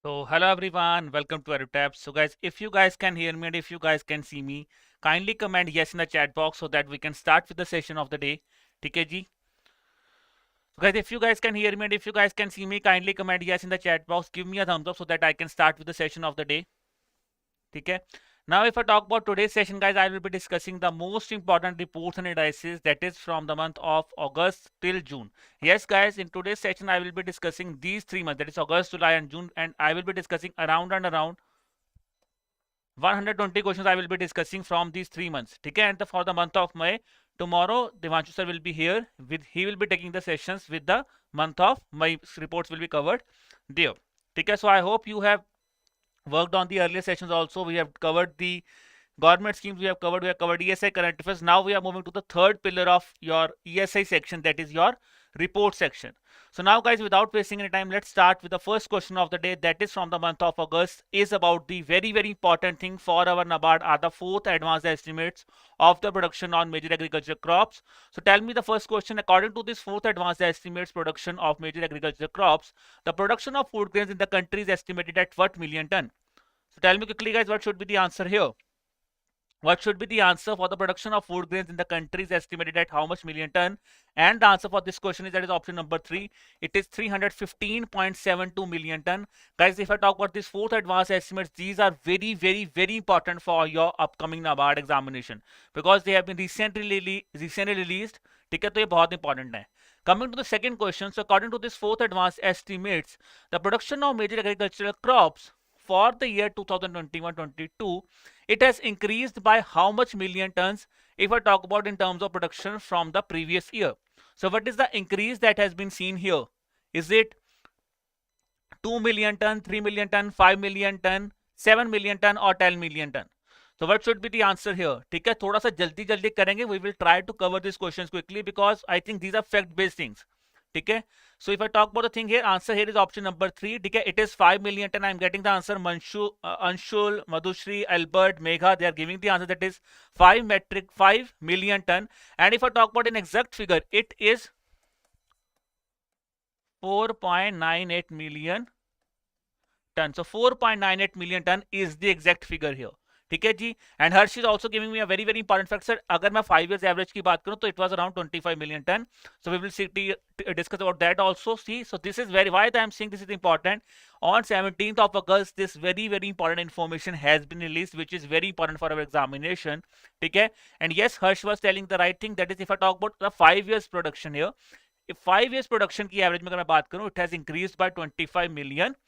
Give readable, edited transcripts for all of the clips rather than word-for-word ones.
So hello everyone, welcome to EduTap. So guys, if you guys can hear me and if you guys can see me, kindly comment yes in the chat box so that we can start with the session of the day. Okay, ji? So guys, if you guys can hear me and if you guys can see me, kindly comment yes in the chat box. Give me a thumbs up so that I can start with the session of the day. Okay. Now, if I talk about today's session, guys, I will be discussing the most important reports and indices that is from the month of August till June. Yes, guys, in today's session, I will be discussing these 3 months, that is August, July, and June, and I will be discussing around 120 questions I will be discussing from these 3 months. Okay, and for the month of May, tomorrow Devanshu sir will be here. He will be taking the sessions with the month of May. Reports will be covered there. Okay, so I hope you have worked on the earlier sessions also. We have covered the government schemes, we have covered ESI current affairs. Now we are moving to the third pillar of your ESI section, that is your report section. So now guys, without wasting any time, let's start with the first question of the day, that is from the month of August, is about the very important thing for our NABARD are the fourth advanced estimates of the production on major agriculture crops. So tell me the first question, according to this fourth advanced estimates production of major agriculture crops, the production of food grains in the country is estimated at what million ton? So tell me quickly guys, what should be the answer here? What should be the answer for the production of food grains in the country is estimated at how much million ton? And the answer for this question is, that is option number 3. It is 315.72 million ton. Guys, if I talk about this fourth advanced estimates, these are very important for your upcoming NABARD examination because they have been recently released. ठीक है, तो ये बहुत important है. Coming to the second question, so according to this fourth advanced estimates, the production of major agricultural crops for the year 2021-22, it has increased by how much million tons if I talk about in terms of production from the previous year. So what is the increase that has been seen here? Is it 2 million ton, 3 million ton, 5 million ton, 7 million ton or 10 million ton? So what should be the answer here? ठीक है, थोड़ा सा जल्दी करेंगे. We will try to cover these questions quickly because I think these are fact based things. ठीक है, so if I talk about the thing here, answer here is option number 3. ठीक है, it is 5 million ton. I am getting the answer. Anshul, Madhushri, Albert, Megha, they are giving the answer, that is 5 million ton. And if I talk about an exact figure, it is 4.98 million ton. So 4.98 million ton is the exact figure here. ठीक है जी. And Harsh is also giving me a very important fact sir. अगर मैं 5 years average की बात करूं तो it was around 25 million ton. So we will see discuss about that also. See, so this is very, why I am saying this is important. On 17th of August, this very important information has been released, which is very important for our examination. ठीक है, and yes, Harsh was telling the right thing, that is if I talk about the 5 years production here, if 5 years production की average में अगर मैं बात करूं, it has increased by 25 million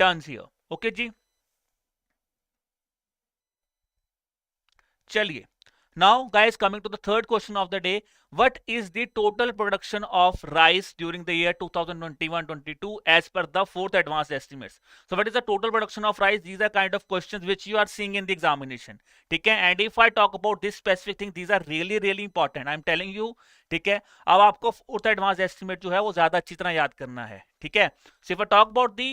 tons here. Okay जी, चलिए. Now guys, coming to the third question of the day, what is the total production of rice during the year 2021-22 as per the fourth advanced estimates? So what is the total production of rice? These are kind of questions which you are seeing in the examination. ठीक है, and if I talk about this specific thing, these are really important. I am telling you. ठीक है, अब आपको fourth advanced estimate जो है वो ज्यादा अच्छी तरह याद करना है. ठीक है, so if I talk about the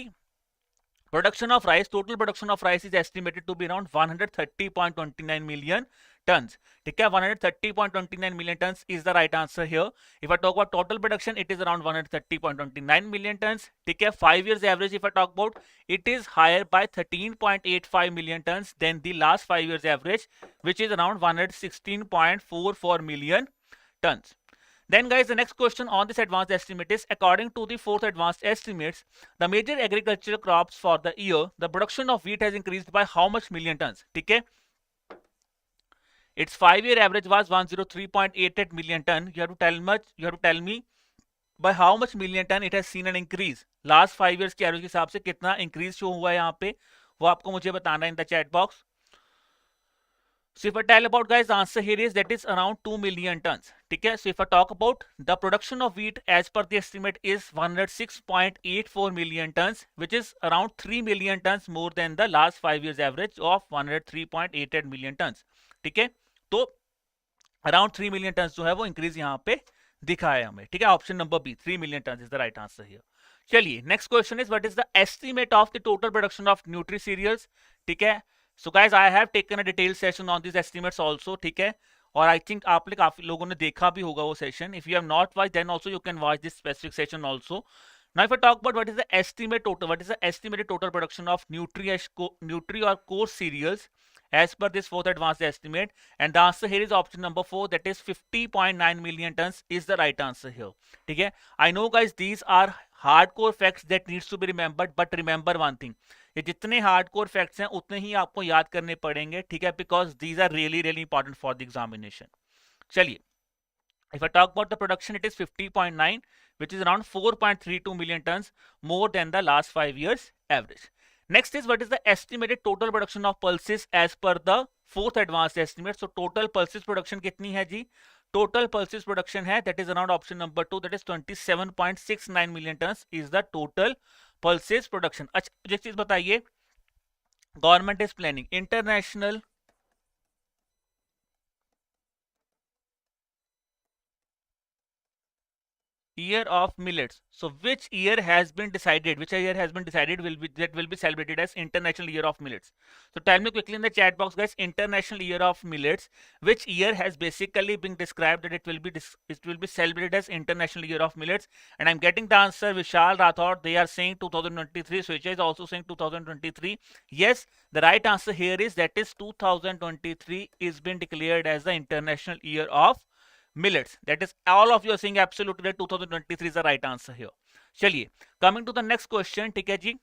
production of rice, total production of rice is estimated to be around 130.29 million tons. ठीक है, 130.29 million tons is the right answer here. If I talk about total production, it is around 130.29 million tons. ठीक है, 5 years average if I talk about, it is higher by 13.85 million tons than the last 5 years average, which is around 116.44 million tons. Then guys, the next question on this advanced estimate is, according to the fourth advanced estimates, the major agricultural crops for the year, the production of wheat has increased by how much million tons? ठीक है, its 5-year average was 103.88 million ton. You have to tell me by how much million ton it has seen an increase. Last 5 years की average के हिसाब से कितना increase show हुआ है यहाँ पे, वो आपको मुझे बताना है in the chat box. So if I tell about guys, the answer here is that is around 2 million tons. ठीक है, so if I talk about the production of wheat as per the estimate is 106.84 million tons, which is around 3 million tons more than the last 5 years average of 103.88 million tons. ठीक है, तो around 3 million tons जो है वो increase यहाँ पे दिखा है हमें. ठीक है, option number B, 3 million tons is the right answer here. चलिए, next question is, what is the estimate of the total production of nutri cereals? ठीक है, so guys, I have taken a detailed session on these estimates also. ठीक है, और I think काफी लोगों ने देखा भी होगा वो session. If you have not watched, then also you can watch this specific session also. Now, if I talk about what is the estimated total production of nutri or coarse cereals as per this fourth advanced estimate, and the answer here is option number 4, that is 50.9 million tons is the right answer here. Okay, I know guys, these are hardcore facts that needs to be remembered, but remember one thing, ये जितने hardcore facts हैं उतने ही आपको याद करने पड़ेंगे, ठीक है, because these are really important for the examination. चलिए, if I talk about the production, it is 50.9, which is around 4.32 million tons, more than the last 5 years average. Next is, what is the estimated total production of pulses as per the fourth advanced estimate? So total pulses production कितनी है जी? Total pulses production है, that is around option number 2, that is 27.69 million tons is the total pulses production. अच्छा, एक चीज बताइए, government is planning international year of millets. So which year has been decided will be celebrated as International Year of Millets? So tell me quickly in the chat box, guys, International Year of Millets, which year has basically been described that it will be celebrated as International Year of Millets? And I'm getting the answer. Vishal Rathod, they are saying 2023. Switcha is also saying 2023. Yes, the right answer here is, that is 2023 is been declared as the International Year of millets. That is, all of you are saying absolutely that 2023 is the right answer here. चलिए, coming to the next question, ठीक है जी,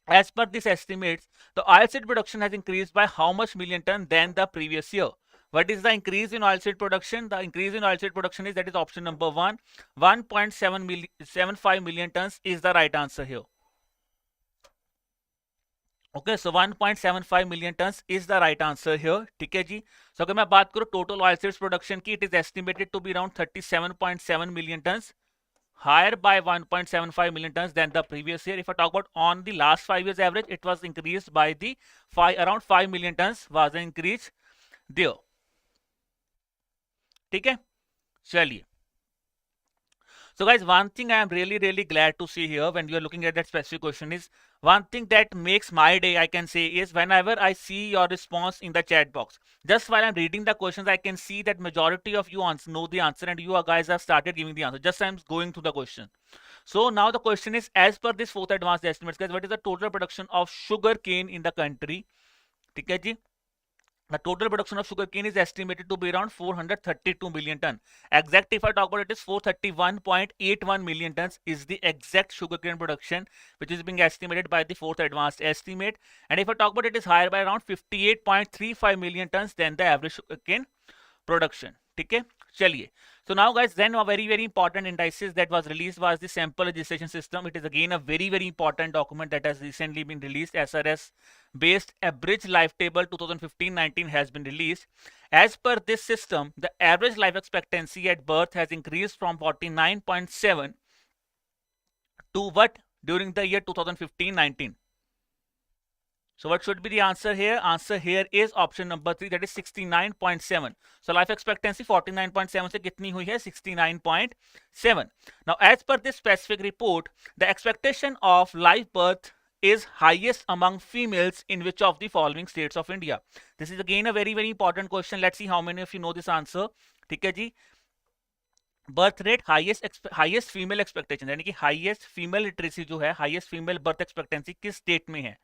as per this estimates, the oilseed production has increased by how much million ton than the previous year? What is the increase in oilseed production? The increase in oilseed production is, that is option number 1, 1.75 million tons is the right answer here. Okay, so 1.75 million tons is the right answer here, ठीक है जी. So अगर मैं बात करूं total oil seeds production की, it is estimated to be around 37.7 million tons, higher by 1.75 million tons than the previous year. If I talk about on the last 5 years average, it was increased by the around 5 million tons was the increase there. ठीक है, चलिए. So guys, one thing I am really glad to see here when you are looking at that specific question is, one thing that makes my day, I can say, is whenever I see your response in the chat box. Just while I'm reading the questions, I can see that majority of you know the answer, and you guys have started giving the answer. Just I'm going through the question. So now the question is, as per this fourth advanced estimates, guys, what is the total production of sugar cane in the country? ठीक है जी. The total production of sugarcane is estimated to be around 432 million ton. Exact, if I talk about it, is 431.81 million tons is the exact sugarcane production which is being estimated by the fourth advanced estimate. And if I talk about it, is higher by around 58.35 million tons than the average sugarcane production. ठीक है, चलिए. So now guys, then a very important indices that was released was the sample registration system. It is again a very important document that has recently been released. SRS based average life table 2015-19 has been released. As per this system, the average life expectancy at birth has increased from 49.7 to what during the year 2015-19? So what should be the answer here? Answer here is option number 3, that is 69.7. So life expectancy 49.7 से कितनी हुई है? 69.7. Now as per this specific report, the expectation of live birth is highest among females in which of the following states of India? This is again a very important question. Let's see how many of you know this answer. ठीक है जी. Birth rate highest female expectation, यानी कि highest female literacy जो है, highest female birth expectancy किस state में है?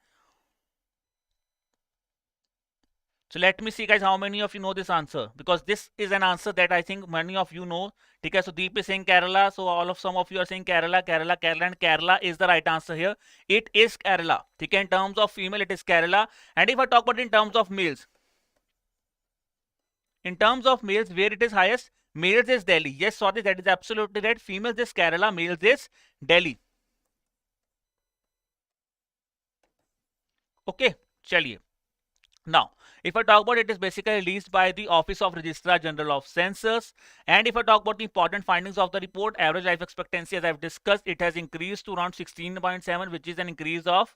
So let me see guys, how many of you know this answer, because this is an answer that I think many of you know. Okay, so Deep is saying Kerala, so some of you are saying Kerala, and Kerala is the right answer here. It is Kerala. Okay, in terms of female, it is Kerala. And if I talk about in terms of males, where it is highest? Males is Delhi. Yes, sorry, that is absolutely right. Females is Kerala, males is Delhi. Okay, chaliye. Now, if I talk about it, is basically released by the Office of Registrar General of Census. And if I talk about the important findings of the report, average life expectancy, as I've discussed, it has increased to around 16.7, which is an increase of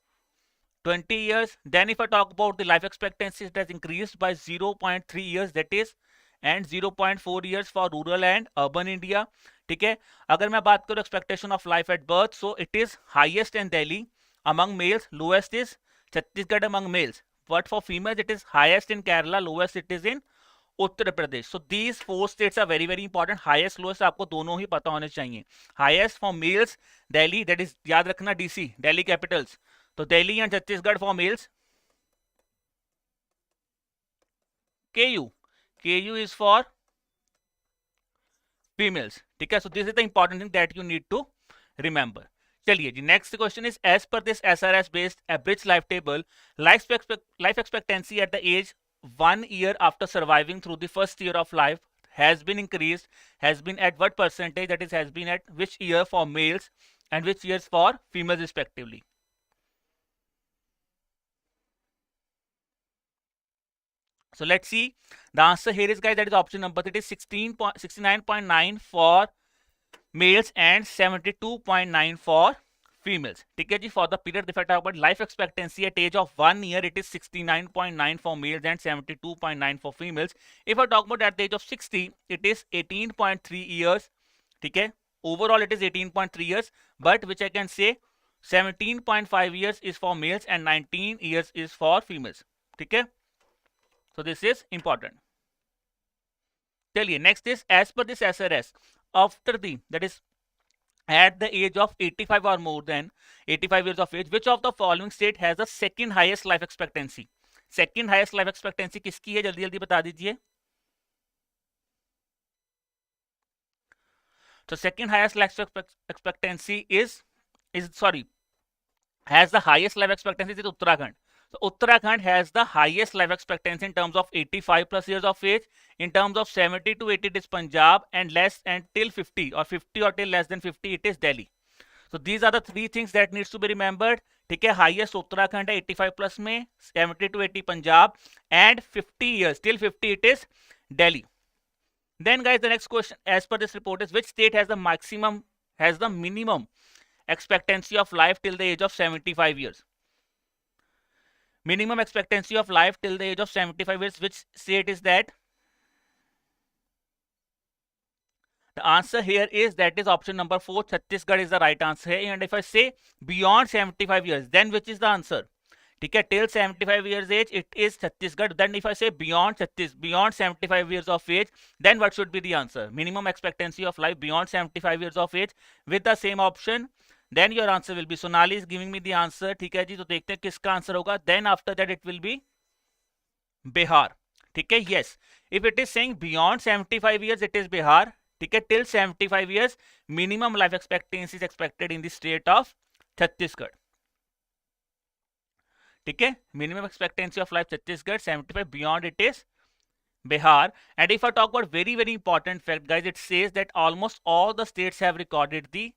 20 years. Then if I talk about the life expectancy, it has increased by 0.3 years, that is, and 0.4 years for rural and urban India. ठीक है, अगर मैं बात करूं expectation of life at birth, so it is highest in Delhi among males, lowest is Chhattisgarh among males. But for females, it is highest in Kerala, lowest it is in Uttar Pradesh. So these 4 states are very important. Highest lowest आपको दोनों ही पता होने चाहिए. Highest for males Delhi, that is याद रखना DC, Delhi capitals. तो Delhi and Chhattisgarh for males. KU is for females. ठीक है. So this is the important thing that you need to remember. चलिए जी, next question is, as per this SRS based average life table, life expectancy at the age 1 year after surviving through the first year of life has been increased, has been at what percentage, that is has been at which year for males and which years for females respectively. So let's see. The answer here is, guys, that is option number 3. It is 69.9 for males and 72.9 for females. ठीक है जी. For the period, if I talk about life expectancy at age of 1 year, it is 69.9 for males and 72.9 for females. If I talk about at the age of 60, it is 18.3 years. ठीक है. Overall, it is 18.3 years, but which I can say 17.5 years is for males and 19 years is for females. ठीक है. So this is important. चलिए, next is, as per this SRS, after the, that is at the age of 85 or more than 85 years of age, which of the following state has the second highest life expectancy? Second highest life expectancy किसकी है? जल्दी जल्दी बता दीजिए. So second highest life expectancy is has the highest life expectancy is Uttarakhand. So Uttarakhand has the highest life expectancy in terms of 85 plus years of age. In terms of 70 to 80, it is Punjab, and less and till 50 or till less than 50, it is Delhi. So these are the 3 things that needs to be remembered. ठीक है. Highest Uttarakhand है 85 plus में, 70 to 80 Punjab, and 50 years till 50 it is Delhi. Then, guys, the next question as per this report is, which state has the minimum expectancy of life till the age of 75 years? Minimum expectancy of life till the age of 75 years, which state is that? The answer here is, that is option number 4. Chhattisgarh is the right answer here. And if I say beyond 75 years, then which is the answer? ठीक है. Till 75 years age, it is Chhattisgarh. Then if I say beyond 75 years of age, then what should be the answer? Minimum expectancy of life beyond 75 years of age with the same option. Then your answer will be, Sonali is giving me the answer. ठीक है जी. तो देखते हैं किसका answer होगा. Then after that it will be Bihar. ठीक है. Yes, if it is saying beyond 75 years, it is Bihar. ठीक है. Till 75 years, minimum life expectancy is expected in the state of Chhattisgarh. ठीक है. Minimum expectancy of life Chhattisgarh 75, beyond it is Bihar. And if I talk about very important fact, guys, it says that almost all the states have recorded the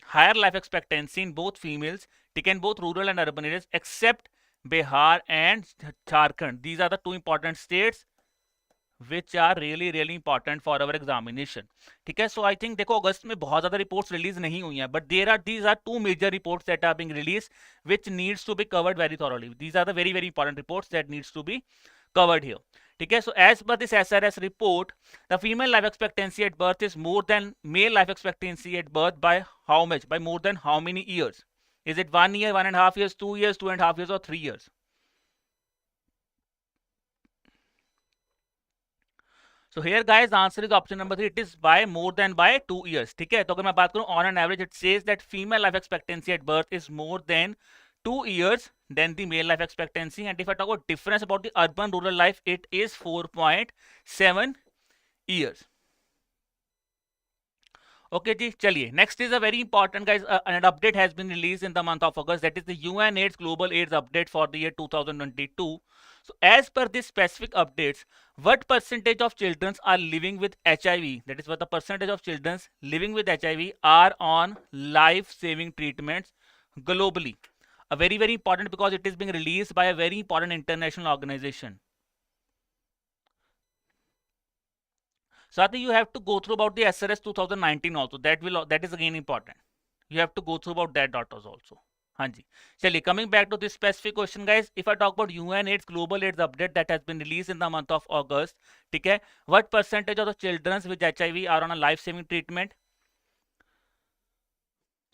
higher life expectancy in both females, in both rural and urban areas, except Bihar and Jharkhand. These are the 2 important states which are really important for our examination. ठीक है. So I think देखो अगस्त में बहुत ज़्यादा reports release नहीं हुई हैं, but these are 2 major reports that are being released which needs to be covered very thoroughly. These are the very important reports that needs to be covered here. ठीक है. So as per this SRS report, the female life expectancy at birth is more than male life expectancy at birth by how much? By more than how many years? Is it 1 year, 1.5 years, 2 years, 2.5 years, or 3 years? So here, guys, the answer is option number 3. It is by more than by 2 years. ठीक है. तो अगर मैं बात करूं on an average, it says that female life expectancy at birth is more than 2 years than the male life expectancy. And if I talk about difference about the urban rural life, it is 4.7 years. Okay ji, chaliye. Next is a very important, guys, an update has been released in the month of August. That is the UNAIDS Global AIDS update for the year 2022. So as per these specific updates, what percentage of children are living with HIV? That is what the percentage of children living with HIV are on life-saving treatments globally. A very important, because it is being released by a very important international organization. So I think you have to go through about the SRS 2019 also. That is again important. You have to go through about that data also. हाँ जी. चलिए, coming back to this specific question, guys, if I talk about UNAIDS Global AIDS update that has been released in the month of August, ठीक है, what percentage of the children with HIV are on a life-saving treatment?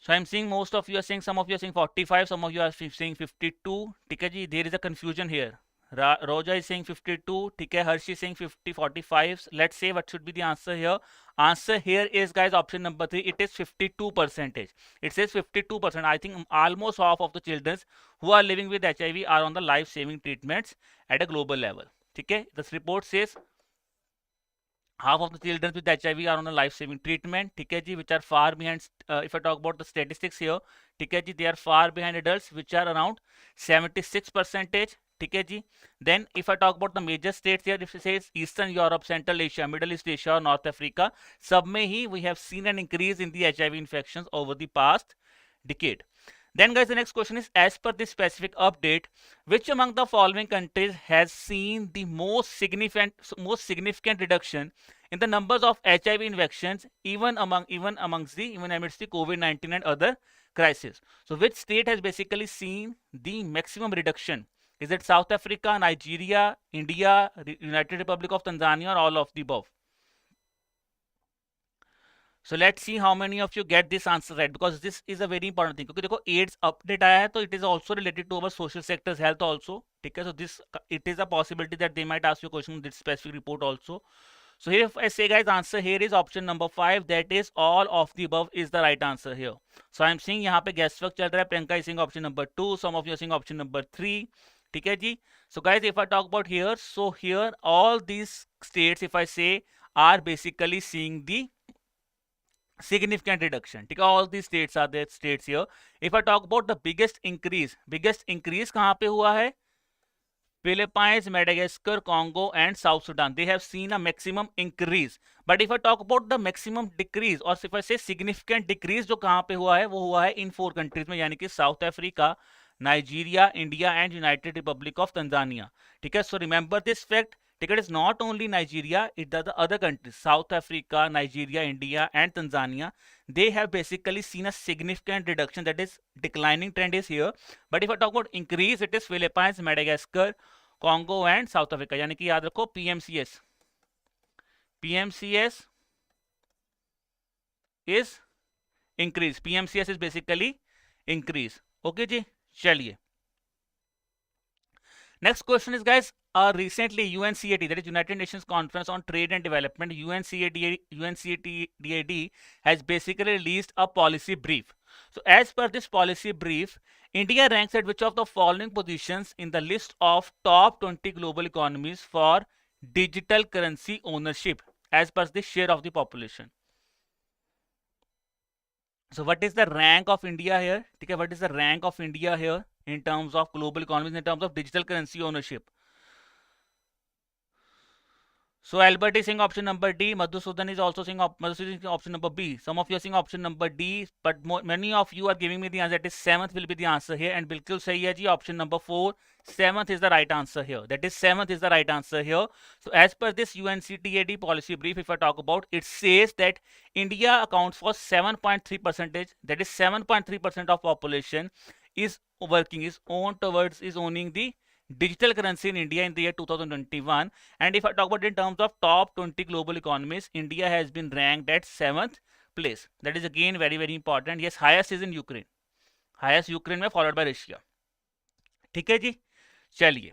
So I'm seeing most of you are saying, some of you are saying 45, some of you are saying 52. ठीक है जी, there is a confusion here. Roja is saying 52. ठीक है, Harshi is saying 50, 45. Let's say what should be the answer here. Answer here is, guys, option number 3. It is 52%. It says 52%. I think almost half of the children who are living with HIV are on the life-saving treatments at a global level. ठीक है, this report says half of the children with HIV are on a life-saving treatment. ठीक है जी, which are far behind. If I talk about the statistics here, ठीक है जी, they are far behind adults, which are around 76%. ठीक है जी. Then if I talk about the major states here, if it says Eastern Europe, Central Asia, Middle East Asia, or North Africa, सब में ही we have seen an increase in the HIV infections over the past decade. Then, guys, the next question is, as per this specific update, which among the following countries has seen the most significant reduction in the numbers of HIV infections even amidst the COVID-19 and other crises? So which state has basically seen the maximum reduction? Is it South Africa, Nigeria, India, United Republic of Tanzania, or all of the above? So let's see how many of you get this answer right, because this is a very important thing. क्योंकि देखो AIDS update आया है, तो it is also related to our social sector's health also. ठीक है, so this it is a possibility that they might ask you a question on this specific report also. So here if I say, guys, answer here is option number 5. That is all of the above is the right answer here. So I am seeing यहाँ पे guesswork चल रहा है. Priyanka is saying option number 2. Some of you are saying option number 3. ठीक है जी. So guys, if I talk about here, so here all these states, if I say, are basically seeing the significant reduction. ठीक है, all these states are the states here. If I talk about the biggest increase कहाँ पे हुआ है? Philippines, Madagascar, Congo, and South Sudan. They have seen a maximum increase. But if I talk about the maximum decrease, or if I say significant decrease, जो कहाँ पे हुआ है? वो हुआ है in 4 countries में, यानी कि South Africa, Nigeria, India, and United Republic of Tanzania. ठीक है, so remember this fact. It is not only Nigeria, it is the other countries, South Africa, Nigeria, India, and Tanzania. They have basically seen a significant reduction, that is declining trend is here. But if I talk about increase, it is Philippines, Madagascar, Congo, and South Africa. यानी कि याद रखो PMCS is increase. PMCS is basically increase. Okay जी, चलिए. Next question is, guys, recently UNCTAD, that is United Nations Conference on Trade and Development, UNCTAD has basically released a policy brief. So as per this policy brief, India ranks at which of the following positions in the list of top 20 global economies for digital currency ownership as per the share of the population? So what is the rank of India here? Okay, what is the rank of India here in terms of global economies, in terms of digital currency ownership? So Albert is saying option number D. Madhusudan is also saying option number B. Some of you are saying option number D, but many of you are giving me the answer that is 7th will be the answer here, and bilkul sahi hai ji, option number 4. 7th is the right answer here. That is 7th is the right answer here. So as per this UNCTAD policy brief, if I talk about, it says that India accounts for 7.3%. That is 7.3% of population is owning the digital currency in India in the year 2021. And if I talk about in terms of top 20 global economies, India has been ranked at 7th place. That is again very, very important. Yes, highest is in Ukraine. Highest Ukraine में, followed by Russia. ठीक है जी, चलिए.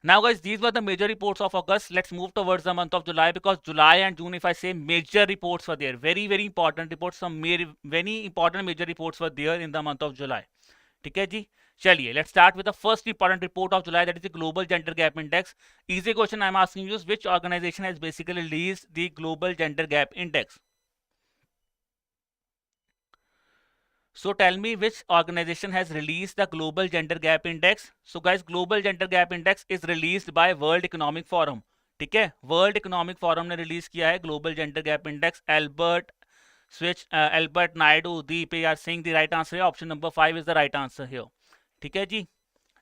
Now guys, these were the major reports of August. Let's move towards the month of July, because July and June, if I say, major reports were there. Very, very important reports. Some very important major reports were there in the month of July. ठीक है जी, चलिए. Let's start with the first important report of July, that is the Global Gender Gap Index. Easy question I'm asking you is, which organization has basically released the Global Gender Gap Index? So tell me which organization has released the Global Gender Gap Index. So guys, Global Gender Gap Index is released by World Economic Forum. ठीक है, World Economic Forum ने release किया है Global Gender Gap Index. Albert Naidu, Deep are saying the right answer here. Option number 5 is the right answer here. ठीक है जी,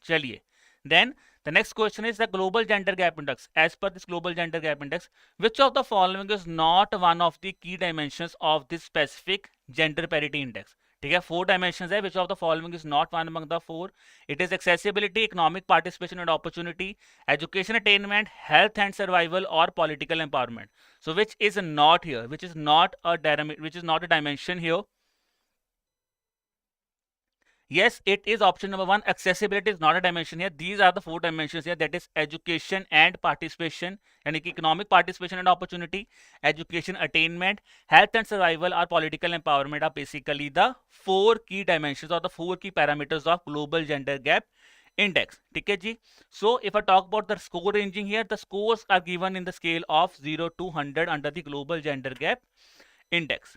चलिए. Then the next question is the Global Gender Gap Index. As per this Global Gender Gap Index, which of the following is not one of the key dimensions of this specific gender parity index? ठीक है, 4 dimensions है. Which of the following is not one among the 4? It is accessibility, economic participation and opportunity, education attainment, health and survival, or political empowerment. So which is not here? Which is not a dimension here? Yes, it is option number 1. Accessibility is not a dimension here. These are the 4 dimensions here, that is education and participation, यानी कि economic participation and opportunity, education attainment, health and survival, or political empowerment are basically the 4 key dimensions or the 4 key parameters of global gender gap index. ठीक है जी. So if I talk about the score ranging here, the scores are given in the scale of 0 to 100 under the global gender gap index.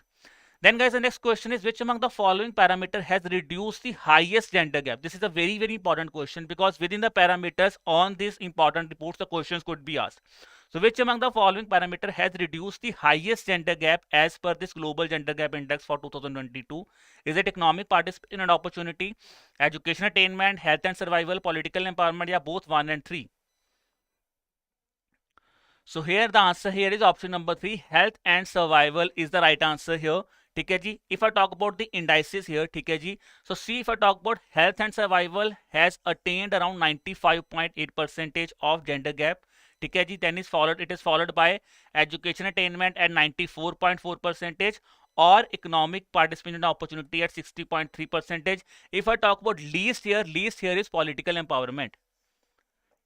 Then guys, the next question is, which among the following parameter has reduced the highest gender gap? This is a very, very important question, because within the parameters on these important reports, the questions could be asked. So which among the following parameter has reduced the highest gender gap as per this global gender gap index for 2022? Is it economic participation and opportunity, education attainment, health and survival, political empowerment, या both 1 and 3? So here the answer here is option number 3, health and survival is the right answer here. ठीक है जी. If I talk about the indices here, ठीक है जी. So see, if I talk about health and survival has attained around 95.8% of gender gap. ठीक है जी. Then it is followed by education attainment at 94.4%, or economic participation and opportunity at 60.3%. If I talk about least here is political empowerment.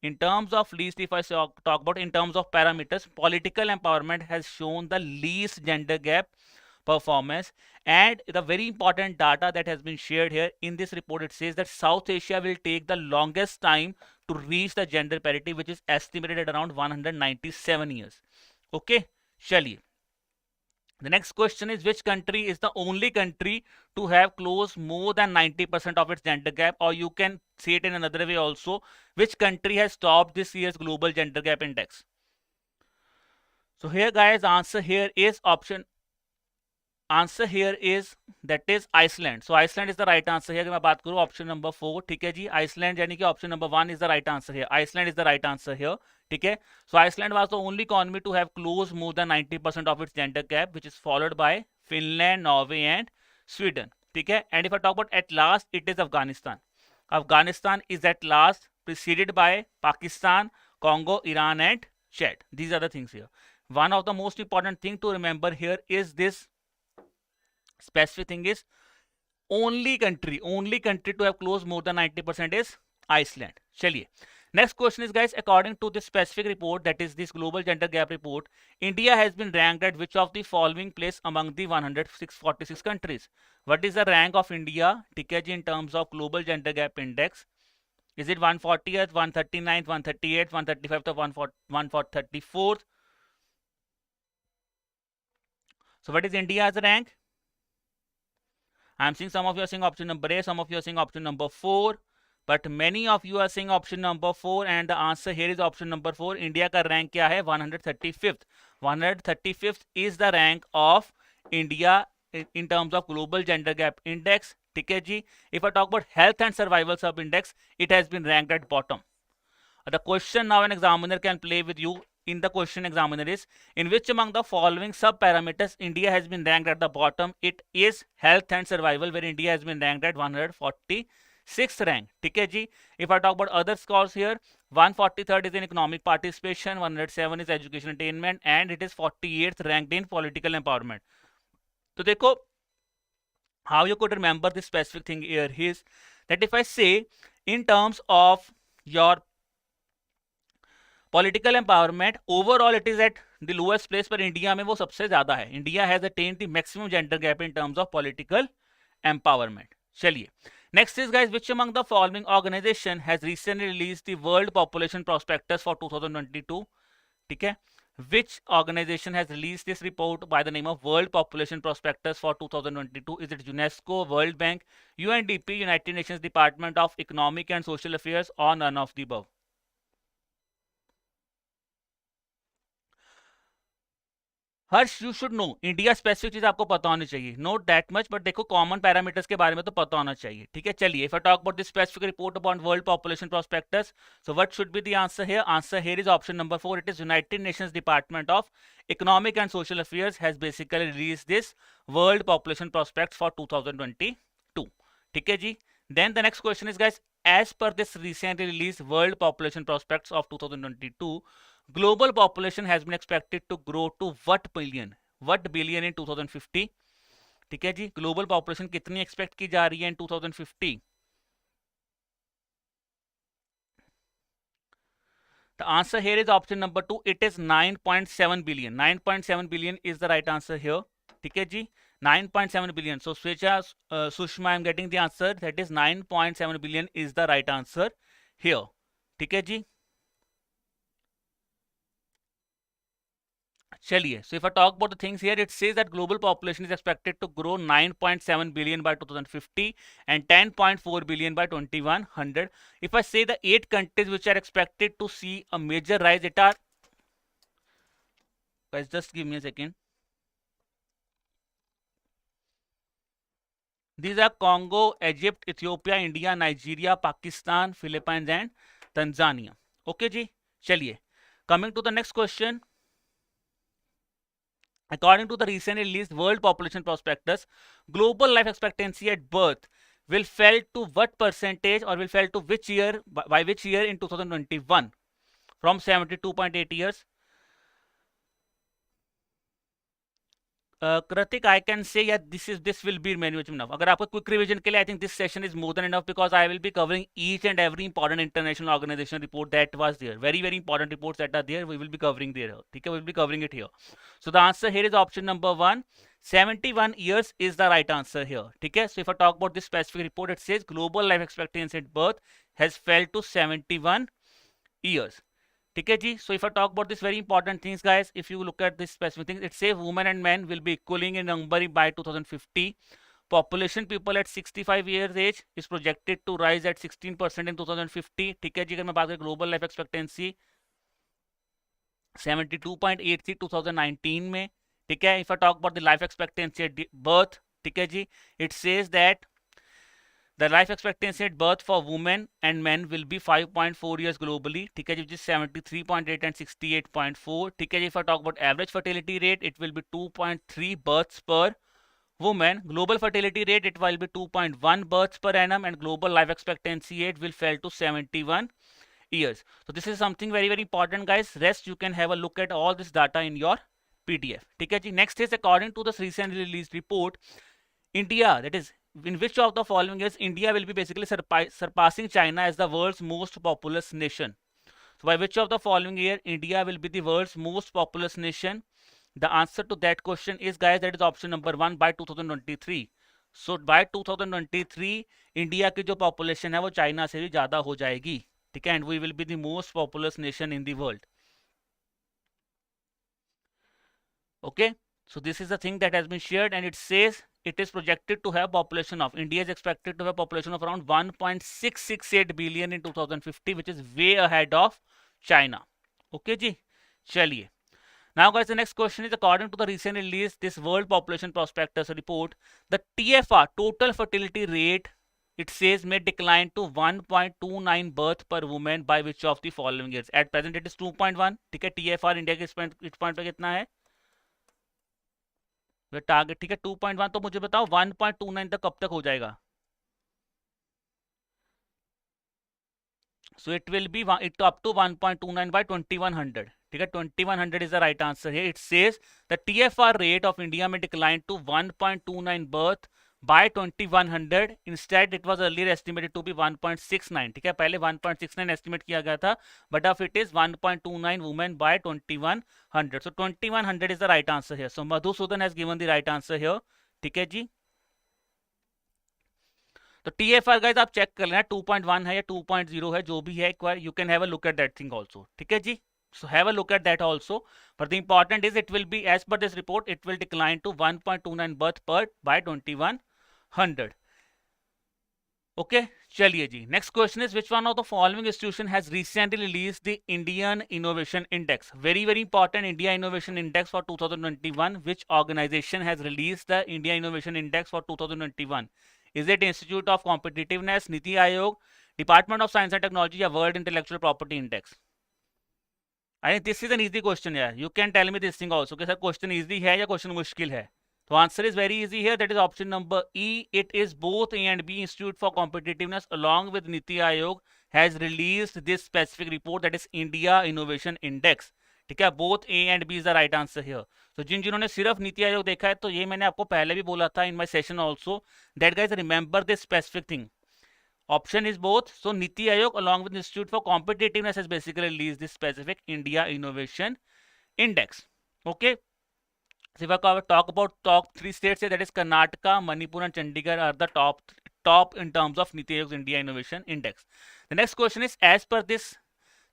In terms of least, if I talk about in terms of parameters, political empowerment has shown the least gender gap performance. And the very important data that has been shared here in this report, it says that South Asia will take the longest time to reach the gender parity, which is estimated at around 197 years. Okay, chaliye. The next question is, which country is the only country to have closed more than 90% of its gender gap? Or you can say it in another way also, which country has topped this year's global gender gap index? So here guys, answer here is that is Iceland. So Iceland is the right answer here. मैं बात करूँ option number 4, ठीक है जी. Iceland यानी कि option number 1 is the right answer here. Iceland is the right answer here. ठीक है. So Iceland was the only economy to have closed more than 90% of its gender gap, which is followed by Finland, Norway, and Sweden. ठीक है. And if I talk about at last, it is Afghanistan. Afghanistan is at last, preceded by Pakistan, Congo, Iran, and Chad. These are the things here. One of the most important thing to remember here is this specific thing is only country to have closed more than 90% is Iceland. Chaliye. Next question is, guys, according to this specific report, that is this global gender gap report, India has been ranked at which of the following place among the 146 countries? What is the rank of India, ठीक है जी, in terms of global gender gap index? Is it 140th, 139th, 138th, 135th, or 134th? So what is India's rank? I'm seeing some of you are saying option number A, some of you are saying option number 4, but many of you are saying option number 4, and the answer here is option number 4. India का rank क्या है? 135th. 135th is the rank of India in terms of global gender gap index. ठीक है जी. If I talk about health and survival sub index, it has been ranked at bottom. The question now an examiner can play with you in the question examiner is, in which among the following sub parameters India has been ranked at the bottom? It is health and survival, where India has been ranked at 146th rank. ठीक है जी. If I talk about other scores here, 143rd is in economic participation, 107 is education attainment, and it is 48th ranked in political empowerment. तो देखो, how you could remember this specific thing here is that if I say in terms of your political empowerment, overall it is at the lowest place, पर India में वो सबसे ज्यादा है. India has attained the maximum gender gap in terms of political empowerment. चलिए, next is guys, which among the following organization has recently released the world population prospects for 2022? ठीक है. Which organization has released this report by the name of World Population Prospectus for 2022? Is it UNESCO, World Bank, UNDP, United Nations Department of Economic and Social Affairs, or none of the above? Harsh, you should know. India specific चीज आपको पता होनी चाहिए, note that much, but देखो common parameters के बारे में तो पता होना चाहिए. ठीक है. चलिए, if I talk about this specific report about world population prospects, so what should be the answer here? Answer here is option number 4. It is United Nations Department of Economic and Social Affairs has basically release this world population prospect for 2022. ठीक है जी. Then the next question is, guys, as per this recently released world population prospects of 2022, global population has been expected to grow to what billion in 2050? ठीक है जी. Global population कितनी expect की जा रही है इन 2050? The answer here is option number 2. It is 9.7 billion. 9.7 billion is the right answer here. ठीक है जी, 9.7 billion. So Swechha, Sushma, I am getting the answer. That is 9.7 billion is the right answer here. ठीक है जी, चलिए. So if I talk about the things here, it says that global population is expected to grow 9.7 billion by 2050 and 10.4 billion by 2100. If I say the 8 countries which are expected to see a major rise, it are, guys, just give me a second. These are Congo, Egypt, Ethiopia, India, Nigeria, Pakistan, Philippines and Tanzania. Okay जी, चलिए. Coming to the next question. According to the recently released World Population Prospectus, global life expectancy at birth will fall to what percentage, or will fall to which year, by which year in 2021? From 72.8 years. Kritik, I can say yeah, this will be very much enough. अगर आपको quick revision के लिए, I think this session is more than enough, because I will be covering each and every important international organization report that was there. Very important reports that are there. We will be covering there. ठीक है, we will be covering it here. So the answer here is option number 1. 71 years is the right answer here. ठीक है. So if I talk about this specific report, it says global life expectancy at birth has fell to 71 years. ठीक है जी. So if I talk about this very important things, guys, if you look at this specific things, it says women and men will be equaling in number by 2050. Population people at 65 years age is projected to rise at 16% in 2050. ठीक है जी. अगर मैं बात करें global life expectancy 72.8 थी 2019 में. ठीक है. If I talk about the life expectancy at birth, ठीक है जी, it says that the life expectancy at birth for women and men will be 5.4 years globally. ठीक है जी, which is 73.8 and 68.4. ठीक है जी. If I talk about average fertility rate, it will be 2.3 births per woman. Global fertility rate, it will be 2.1 births per annum, and global life expectancy age will fall to 71 years. So this is something very important, guys. Rest you can have a look at all this data in your PDF. ठीक है जी. Next is, according to this recently released report, India, that is, in which of the following years India will be basically surpassing China as the world's most populous nation? So by which of the following year India will be the world's most populous nation? The answer to that question is, guys, that is option number 1, by 2023. So by 2023 India की जो population है वो China से भी ज़्यादा हो जाएगी. ठीक है. And we will be the most populous nation in the world. Okay. So this is the thing that has been shared, and it says it is projected to have population of, India is expected to have population of around 1.668 billion in 2050, which is way ahead of China. Okay ji, chaliye. Now guys, the next question is, according to the recently released this World Population Prospectus report, the TFR, total fertility rate, it says may decline to 1.29 birth per woman by which of the following years? At present it is 2.1. ठीक है. TFR India के इस point पे कितना है target? ठीक है, 2.1. तो मुझे बताओ 1.29 तक कब तक हो जाएगा? So it will be it up to 1.29 by 2100. ठीक है. 2100 is the right answer here. It says the TFR rate of India may decline to 1.29 birth by 2100. Instead it was earlier estimated to be 1.69. ठीक है. पहले 1.69 estimate किया गया था, but of it is 1.29 women by 2100. So 2100 is the right answer here. So Madhusudan has given the right answer here. ठीक है जी. तो TFR गाइस आप चेक कर लेना 2.1 है या 2.0 है, जो भी है एक बार, you can have a look at that thing also. ठीक है जी. So have a look at that also. But the important is, it will be, as per this report, it will decline to 1.29 birth per by 2100. Okay, chaliye ji. Next question is, which one of the following institution has recently released the Indian Innovation Index? Very important, India Innovation Index for 2021. Which organization has released the India Innovation Index for 2021? Is it Institute of Competitiveness, Niti Aayog, Department of Science and Technology, या World Intellectual Property Index? I think this is an easy question here. You can tell me this thing also कि sir question easy है या question मुश्किल है? तो answer is very easy here. That is option number E. It is both A and B. Institute for Competitiveness along with Niti Aayog has released this specific report, that is India Innovation Index. ठीक है. Both A and B is the right answer here. So जिन्होंने सिर्फ नीति आयोग देखा है, तो ये मैंने आपको पहले भी बोला था in my session also, that guys remember this specific thing. Option is both. So Niti Aayog along with Institute for Competitiveness has basically released this specific India Innovation Index. Okay. So if I talk about top 3 states here, that is Karnataka, Manipur and Chandigarh are the top in terms of Niti Aayog's India Innovation Index. The next question is, as per this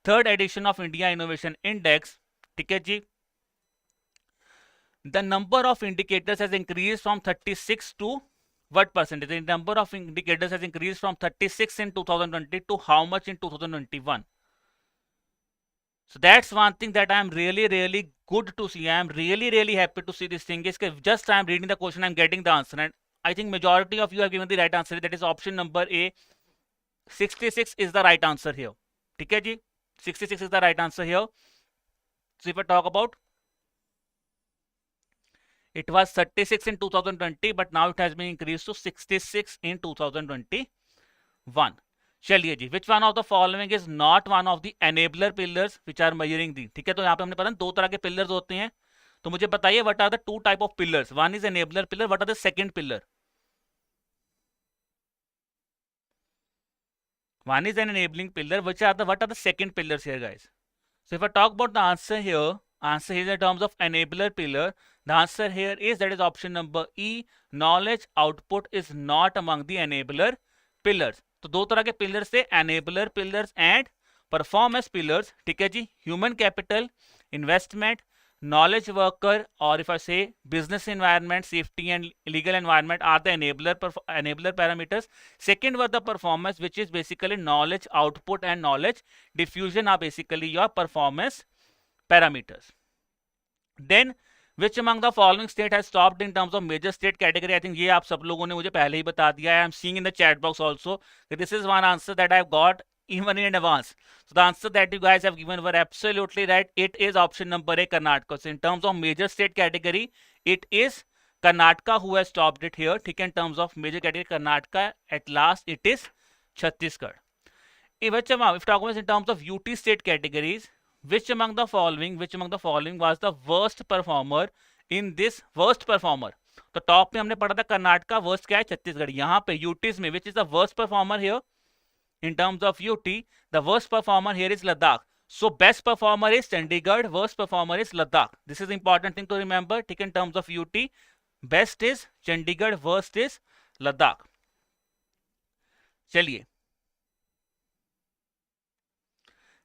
third edition of India Innovation Index, ठीक है जी, the number of indicators has increased from 36 to what percentage? The number of indicators has increased from 36 in 2020 to how much in 2021? So that's one thing that I am really good to see. I am really happy to see this thing. Is just I am reading the question, I am getting the answer, and I think majority of you have given the right answer. That is option number A. 66 is the right answer here. ठीक है जी, 66 is the right answer here. So if I talk about, it was 36 in 2020, but now it has been increased to 66 in 2021. चलिए जी, which one of the following is not one of the enabler pillars which are measuring the, ठीक है, तो यहाँ पे हमने पता दो तरह के pillars होते हैं, तो मुझे बताइए what are the two type of pillars? One is enabler pillar, what are the second pillar? One is an enabling pillar, what are the second pillars here, guys? So if I talk about the answer here in terms of enabler pillar, the answer here is, that is option number E. Knowledge output is not among the enabler pillars. तो दो तरह के pillars थे, enabler pillars and performance pillars. ठीक है जी, human capital, investment, knowledge worker, or if I say business environment, safety and legal environment are the enabler parameters. Second were the performance, which is basically knowledge output and knowledge diffusion are basically your performance parameters. Then which among the following state has stopped in terms of major state category? I think ये आप सब लोगों ने मुझे पहले ही बता दिया है. I am seeing in the chat box also that this is one answer that I have got even in advance. So the answer that you guys have given were absolutely right. It is option number A, Karnataka. So in terms of major state category, it is Karnataka who has stopped it here. ठीक है, in terms of major category Karnataka, at last it is Chhattisgarh. If talking about in terms of UT state categories, which among the following was the worst performer in this worst performer? तो top में हमने पढ़ा था Karnataka, worst क्या है छत्तीसगढ़. यहाँ पे UTs में which is the worst performer here in terms of UT, the worst performer here is Ladakh. So best performer is Chandigarh, worst performer is Ladakh. This is important thing to remember. ठीक, in terms of UT, best is Chandigarh, worst is Ladakh. चलिए,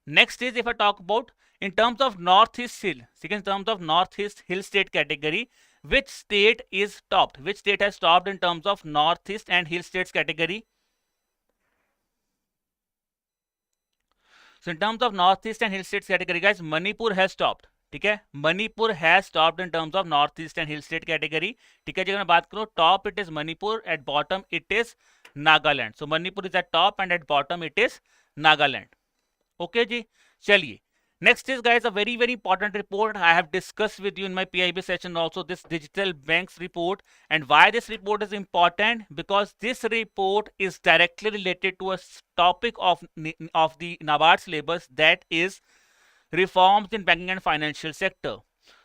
next is if I talk about in terms of Northeast Hill, in terms of Northeast Hill state category, which state is topped? Which state has topped in terms of Northeast and Hill states category? So in terms of Northeast and Hill states category, guys, Manipur has topped. ठीक है, Manipur has topped in terms of Northeast and Hill state category. ठीक है जी, अगर मैं बात करूँ, top it is Manipur, at bottom it is Nagaland. So Manipur is at top and at bottom it is Nagaland. Okay जी, चलिए. Next is, guys, a very important report I have discussed with you in my PIB session also, this digital banks report. And why this report is important? Because this report is directly related to a topic of the NABARD syllabus, that is reforms in banking and financial sector.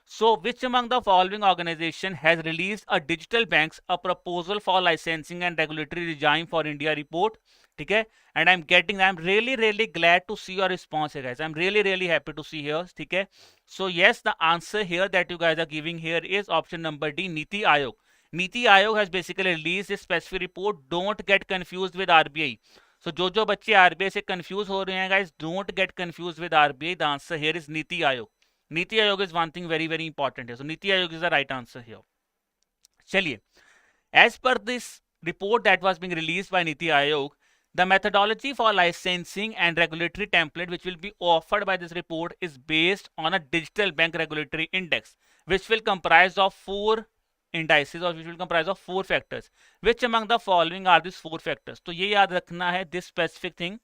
So which among the following organization has released a digital banks, a proposal for licensing and regulatory regime for India report? ठीक है, and I'm really glad to see your response here, guys. I'm really happy to see here. ठीक है, so yes, the answer here that you guys are giving here is option number D, Niti Aayog. Niti Aayog has basically released this specific report. Don't get confused with RBI. So जो बच्चे RBI से confuse हो रहे हैं, guys, don't get confused with RBI. The answer here is Niti Aayog. Niti Aayog is one thing very important here. So Niti Aayog is the right answer here. चलिए, as per this report that was being released by Niti Aayog, the methodology for licensing and regulatory template which will be offered by this report is based on a digital bank regulatory index, which will comprise of 4 indices, or which will comprise of 4 factors. Which among the following are these 4 factors? तो ये याद रखना है, this specific thing.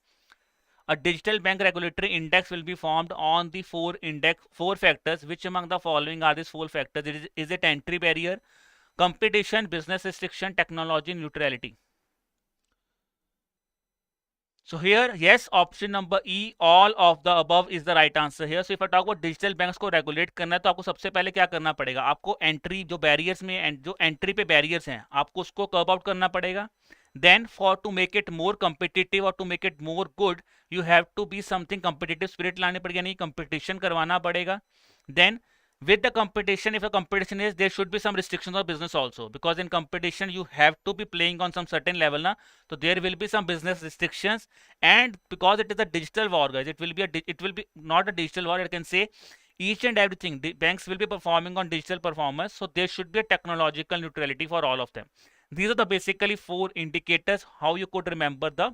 A digital bank regulatory index will be formed on the 4 factors. Which among the following are these 4 factors? Is it entry barrier, competition, business restriction, technology, neutrality? So here, yes, option number E, all of the above is the right answer here. So if I talk about digital banks को regulate करना है, तो आपको सबसे पहले क्या करना पड़ेगा? आपको entry जो barriers में, जो entry पे barriers हैं, आपको उसको curb out करना पड़ेगा. then for to make it more competitive or to make it more good, you have to be something competitive spirit लाने पड़ेगा, नहीं competition करवाना पड़ेगा. Then with the competition, if a competition is, there should be some restrictions on business also, because in competition you have to be playing on some certain level na, so there will be some business restrictions. And because it is a digital war, guys, it will be not a digital war, I can say each and everything, the banks will be performing on digital performance, so there should be a technological neutrality for all of them. These are the basically 4 indicators how you could remember the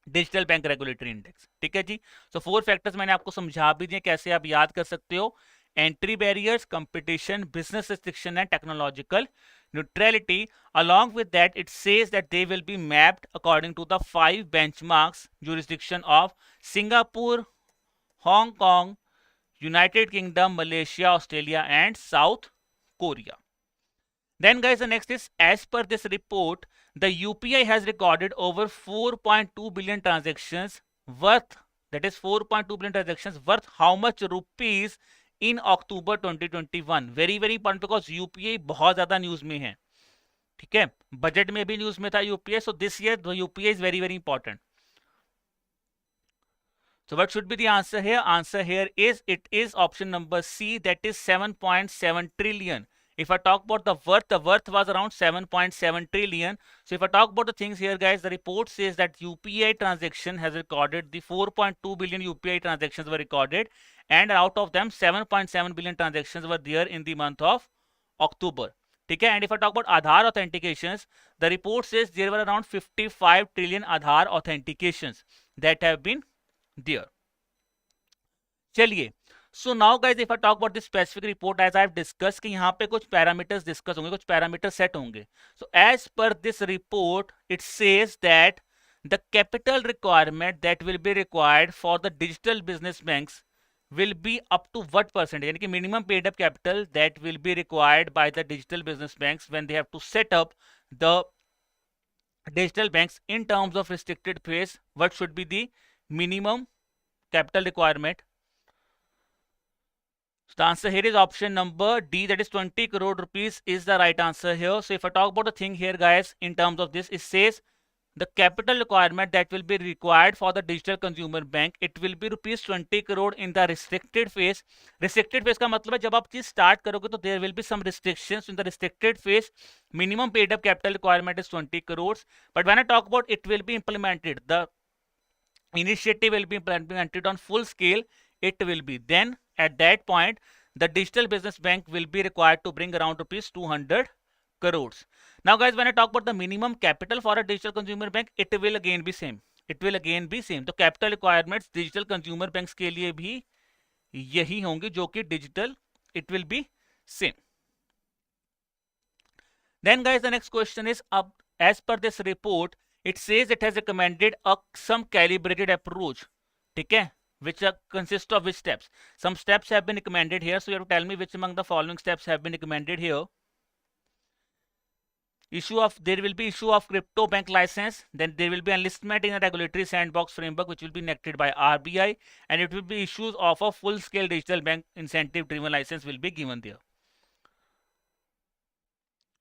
digital bank regulatory index. ठीक है जी. सो 4 factors मैंने आपको समझा भी दिए कैसे आप याद कर सकते हो. Entry barriers, competition, business restriction and technological neutrality. Along with that, it says that they will be mapped according to the 5 benchmarks jurisdiction of Singapore, Hong Kong, United Kingdom, Malaysia, Australia and South Korea. Then guys, the next is, as per this report, the UPI has recorded over 4.2 billion transactions worth, that is 4.2 billion transactions worth how much rupees in October 2021. Very very important because UPI बहुत ज़्यादा news में है. ठीक है, budget में भी news में था UPI, so this year the UPI is very very important. So what should be the answer here? Answer here is, it is option number C, that is 7.7 trillion. If I talk about the worth was around 7.7 trillion. So if I talk about the things here, guys, the report says that UPI transaction has recorded, the 4.2 billion UPI transactions were recorded, and out of them 7.7 billion transactions were there in the month of October. Okay? And if I talk about Aadhaar authentications, the report says there were around 55 trillion Aadhaar authentications that have been there. चलिए, so now guys, if I talk about this specific report, as I have discussed, कि यहाँ पे कुछ parameters discuss होंगे, कुछ parameters set होंगे. So as per this report, it says that the capital requirement that will be required for the digital business banks will be up to what percentage? यानी कि minimum paid up capital that will be required by the digital business banks when they have to set up the digital banks in terms of restricted phase. What should be the minimum capital requirement? So the answer here is option number D, that is 20 crore rupees is the right answer here. So if I talk about the thing here, guys, in terms of this, it says the capital requirement that will be required for the digital consumer bank, it will be rupees 20 crore in the restricted phase. Restricted phase का मतलब है जब आप चीज start करोगे तो there will be some restrictions in the restricted phase. Minimum paid up capital requirement is 20 crores. But when I talk about it will be implemented, the initiative will be implemented on full scale, it will be then at that point the digital business bank will be required to bring around rupees 200 crores. Now guys, when I talk about the minimum capital for a digital consumer bank, it will again be same. It will again be same. तो capital requirements digital consumer banks के लिए भी यही होंगे जो कि digital, it will be same. Then guys, the next question is, as per this report, it says it has recommended some calibrated approach. ठीक है, which consists of which steps? Some steps have been recommended here, so you have to tell me which among the following steps have been recommended here. There will be issue of crypto bank license, then there will be enlistment in a regulatory sandbox framework which will be enacted by RBI, and it will be issues of a full scale digital bank incentive driven license will be given there.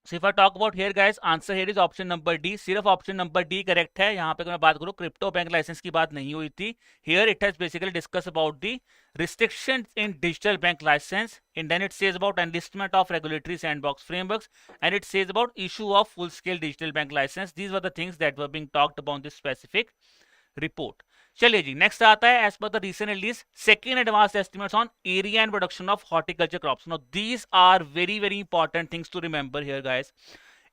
So if I talk about here, guys, answer here is option number D. सिर्फ option number D correct है. यहाँ पे अगर मैं बात करूँ crypto bank license की बात नहीं हुई थी. Here it has basically discussed about the restrictions in digital bank license, and then it says about enlistment of regulatory sandbox frameworks, and it says about issue of full scale digital bank license. These were the things that were being talked about this specific report. चलिए जी, next आता है, as per the recent release second advance estimates on area and production of horticulture crops. Now these are very very important things to remember here, guys.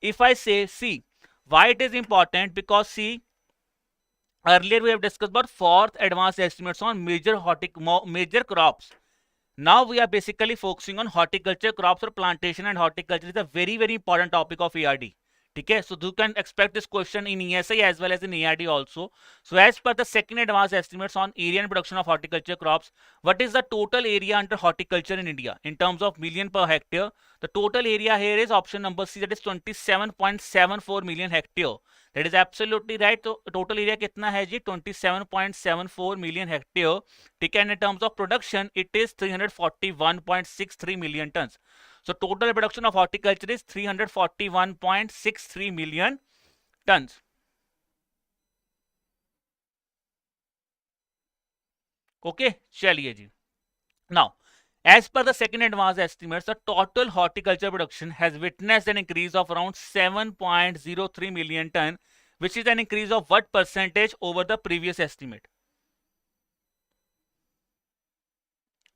If I say see why it is important, because see earlier we have discussed about fourth advanced estimates on major crops. Now we are basically focusing on horticulture crops, or plantation and horticulture is a very very important topic of ARD. Okay, so you can expect this question in ESI as well as in ARD also. So as per the second advanced estimates on area and production of horticulture crops, what is the total area under horticulture in India in terms of million per hectare? The total area here is option number C, that is 27.74 million hectare. That is absolutely right. So total area कितना है जी? 27.74 million hectare. ठीक है, and in terms of production it is 341.63 million tons. So total production of horticulture is 341.63 million tons. Okay चलिए जी. Now, as per the second advanced estimates, the total horticulture production has witnessed an increase of around 7.03 million ton, which is an increase of what percentage over the previous estimate?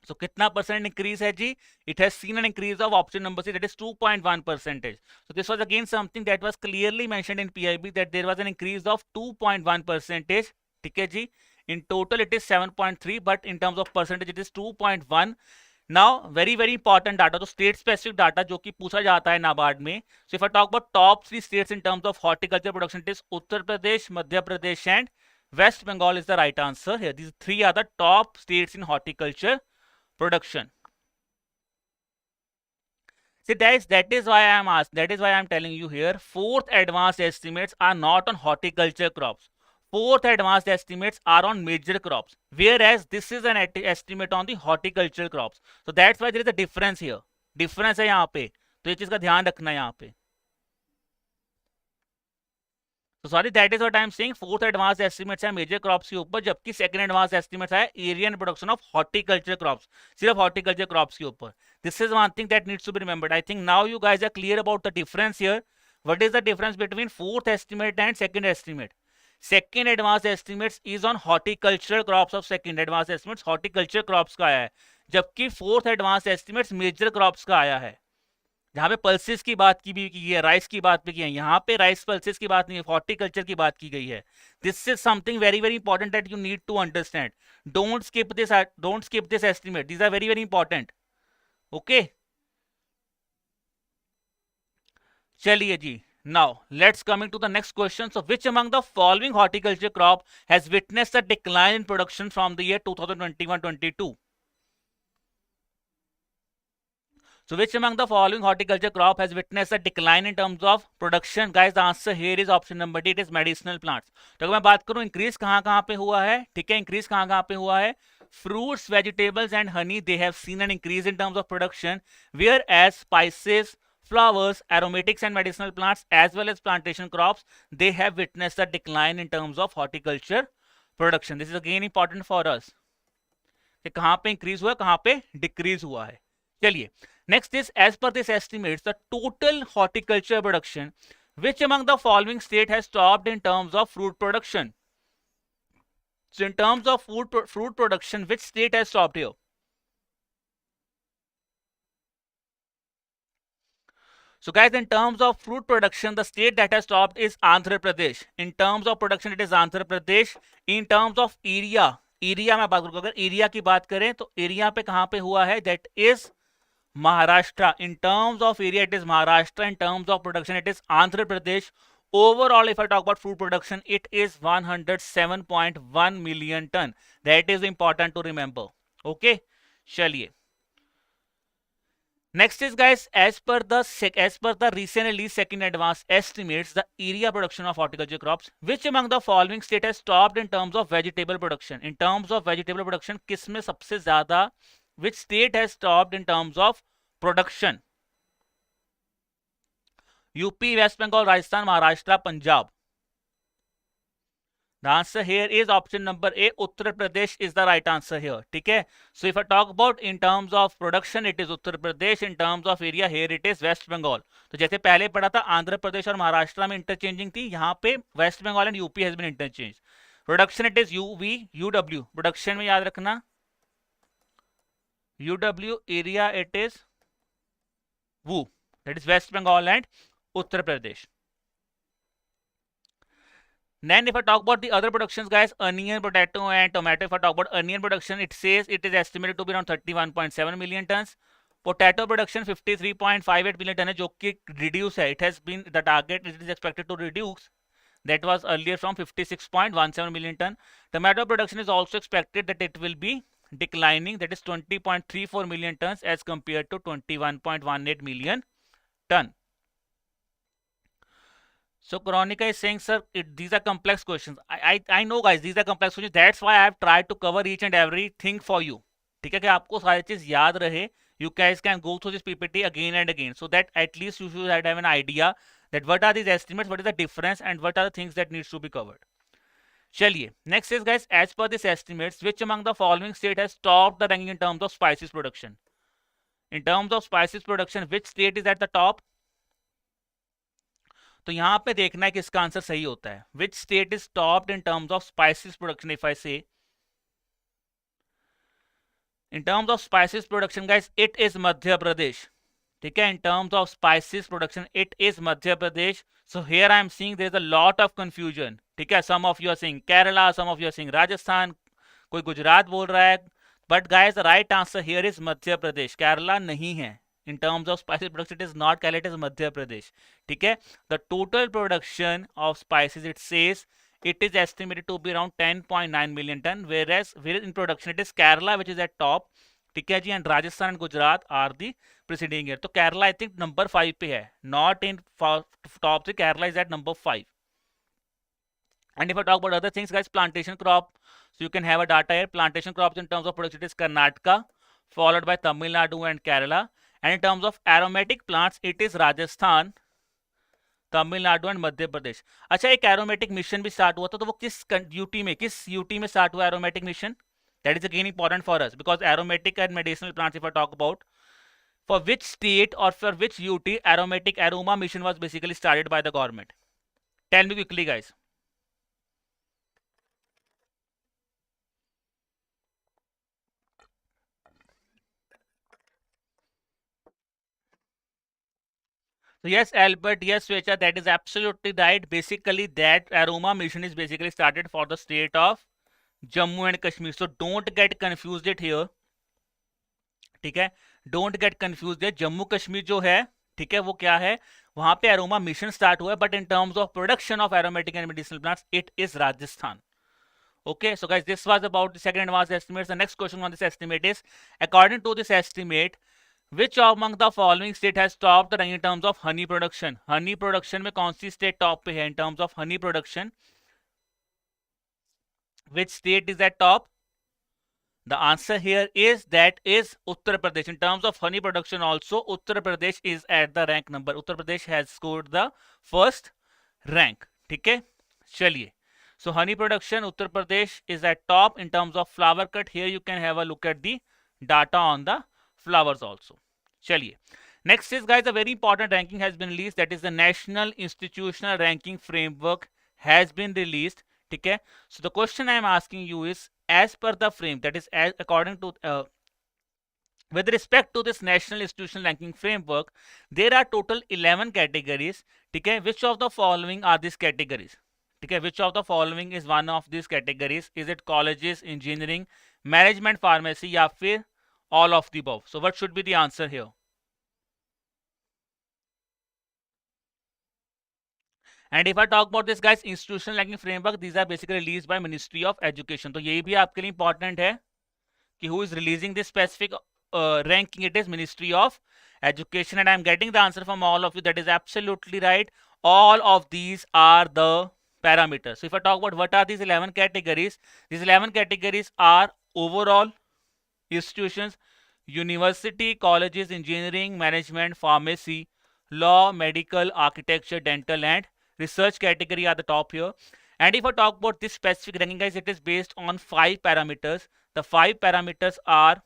So, कितना percent increase है जी? It has seen an increase of option number C, that is 2.1 percentage. So, this was again something that was clearly mentioned in PIB, that there was an increase of 2.1 percentage. ठीक है जी? In total, it is 7.3, but in terms of percentage, it is 2.1. Now, very important data, तो state specific data जो कि पूछा जाता है नाबार्ड में. So if I talk about top 3 states in terms of horticulture production, it is Uttar Pradesh, Madhya Pradesh and West Bengal is the right answer here. These 3 are the top states in horticulture production. See, that is why I am telling you here, fourth advanced estimates are not on horticulture crops. Fourth advanced estimates are on major crops, whereas this is an estimate on the horticulture crops. So that's why there is a difference here. Difference है यहाँ पे, तो ये चीज का ध्यान रखना है यहाँ पे. So sorry, that is what I am saying. Fourth advanced estimates है major crops के ऊपर, जबकि second advanced estimates है area and production of horticulture crops, सिर्फ horticulture crops के ऊपर. This is one thing that needs to be remembered. I think now you guys are clear about the difference here. What is the difference between fourth estimate and second estimate? Second advanced estimates is on horticultural crops of second advanced estimates, horticulture crops का आया है, जबकि fourth advanced estimates major crops का आया है. जहां पे pulses की बात की भी की है, राइस की बात भी की है, यहाँ पे राइस पल्सेस की बात नहीं है, हॉर्टिकल्चर की बात की गई है. This is something very important that you need to understand. Don't skip this estimate. These are very important. Okay चलिए जी. Now, let's coming to the next question. So, which among the following horticulture crop has witnessed a decline in production from the year 2021-22? So, which among the following horticulture crop has witnessed a decline in terms of production? Guys, the answer here is option number D. It is medicinal plants. तो अगर मैं बात करूं increase कहाँ पे हुआ है, ठीक है, increase कहाँ पे हुआ है? Fruits, vegetables and honey, they have seen an increase in terms of production, whereas spices, flowers, aromatics and medicinal plants as well as plantation crops, they have witnessed a decline in terms of horticulture production. This is again important for us. कि कहाँ पे increase हुआ, कहाँ पे decrease हुआ है. चलिए, next is, as per this estimates, the total horticulture production, which among the following state has stopped in terms of fruit production? So in terms of fruit production, which state has stopped here? So guys, in terms of fruit production, the state that has stopped is Andhra Pradesh. In terms of production, it is Andhra Pradesh. In terms of area में बात करूँ, अगर area की बात करें तो area पे कहाँ पे हुआ है? That is Maharashtra. In terms of area, it is Maharashtra. In terms of production, it is Andhra Pradesh. Overall, if I talk about fruit production, it is 107.1 million ton. That is important to remember. Okay, चलिए. Next is, guys, as per the recent released second advanced estimates, the area production of horticulture crops, which among the following state has stopped in terms of vegetable production? In terms of vegetable production, किसमें सबसे ज़्यादा, which state has stopped in terms of production? UP, West Bengal, Rajasthan, Maharashtra, Punjab. The answer here is option number A. Uttar Pradesh is the right answer here. ठीक है. So if I talk about in terms of production, it is Uttar Pradesh. In terms of area, here it is West Bengal. तो जैसे पहले पढ़ा था आंध्र प्रदेश और महाराष्ट्र में interchanging थी, यहाँ पे West Bengal and UP has been interchange. Production it is UW. Production में याद रखना UW. Area it is WU. That is West Bengal and Uttar Pradesh. Then if I talk about the other productions, guys, onion, potato and tomato. If I talk about onion production, it says it is estimated to be around 31.7 million tons. Potato production 53.58 million ton है, जो कि reduce है. It has been the target, it is expected to reduce. That was earlier from 56.17 million ton. Tomato production is also expected that it will be declining. That is 20.34 million tons as compared to 21.18 million ton. So Chronica is saying, sir, these are complex questions. I know, guys, these are complex questions. That's why I have tried to cover each and everything for you. ठीक है कि आपको सारी चीज याद रहे. You guys can go through this PPT again and again, so that at least you should have an idea that what are these estimates, what is the difference, and what are the things that needs to be covered. चलिए next is guys, as पर this estimates which among the following state has top the ranking in terms of spices production? In terms of spices production which state is at the top? तो यहां पे देखना है कि इसका answer सही होता है. विच state is top in terms of spices production? If I से in terms of spices production guys, it is Madhya Pradesh. ठीक है, in terms of spices production it is Madhya Pradesh. So here I am seeing there is a lot of confusion. ठीक है, some of you are saying Kerala, some of you are saying Rajasthan, कोई गुजरात बोल रहा है, but guys the right answer here is Madhya Pradesh. Kerala नहीं है. In terms of spices production it is not Kerala, it is Madhya Pradesh. ठीक है, the total production of spices it says it is estimated to be around 10.9 million ton, whereas in production it is Kerala which is at top. ठीक है जी, and Rajasthan and Gujarat are the preceding year. तो Kerala I think number 5 पे है, not in top 3. Kerala is at number 5. And if I talk about other things guys, plantation crop, so you can have a data here. Plantation crops in terms of production it is Karnataka, followed by Tamil Nadu and Kerala. And in terms of aromatic plants it is Rajasthan, Tamil Nadu and Madhya Pradesh. अच्छा, एक aromatic mission भी start हुआ था, तो वो किस UT में start हुआ aromatic mission? That is again important for us because aromatic and medicinal plants if I talk about, for which state और for which UT aromatic aroma mission was basically started by the government? Tell me quickly guys. So yes, Albert, yes, Swechha, that is absolutely right. Basically, that aroma mission is basically started for the state of Jammu and Kashmir. So don't get confused it here. ठीक है, don't get confuse है. जम्मू कश्मीर जो है, ठीक है, वो क्या है, वहां पे एरोमा मिशन स्टार्ट हुआ है, but in terms of production of aromatic and medicinal plants it is Rajasthan. Okay, so guys, this was about the second advanced estimates. The next question on this estimate is, according to this estimate, which among the following state has topped the rank in terms of honey production? Honey production में कौन सी state top पे है in terms of honey production? Which state is at top? The answer here is that is Uttar Pradesh. In terms of honey production also, Uttar Pradesh is at the rank number. Uttar Pradesh has scored the first rank. ठीक है, चलिए. So honey production, Uttar Pradesh is at top. In terms of flower cut, here you can have a look at the data on the flowers also. चलिए. Next is guys, a very important ranking has been released. That is the National Institutional Ranking Framework has been released. ठीक है. So the question I am asking you is, as per the frame, that is as according to with respect to this National Institutional Ranking Framework, there are total 11 categories. ठीक है. Which of the following are these categories? ठीक है, which of the following is one of these categories? Is it colleges, engineering, management, pharmacy, या फिर all of the above? So what should be the answer here? And if I talk about this guys, institutional ranking framework, these are basically released by Ministry of Education. तो यही भी आपके लिए important है कि who is releasing this specific ranking? It is Ministry of Education, and I am getting the answer from all of you. That is absolutely right. All of these are the parameters. So if I talk about what are these 11 categories, these 11 categories are overall institutions, university, colleges, engineering, management, pharmacy, law, medical, architecture, dental, and research category are the top here. And if I talk about this specific ranking guys, it is based on 5 parameters. The 5 parameters are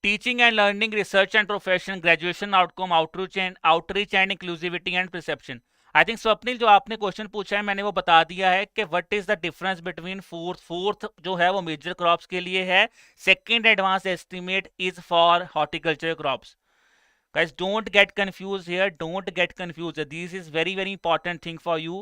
teaching and learning, research and profession, graduation outcome, outreach and inclusivity and perception. I think Swapnil जो आपने question पूछा है मैंने वो बता दिया है कि what is the difference between fourth जो है वो मेजर क्रॉप्स के लिए है, second advance estimate is for horticulture crops. Guys, don't get confused here. Don't get confused. This is very important thing for you.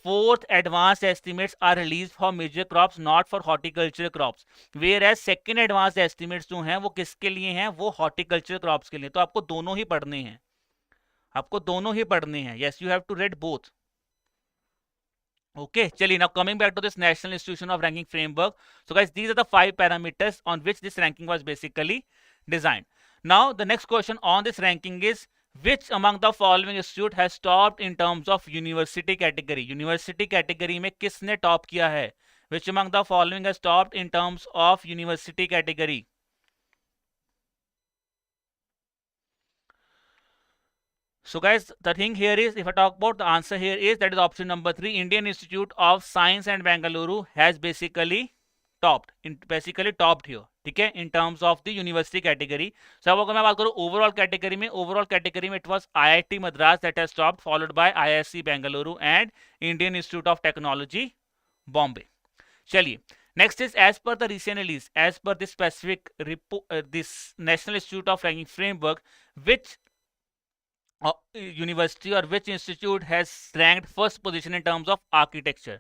Fourth advanced estimates are released for major crops, not for horticulture crops. Whereas second advanced estimates जो हैं वो किसके लिए हैं? वो horticulture crops के लिए. तो आपको दोनों ही पढ़ने हैं. आपको दोनों ही पढ़ने हैं. Yes, you have to read both. Okay, चलिए, now coming back to this National Institution of Ranking Framework. So guys, these are the 5 parameters on which this ranking was basically designed. Now the next question on this ranking is, which among the following institute has topped in terms of university category? University category में किसने top किया है? Which among the following has topped in terms of university category? So guys, the thing here is, if I talk about the answer here is, that is option number 3. Indian Institute of Science and Bengaluru has basically topped here, ठीक है, in terms of the university category. So अब अगर मैं बात करूँ overall category में it was IIT Madras that has topped, followed by IISc Bengaluru and Indian Institute of Technology Bombay. चलिए, next is, as per the recent release, as per this specific this National Institute of Ranking Framework, which university or which institute has ranked first position in terms of architecture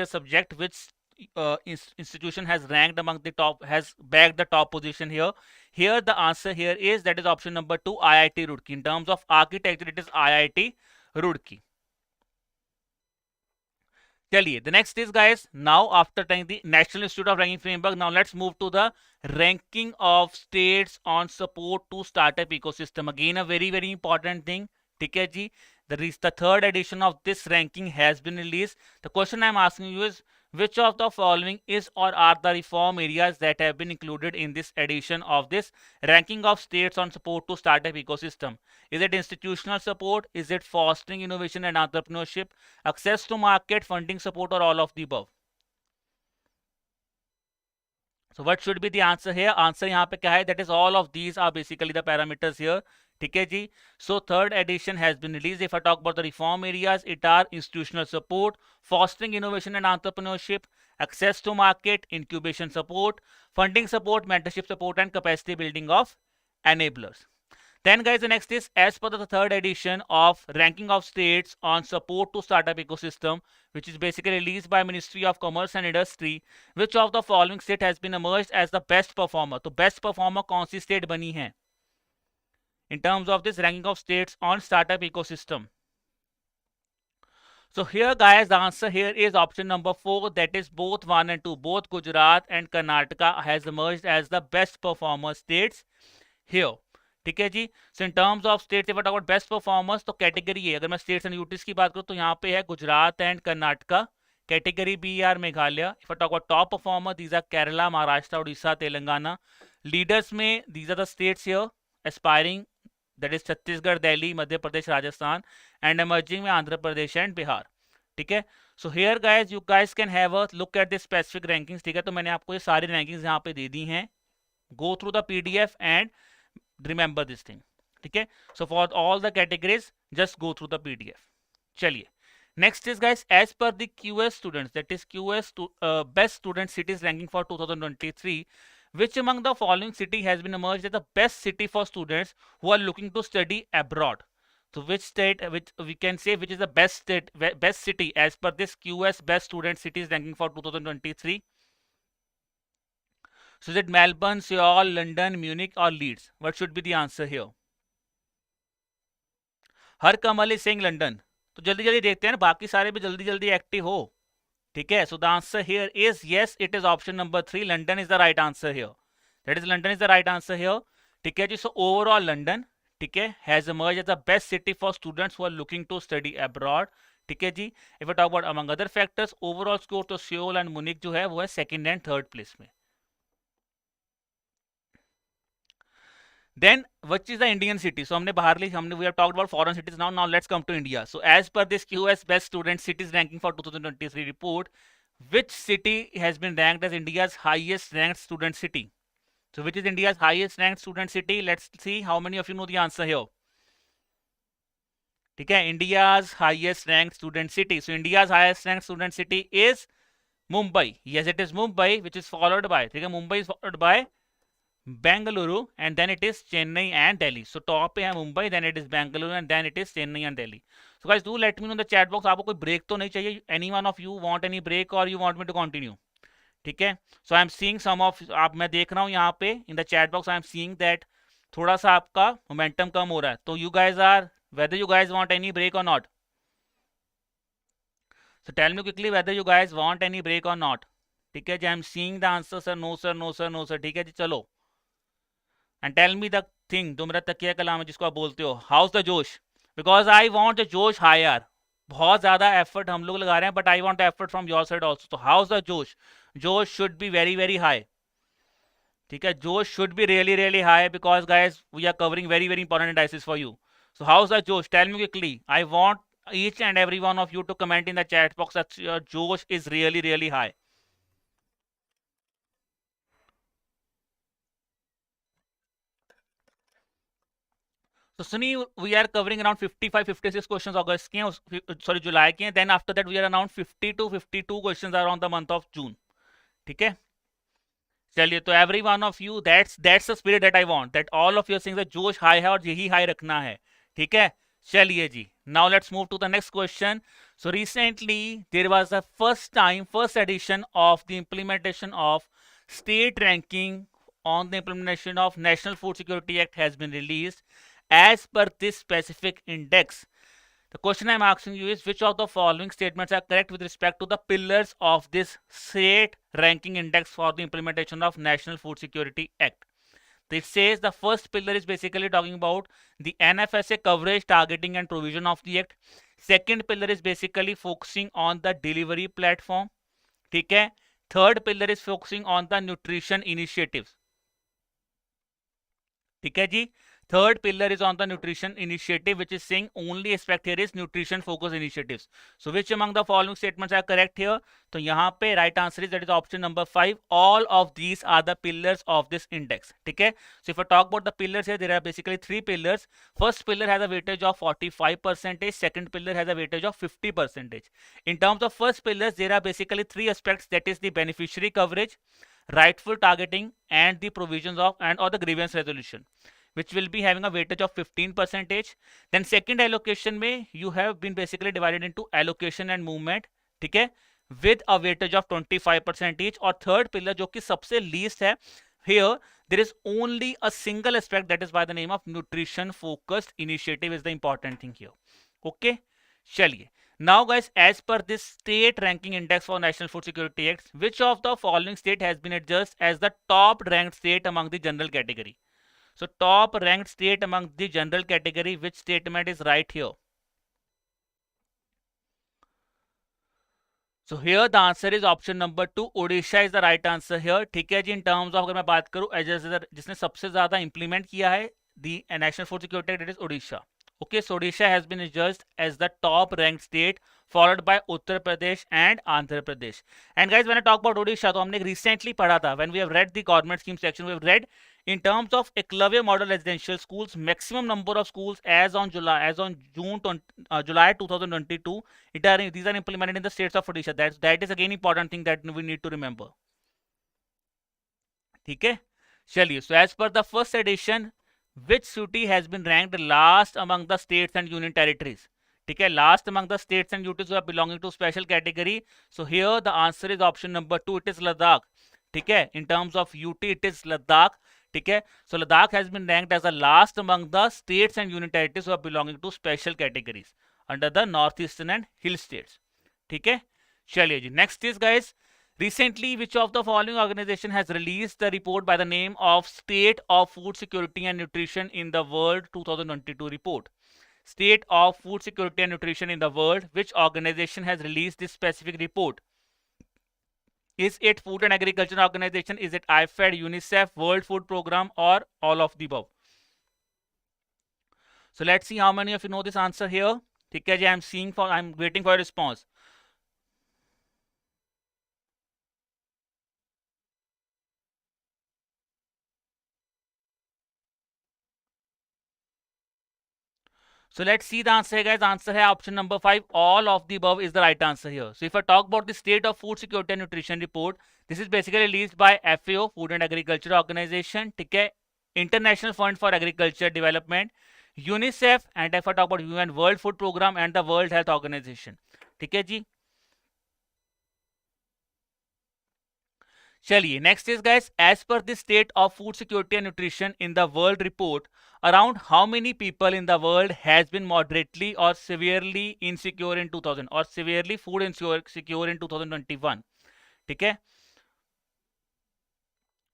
subject, which institution has ranked among the top, has bagged the top position here the answer here is, that is option number 2, IIT Roorkee. In terms of architecture, it is IIT Roorkee. The next is, guys, now after taking the National Institute of Ranking Framework, now let's move to the ranking of states on support to startup ecosystem. Again, a very very important thing. ठीक है जी, the third edition of this ranking has been released. The question I'm asking you is, which of the following is or are the reform areas that have been included in this edition of this ranking of states on support to startup ecosystem? Is it institutional support? Is it fostering innovation and entrepreneurship, access to market, funding support, or all of the above? So what should be the answer here? Answer यहाँ पे क्या है? That is all of these are basically the parameters here. ठीक है जी. So third edition has been released. If I talk about the reform areas, it are institutional support, fostering innovation and entrepreneurship, access to market, incubation support, funding support, mentorship support, and capacity building of enablers. Then guys, the next is, as per the third edition of ranking of states on support to startup ecosystem, which is basically released by Ministry of Commerce and Industry, which of the following state has been emerged as the best performer? तो best performer कौन सी state बनी है in terms of this ranking of states on startup ecosystem? So here guys, the answer here is option number 4, that is both 1 and 2, both Gujarat and Karnataka has emerged as the best performer states here. ठीक है जी. So in terms of states, if I talk about best performers, तो category है, अगर मैं states and UTs की बात करूं तो यहाँ पे है Gujarat and Karnataka. Category B are Meghalaya. If I talk about top performer, these are Kerala, Maharashtra, Orissa, Telangana. Leaders में these are the states here aspiring, that is Chhattisgarh, Delhi, Madhya Pradesh, Rajasthan, and emerging में आंध्र प्रदेश एंड बिहार. ठीक है. So here guys, you guys can have a look at this specific rankings. ठीक है, तो मैंने आपको ये सारी रैंकिंग्स यहाँ पे दे दी हैं. Go through the PDF and remember this thing. ठीक है. So for all the categories, just go through the PDF. चलिए, next is guys, as per the QS students, that is QS best student cities ranking for 2023, which among the following city has been emerged as the best city for students who are looking to study abroad? So which state, which we can say, which is the best state, best city as per this QS best student cities ranking for 2023? So is it Melbourne, Seoul, London, Munich, or Leeds? What should be the answer here? Her Kamal is saying London. तो जल्दी जल्दी देखते हैं ना, बाकी सारे भी जल्दी जल्दी एक्टिव हो. ठीक है. So the answer here is yes, it is option number 3. London is the right answer here. That is, London is the right answer here. ठीक है जी. So overall London, ठीक है, has emerged as the best city for students who are looking to study abroad. ठीक है जी. If I talk about among other factors, overall score तो Seoul and Munich जो है वो है second and third place में. Then which is the Indian city? So हमने बाहरली हमने we have talked about foreign cities. Now let's come to India. So as per this QS best student cities ranking for 2023 report, which city has been ranked as India's highest ranked student city? So which is India's highest ranked student city? Let's see how many of you know the answer here. ठीक है, India's highest ranked student city. So India's highest ranked student city is Mumbai. Yes, it is Mumbai, which is followed by, ठीक है, Mumbai is followed by Bengaluru, and then it is Chennai and Delhi. So top पे है Mumbai, then it is Bengaluru, and then it is Chennai and Delhi. So guys, do let me know in the chat box. आपको कोई break तो नहीं चाहिए? Any one of you want any break or you want me to continue? ठीक है. So I am seeing some of आप, मैं देख रहा हूँ यहाँ पे in the chat box. I am seeing that थोड़ा सा आपका momentum कम हो रहा है. तो you guys are, whether you guys want any break or not. So tell me quickly whether you guys want any break or not. ठीक है जी. I am seeing the answer, sir. No sir, no sir, no sir. ठीक है जी. चलो. And tell me the thing, जो मेरा तकिया कलाम है जिसको आप बोलते हो, how's the josh? Because I want the josh higher. बहुत ज्यादा एफर्ट हम लोग लगा रहे हैं, but I want effort from your side also. तो how's the josh? Josh should be very very high. ठीक है, josh should be really really high, because guys we are covering very very important indices for you. So how's the Josh? Tell me quickly. I want each and every one of you to comment in the chat box that your Josh is really, really high. So Sunny, we are covering around 55-56 questions August के, sorry July के. Then after that we are around 50 to 52 questions around the month of June. ठीक है? चलिए तो every one of you that's the spirit that I want that all of your things जोश high है और यही high रखना है. ठीक है, चलिए जी. Now let's move to the next question. So recently there was the first edition of the implementation of state ranking on the implementation of National Food Security Act has been released. As per this specific index, the question I'm asking you is which of the following statements are correct with respect to the pillars of this state ranking index for the implementation of National Food Security Act. It says the first pillar is basically talking about the NFSA coverage, targeting and provision of the act. Second pillar is basically focusing on the delivery platform. ठीक है. Third pillar is focusing on the nutrition initiatives. ठीक है जी. Third pillar is on the nutrition initiative, which is saying only aspect here is nutrition focused initiatives. So which among the following statements are correct here? तो यहाँ पे right answer is that is option number 5. All of these are the pillars of this index. ठीक है. So if I talk about the pillars here, there are basically 3 pillars. First pillar has a weightage of 45%. Second pillar has a weightage of 50%. In terms of first pillars, there are basically 3 aspects, that is the beneficiary coverage, rightful targeting, and the provisions of or the grievance resolution, which will be having a weightage of 15%. Then second allocation में you have been basically divided into allocation and movement, ठीक है, with a weightage of 25% each. और third pillar जो कि सबसे least है, here there is only a single aspect, that is by the name of nutrition focused initiative is the important thing here. Okay, चलिए. Now guys, as per this state ranking index for National Food Security Act, which of the following state has been adjudged as the top ranked state among the general category? So top ranked state among the general category, which statement is right here? So here the answer is option number 2. Odisha is the right answer here. ठीक है जी. In terms of अगर मैं बात करूँ जिसने सबसे ज्यादा implement किया है the National Food Security Act, it is Odisha. Okay, so Odisha has been judged as the top ranked state, followed by Uttar Pradesh and Andhra Pradesh. And guys, when I talk about Odisha, तो हमने recently पढ़ा था, when we have read the government scheme section, we have read in terms of Eklavya model residential schools, maximum number of schools as on July 2022, these are implemented in the states of Odisha. That is again important thing that we need to remember. ठीक है, चलिए. So as per the first edition, which city has been ranked last among the states and union territories? ठीक है, last among the states and unions who are belonging to special category. So here the answer is option number 2. It is Ladakh. ठीक है, in terms of UT it is Ladakh. ठीक है, so Ladakh has been ranked as the last among the states and union territories who are belonging to special categories under the northeastern and hill states. ठीक है, चलिए जी. Next is guys, recently which of the following organization has released the report by the name of State of Food Security and Nutrition in the World 2022 report? State of Food Security and Nutrition in the World, which organization has released this specific report? Is it Food and Agriculture Organization? Is it IFAD, UNICEF, World Food Program, or all of the above? So let's see how many of you know this answer here. ठीक है जी, I'm waiting for a response. So let's see the answer here, guys. Answer है option number 5. All of the above is the right answer here. So if I talk about the State of Food Security and Nutrition report, this is basically released by FAO, Food and Agriculture Organization, ठीक है, International Fund for Agriculture Development, UNICEF, and if I talk about UN World Food Program and the World Health Organization. ठीक है जी. चलिए, next is guys, as per the State of Food Security and Nutrition in the World report, around how many people in the world has been moderately or severely insecure in 2000 or severely food insecure in 2021? ठीक है.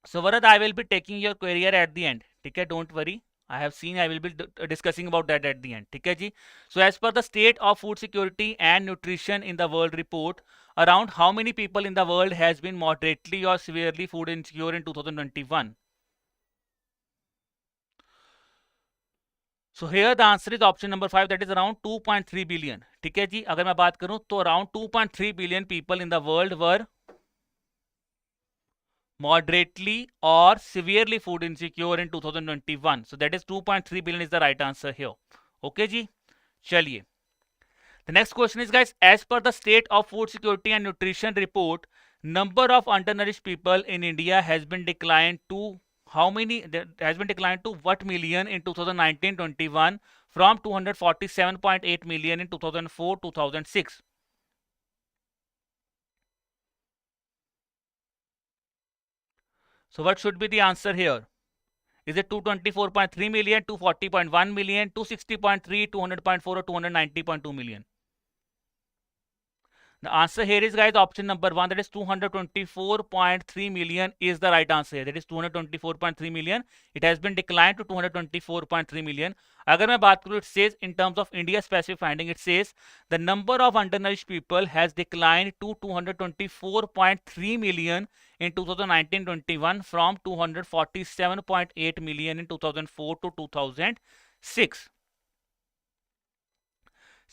So Varad, I will be taking your query at the end. ठीक है, don't worry. I have seen, I will be discussing about that at the end. ठीक है जी. So as per the State of Food Security and Nutrition in the World report, around how many people in the world has been moderately or severely food insecure in 2021? So here the answer is option number 5, that is around 2.3 billion. ठीक है जी, अगर मैं बात करूं तो around 2.3 billion people in the world were moderately or severely food insecure in 2021. So that is 2.3 billion is the right answer here. Okay जी, चलिए. The next question is, guys, as per the State of Food Security and Nutrition report, number of undernourished people in India has been declined to how many? Has been declined to what million in 2019-21 from 247.8 million in 2004-2006. So what should be the answer here? Is it 224.3 million, 240.1 million, 260.3, 200.4 or 290.2 million? The answer here is, guys, option number 1, that is 224.3 million is the right answer here. That is 224.3 million. It has been declined to 224.3 million. अगर मैं बात करूँ, it says in terms of India specific finding, it says the number of undernourished people has declined to 224.3 million in 2019-21 from 247.8 million in 2004 to 2006.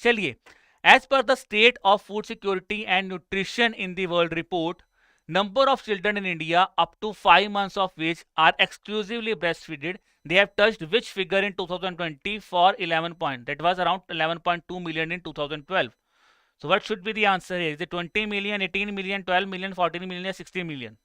चलिए, as per the State of Food Security and Nutrition in the World report, number of children in India up to 5 months of age are exclusively breastfeeded. They have touched which figure in 2020 for 11 point? That was around 11.2 million in 2012. So what should be the answer here? Is it 20 million, 18 million, 12 million, 14 million or 16 million?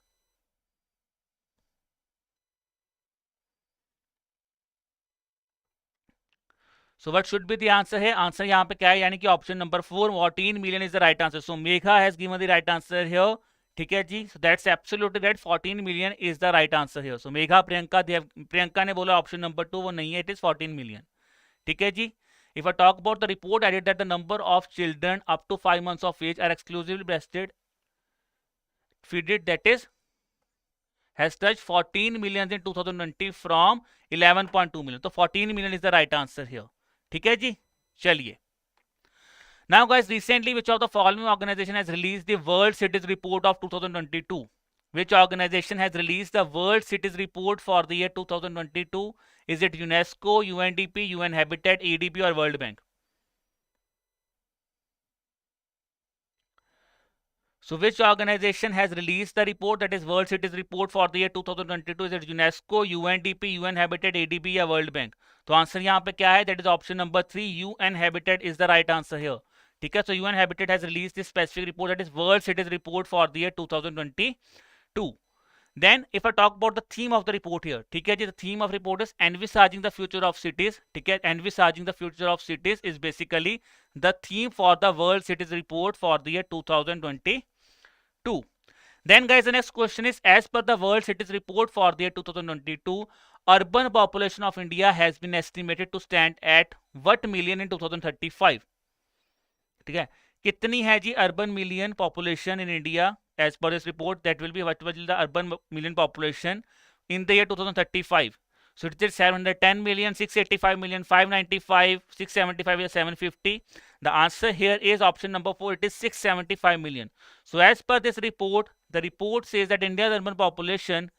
So what should be the answer here? Answer यहाँ पे क्या है? यानी कि option number 4, 14 million is the right answer. So Megha has given the right answer here. ठीक है जी, so that's absolutely right. 14 million is the right answer here. So Megha, Priyanka ने बोला ऑप्शन नंबर 2, वो नहीं है, it is 14 million. ठीक है जी. If I talk about the report, added that the number of children up to 5 months of age are exclusively breastfed, that is has touched 14 million in 2020 from 11.2 million. तो 14 million is the right answer here. ठीक है जी, चलिए. Now guys, recently which of the following organization has released the World Cities Report of 2022? Which organization has released the World Cities Report for the year 2022? Is it UNESCO, UNDP, UN Habitat, ADB or World Bank? So which organization has released the report, that is World Cities Report for the year 2022? Is it UNESCO, UNDP, UN Habitat, ADB या World Bank? तो answer यहाँ पे क्या है? That is option number 3, UN Habitat is the right answer here. ठीक है, so UN Habitat has released this specific report, that is World Cities Report for the year 2022. Then if I talk about the theme of the report here, ठीक है जी, the theme of report is envisaging the future of cities. ठीक है, envisaging the future of cities is basically the theme for the World Cities Report for the year 2022. Then guys, the next question is, as per the World Cities Report for the year 2022, urban population of India has been estimated to stand at what million in 2035? ठीक है, कितनी है जी urban million population in India as per this report? That will be what will the urban million population in the year 2035. So it is 710 million, 685 million, 595, 675 or 750. The answer here is option number 4, it is 675 million. So as per this report, the report says that India's urban population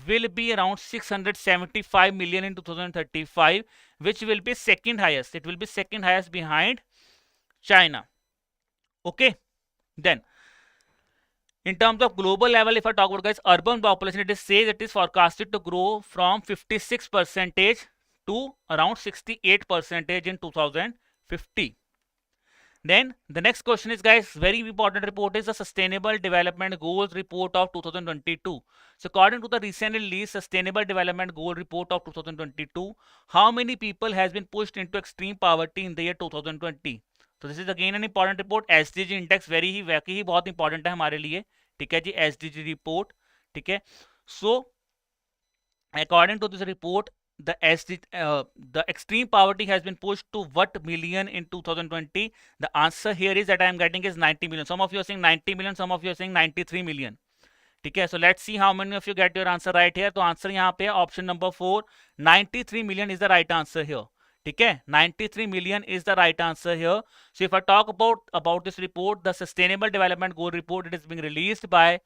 will be around 675 million in 2035, which will be second highest. It will be second highest behind China. Okay, then in terms of global level, if I talk about, guys, urban population, it is says it is forecasted to grow from 56% to around 68% in 2050. Then the next question is, guys, very important report is the Sustainable Development Goals Report of 2022. So according to the recently released Sustainable Development Goal Report of 2022, how many people has been pushed into extreme poverty in the year 2020? तो this is again an important report. SDG index वाकई ही बहुत important है हमारे लिए. ठीक है जी, SDG report. ठीक है, so according to this report, the extreme poverty has been pushed to what million in 2020? The answer here is that I am getting is 90 million. Some of you are saying 90 million, some of you are saying 93 million. ठीक है, so let's see how many of you get your answer right here. तो answer यहाँ पे option number 4, 93 million is the right answer here. ठीक है, 93 million is the right answer here. So if I talk about this report, the Sustainable Development Goal Report, it is being released by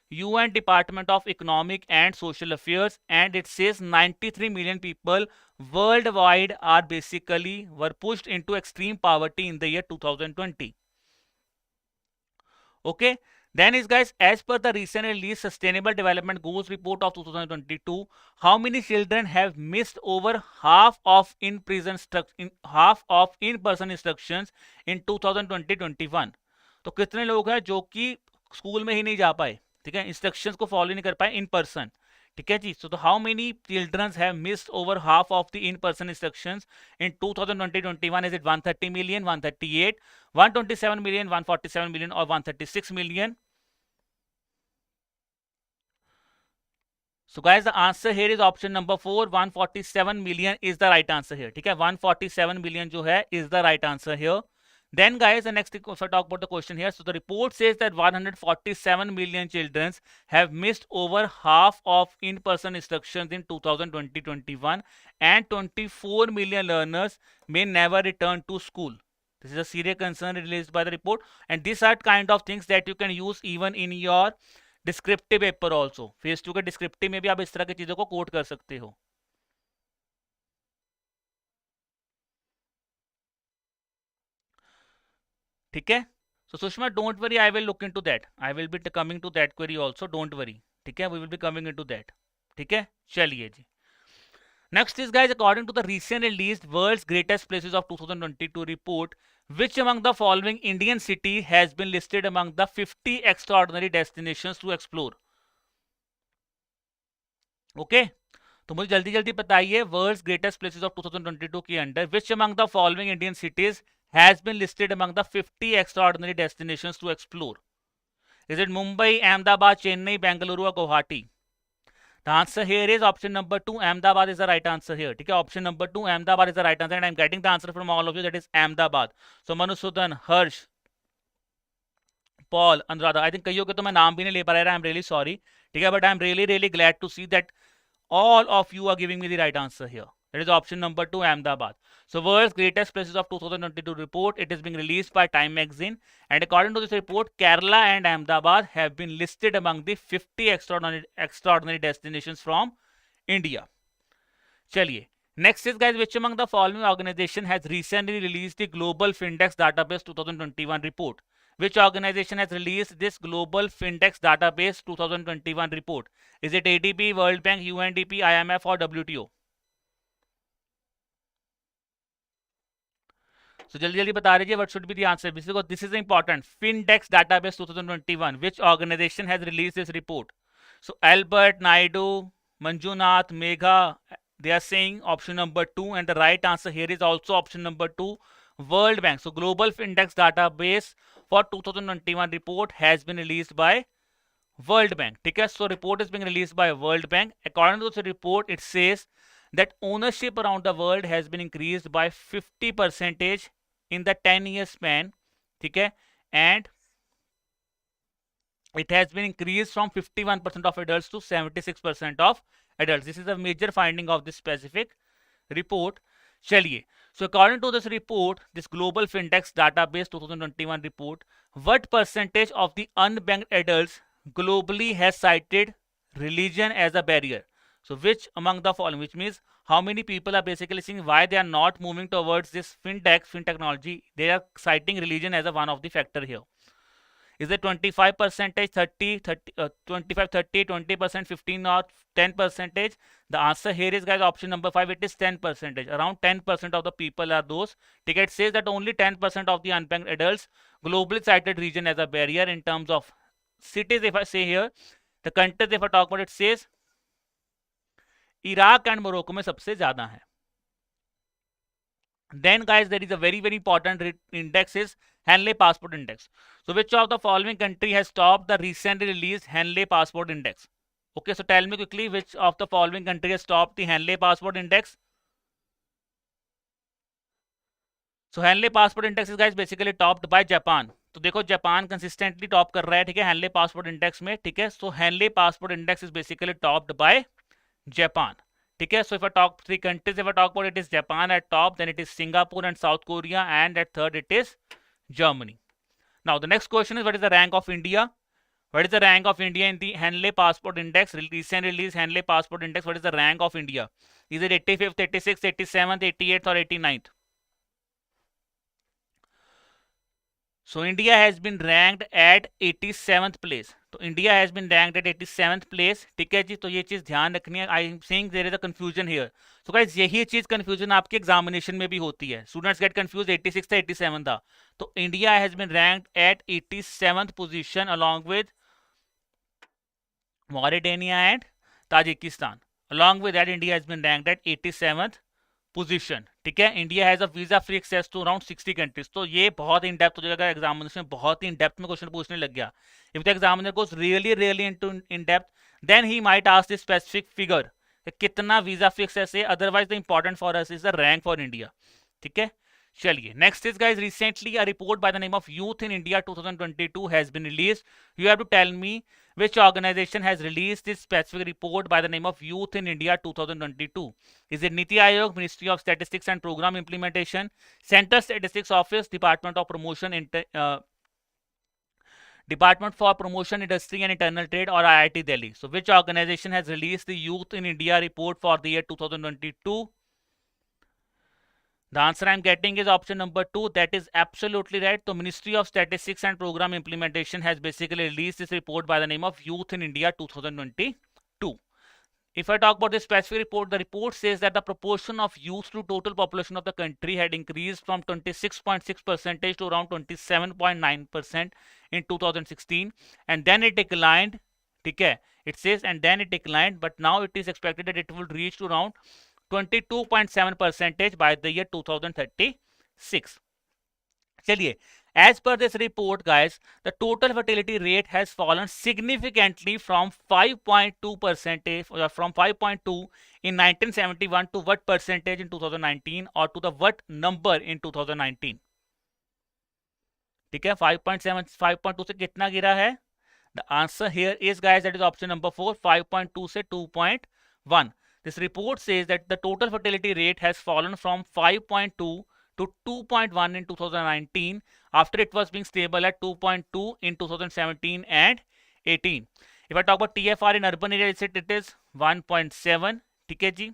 UN Department of Economic and Social Affairs, and it says 93 million people worldwide are basically were pushed into extreme poverty in the year 2020. Okay, then is guys, as per the recently released Sustainable Development Goals report of 2022, how many children have missed over half of in-person instructions in 2020-21? तो कितने लोग हैं जो कि school में ही नहीं जा पाए, ठीक है, इंस्ट्रक्शंस को फॉलो नहीं कर पाए इन पर्सन, ठीक है जी. सो तो how many childrens have missed over half of the in person instructions in 2020-21? Is it 130 million, 138, 127 million, 147 million or 136 million? So guys, the answer here is option number 4. 147 million is the right answer here. ठीक है, 147 million जो है is the right answer here. Then guys, the next, if I talk about the question here, so the report says that 147 million children have missed over half of in-person instructions in 2020-21, and 24 million learners may never return to school. This is a serious concern released by the report, and these are kind of things that you can use even in your descriptive paper also. Phase 2 के descriptive में भी आप इस तरह की चीजों को coat कर सकते हो. ठीक है, so Sushma, don't worry, I will look into that. I will be coming to that query also, don't worry. ठीक है, we will be coming into that. ठीक है, चलिए जी. Next is guys, according to the recent released World's Greatest Places of 2022 report, which among the following Indian city has been listed among the 50 extraordinary destinations to explore? Okay, तो मुझे जल्दी जल्दी बताइए, world's greatest places of 2022 के under which among the following Indian cities has been listed among the 50 extraordinary destinations to explore? Is it Mumbai, Ahmedabad, Chennai, Bengaluru or Guwahati? The answer here is option number 2. Ahmedabad is the right answer here. ठीक है, option number 2, Ahmedabad is the right answer, and I'm getting the answer from all of you, that is Ahmedabad. So Manusudan, Harsh, Paul, Anuradha, I think कईयों के तो मैं नाम भी नहीं ले पा रहा, I'm really sorry. ठीक है, but I'm really glad to see that all of you are giving me the right answer here. That is option number 2, Ahmedabad. So world's greatest places of 2022 report, it is being released by Time magazine, and according to this report, Kerala and Ahmedabad have been listed among the 50 extraordinary destinations from India. चलिए, next is guys, which among the following organization has recently released the Global Findex Database 2021 report? Which organization has released this Global Findex Database 2021 report? Is it ADB, World Bank, UNDP, IMF or WTO? So जल्दी जल्दी बता रही है, what should be the answer? Because this is important. Findex Database 2021. Which organization has released this report? So Albert, Naidu, Manjunath, Megha, they are saying option number 2, and the right answer here is also option number 2, World Bank. So Global Findex Database for 2021 report has been released by World Bank. ठीक है, so report is being released by World Bank. According to the report, it says that ownership around the world has been increased by 50% in the 10-year span. ठीक है, and it has been increased from 51% of adults to 76% of adults. This is a major finding of this specific report. चलिए, so according to this report, this Global Findex Database 2021 report, what percentage of the unbanked adults globally has cited religion as a barrier? So which among the following, which means how many people are basically saying why they are not moving towards this fintech technology, they are citing religion as a one of the factor here. Is it 25%, 30, 25, 30, 20%, 15 or 10%? The answer here is guys option number 5, it is 10%. Around 10% of the people are those. It says that only 10% of the unbanked adults globally cited religion as a barrier. In terms of cities, if I say here, the countries if I talk about, it says Iraq and Morocco में सबसे ज़्यादा है. Then guys, there is a very important index is Henley Passport Index. So which of the following country has topped the recently released Henley Passport Index? Okay, so tell me quickly, which of the following country has topped the Henley Passport Index? So Henley Passport Index is guys basically topped by Japan. तो देखो Japan consistently top कर रहा है, ठीक है, Henle passport index में. ठीक है, so Henley passport index is basically topped by Japan. ठीक है, so if I talk 3 countries, if I talk about, it is Japan at top, then it is Singapore and South Korea, and at third it is Germany. Now the next question is, what is the rank of India? What is the rank of India in the Henley Passport Index? Recent release Henley Passport Index. What is the rank of India? Is it 85th, 86th, 87th, 88th, or 89th? So India has been ranked at 87th place. तो India has been ranked at 87th place. ठीक है जी, तो ये चीज ध्यान रखनी है. I am saying there is a confusion here. So guys यही चीज कंफ्यूजन आपके एग्जामिनेशन में भी होती है. Students get confuse. 86 था 87 था. तो India has been ranked at 87th position along with Mauritania and Tajikistan. Along with that India has been ranked at 87th position. ठीक है, India has a visa free access to around 60 countries. तो ये बहुत in depth हो जाएगा examination में, बहुत ही in depth में क्वेश्चन पूछने लग गया. If the examiner goes really into in depth, then he might ask this specific figure कितना वीजा फ्री एक्सेस है. Otherwise the important for us is the rank for India. ठीक है, चलिए next is guys, recently a report by the name of youth in India 2022 has been released. You have to tell me which organization has released this specific report by the name of Youth in India 2022? Is it Niti Aayog, Ministry of Statistics and Program Implementation, Central Statistics Office, Department for Promotion Industry and Internal Trade, or IIT Delhi? So which organization has released the Youth in India report for the year 2022? The answer I am getting is option number 2. That is absolutely right. So Ministry of Statistics and Program Implementation has basically released this report by the name of Youth in India 2022. If I talk about this specific report, the report says that the proportion of youth to total population of the country had increased from 26.6% to around 27.9% in 2016, and then it declined. Okay, it says and then it declined, but now it is expected that it will reach to around 22.7% by the year 2036. चलिए, as per this report guys, the total fertility rate has fallen significantly from 5.2% from 5.2 in 1971 to what percentage in 2019, or to the what number in 2019? ठीक है, 5.7 5.2 से कितना गिरा है? The answer here is guys, that is option number 4, 5.2 से 2.1. This report says that the total fertility rate has fallen from 5.2 to 2.1 in 2019, after it was being stable at 2.2 in 2017 and 18. If I talk about TFR in urban areas, it is 1.7. ठीक है जी.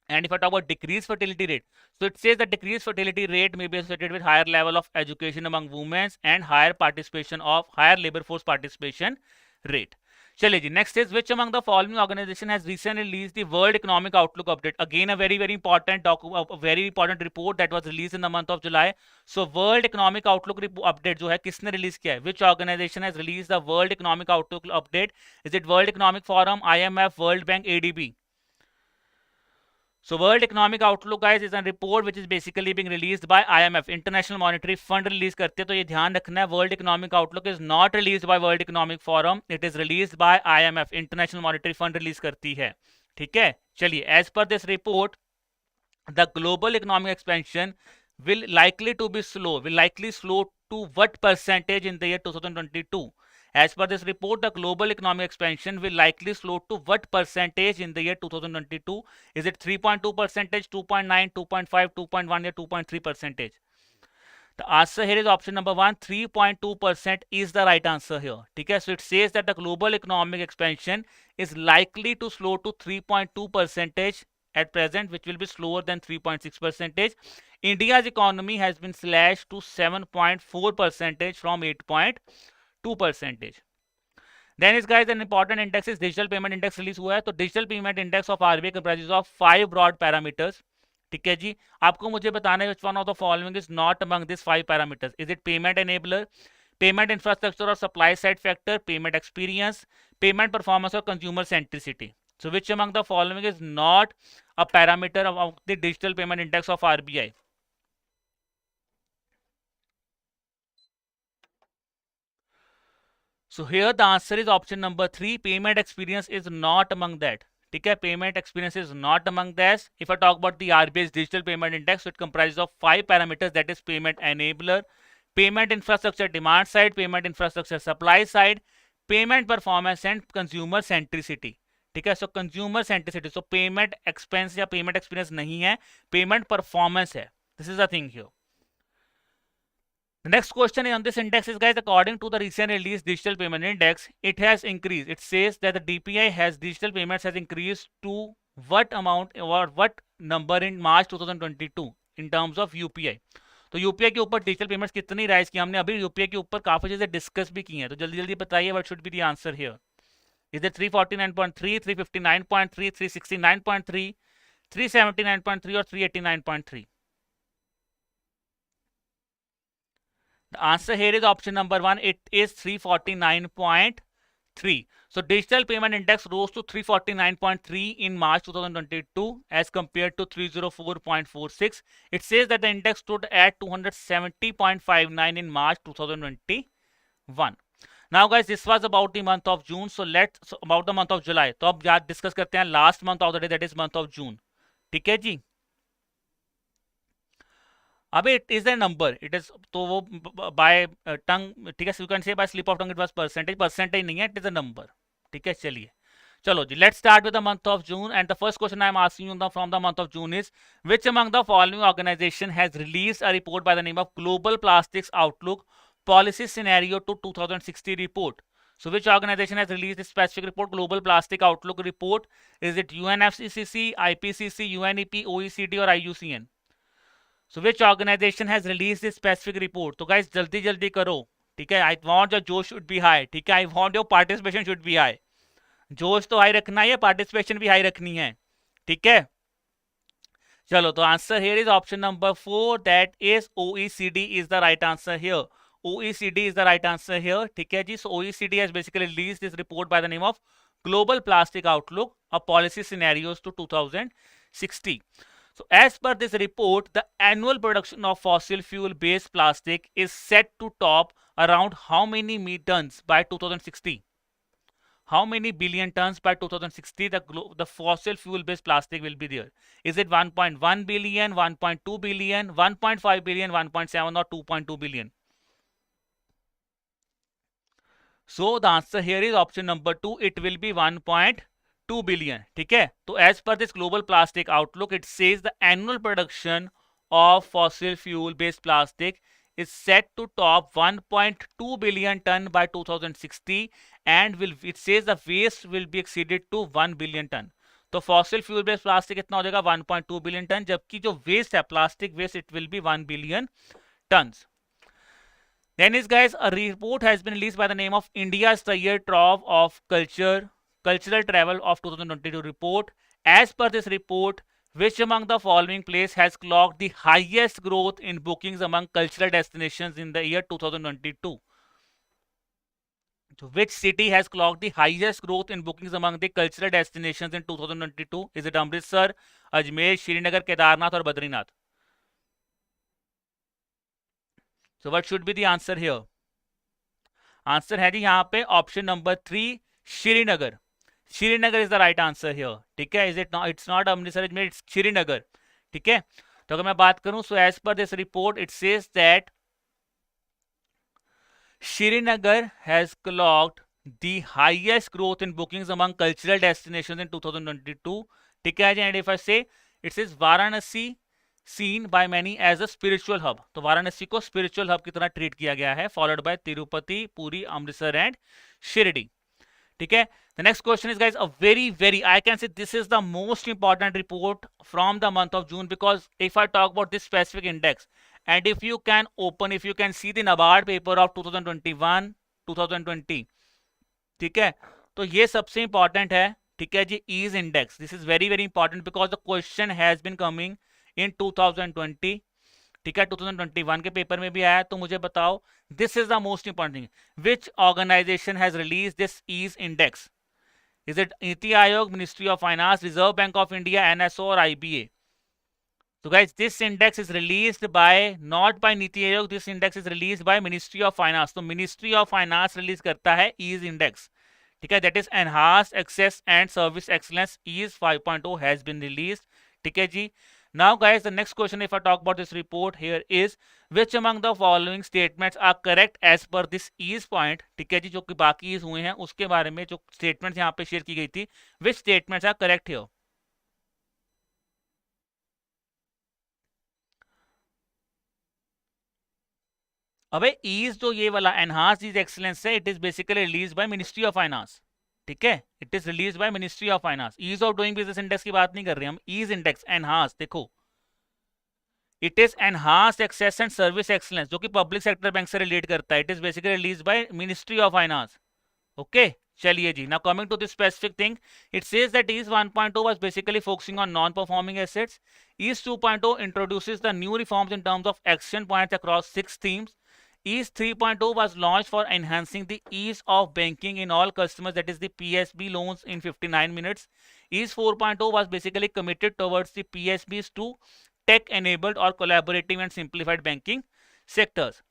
And if I talk about decreased fertility rate, so it says that decreased fertility rate may be associated with higher level of education among women and higher labor force participation rate. चलिए जी, next is which among the following organization has recently released the world economic outlook update. Again a very important report that was released in the month of July. So world economic outlook update जो है किसने release किया है? Which organization has release the world economic outlook update? Is it world economic forum, IMF, world bank, ADB? So World Economic Outlook guys is a report which is basically being released by IMF, International Monetary Fund release करते हैं. तो ये ध्यान रखना है, World Economic Outlook is not released by World Economic Forum, it is released by IMF, International Monetary Fund release करती है. ठीक है, चलिए, as per this report, the global economic expansion will likely slow to what percentage in the year 2022? As per this report, the global economic expansion will likely slow to what percentage in the year 2022? Is it 3.2%, 2.9, 2.5, 2.1 or 2.3%? The answer here is option number 1, 3.2% is the right answer here. ठीक है, so it says that the global economic expansion is likely to slow to 3.2% at present, which will be slower than 3.6%. India's economy has been slashed to 7.4% from 8.2%. Then is guys an important index is digital payment index release हुआ है. तो digital payment index of RBI comprises of 5 broad parameters. ठीक है जी, आपको मुझे बताना है which one of the following is not among these 5 parameters. Is it payment enabler, payment infrastructure or supply side factor, payment experience, payment performance or consumer centricity? So which among the following is not a parameter of the digital payment index of RBI? So here the answer is option number 3, payment experience is not among that. ठीक है, payment experience is not among this. If I talk about the RBI's digital payment index, so it comprises of 5 parameters, that is payment enabler, payment infrastructure demand side, payment infrastructure supply side, payment performance and consumer centricity. ठीक है, so consumer centricity, so payment expense या payment experience नहीं है, payment performance है. This is the thing here. The next question on this index is, guys, according to the recent released digital payment index, it has increased. It says that the DPI has digital payments has increased to what amount or what number in March 2022 in terms of UPI. तो UPI के ऊपर digital payments कितनी rise की हमने अभी UPI के ऊपर काफी चीजें डिस्कस भी की हैं, तो जल्दी जल्दी बताइए what should be the answer here. Is it 349.3, 359.3, 369.3, 379.3 और 389.3? The answer here is option number 1. It is 349.3. So digital payment index rose to 349.3 in March 2022 as compared to 304.46. It says that the index stood at 270.59 in March 2021. Now guys, this was about the month of June. So let's about the month of July. तो अब याद discuss करते हैं last month of the day, that is month of June. ठीक है जी. अब it is a number, it is तो वो बाय टंग, ठीक है, you can say by slip of tongue it was percentage, percentage नहीं है, इट इज अ नंबर. ठीक है, चलिए चलो जी, let's start with the month of June and the first question I am asking you from the month of June is which among the following organization has released a report by the name of global plastics outlook policy scenario to 2060 report. So which organization has released this specific report, Global Plastic Outlook report? Is it UNFCCC, IPCC, UNEP, OECD or IUCN? So which organization has released this specific report? तो guys जल्दी जल्दी करो, ठीक है. I want your जोश should be high, ठीक है. I want your participation should be high. जोश तो हाई रखना है, पार्टिसिपेशन भी हाई रखनी है, ठीक है. चलो, तो answer here is option number 4, that is OECD is the right answer here. OECD is the right answer here, ठीक है जी. So OECD has basically released this report by the name of Global Plastic Outlook, a policy scenarios to 2060. So as per this report, the annual production of fossil fuel based plastic is set to top around how many tons by 2060? How many billion tons by 2060 the fossil fuel based plastic will be there? Is it 1.1 billion, 1.2 billion, 1.5 billion, 1.7 or 2.2 billion? So the answer here is option number 2. It will be 1.2 billion. ठीक है. तो as per this global plastic outlook, it says the annual production of fossil fuel based plastic is set to top 1.2 billion ton by 2060 and it says the waste will be exceeded to 1 billion ton. तो fossil fuel based plastic कितना हो जाएगा? 1.2 billion ton, जबकि जो waste है plastic waste, it will be 1 billion tons. Then is, guys, a report has been released by the name of India's the Year Trove of Cultural Travel of 2022 report. As per this report, which among the following place has clocked the highest growth in bookings among cultural destinations in the year 2022? So which city has clocked the highest growth in bookings among the cultural destinations in 2022? Is it Amritsar, Ajmer, Srinagar, Kedarnath or Badrinath? So what should be the answer here? Answer है जी यहाँ पे option number 3, Srinagar. Srinagar is the right answer here, ठीक है. Is it not? It's not Amritsar, it's Srinagar, ठीक है. तो अगर मैं बात करूं, सो एज पर this report it says that Srinagar has clocked the highest growth in bookings among cultural destinations in 2022, ठीक है. And if I say it says Varanasi seen by many as a spiritual hub. तो वाराणसी को spiritual hub की तरह treat किया गया है, followed by Tirupati, Puri, Amritsar and Shirdi, ठीक है. The next question is, guys, a very I can say this is the most important report from the month of June, because if I talk about this specific index and if you can see the NABARD paper of 2021 2020, ठीक है, तो ये सबसे important है, ठीक है जी. Ease index, this is very important because the question has been coming in 2020, ठीक है. 2021 के पेपर में भी आया. तो मुझे बताओ, this is the most important thing, which organization has release this EASE index? Is it NITI Aayog, Ministry of Finance, Reserve Bank of India, NSO और आईबीए? तो guys, this index is released by not by NITI Aayog, this index is released by Ministry of Finance. तो Ministry of Finance release करता है EASE index, ठीक है. That is enhanced access and service excellence EASE 5.0 has been released, ठीक है जी. Now, guys, the next question, if I talk about this report here, is which among the following statements are correct as per this ease point, ठीक है जी. जो कि बाकी ease हुए हैं उसके बारे में जो statements यहाँ पे शेयर की गई थी, which statements are correct here? अबे ईज जो ये वाला एनहांस इज एक्सीलेंस है, it is basically release by Ministry of Finance, ठीक है, it is release by Ministry of Finance. Ease of doing business index की बात नहीं कर रहे हम, ईज इंडेक्स एनहांस, देखो it is enhance access and service excellence, जो कि पब्लिक सेक्टर बैंक से रिलेट करता है, it is basically release by Ministry of Finance. Okay, चलिए जी, now coming to this specific thing, it says that EASE 1.0 was basically focusing on non-performing assets. EASE 2.0 introduces the new reforms in terms of action points across 6 themes. EASE 3.0 was launched for enhancing the ease of banking in all customers, that is the PSB loans in 59 minutes. EASE 4.0 was basically committed towards the PSBs to tech-enabled or collaborative and simplified banking sectors.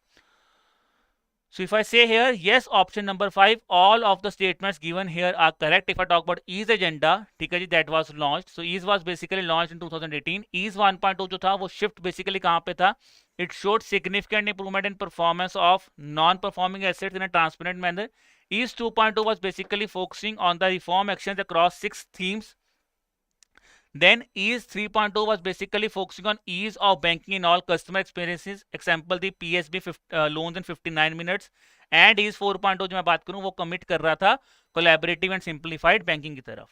So if I say here, yes, option number 5, all of the statements given here are correct. If I talk about EASE agenda, ठीक है जी, that was launched. So EASE was basically launched in 2018. EASE 1.2 जो था वो shift basically कहाँ पे था? It showed significant improvement in performance of non-performing assets in a transparent manner. EASE 2.2 was basically focusing on the reform actions across 6 themes. Then EASE 3.0 was basically focusing on ease of banking in all customer experiences. Example the PSB loans in 59 minutes. And EASE 4.0 जो मैं बात करूं वो commit कर रहा था collaborative and simplified banking की तरफ.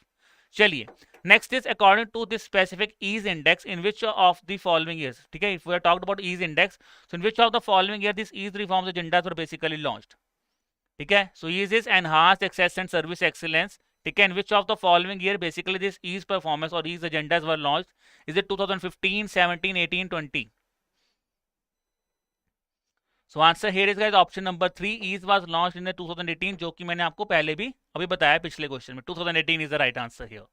चलिए, next is according to this specific EASE index, in which of the following years, ठीक है, if we are talked about EASE index, so in which of the following year this EASE reforms agendas were basically launched, ठीक है. So EASE is enhanced access and service excellence, ठीक है, in which of the following year basically this EASE performance or EASE agendas were launched? Is it 2015, 17, 18, 20? So answer here is guys option number 3, EASE was launched in the 2018, जो कि मैंने आपको पहले भी अभी बताया पिछले क्वेश्चन में. 2018 is the right answer here,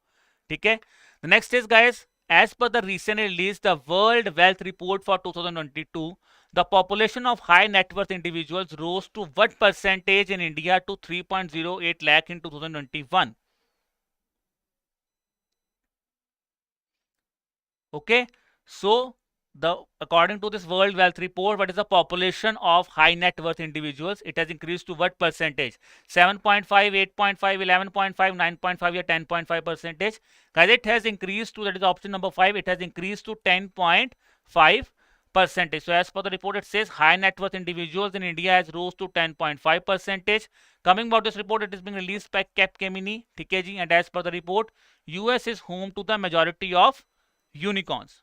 ठीक है. The next is guys, as per the recently released the World Wealth Report for 2022, the population of high net worth individuals rose to what percentage in India to 3.08 lakh in 2021? Okay, so according to this World Wealth Report, what is the population of high net worth individuals? It has increased to what percentage? 7.5, 8.5, 11.5, 9.5 or 10.5 percentage? Guys, it has increased to, that is option number 5, it has increased to 10.5 percentage. So as per the report, it says high net worth individuals in India has rose to 10.5 percentage. Coming about this report, it is being released by Capgemini, ठीक है जी, and as per the report, US is home to the majority of unicorns.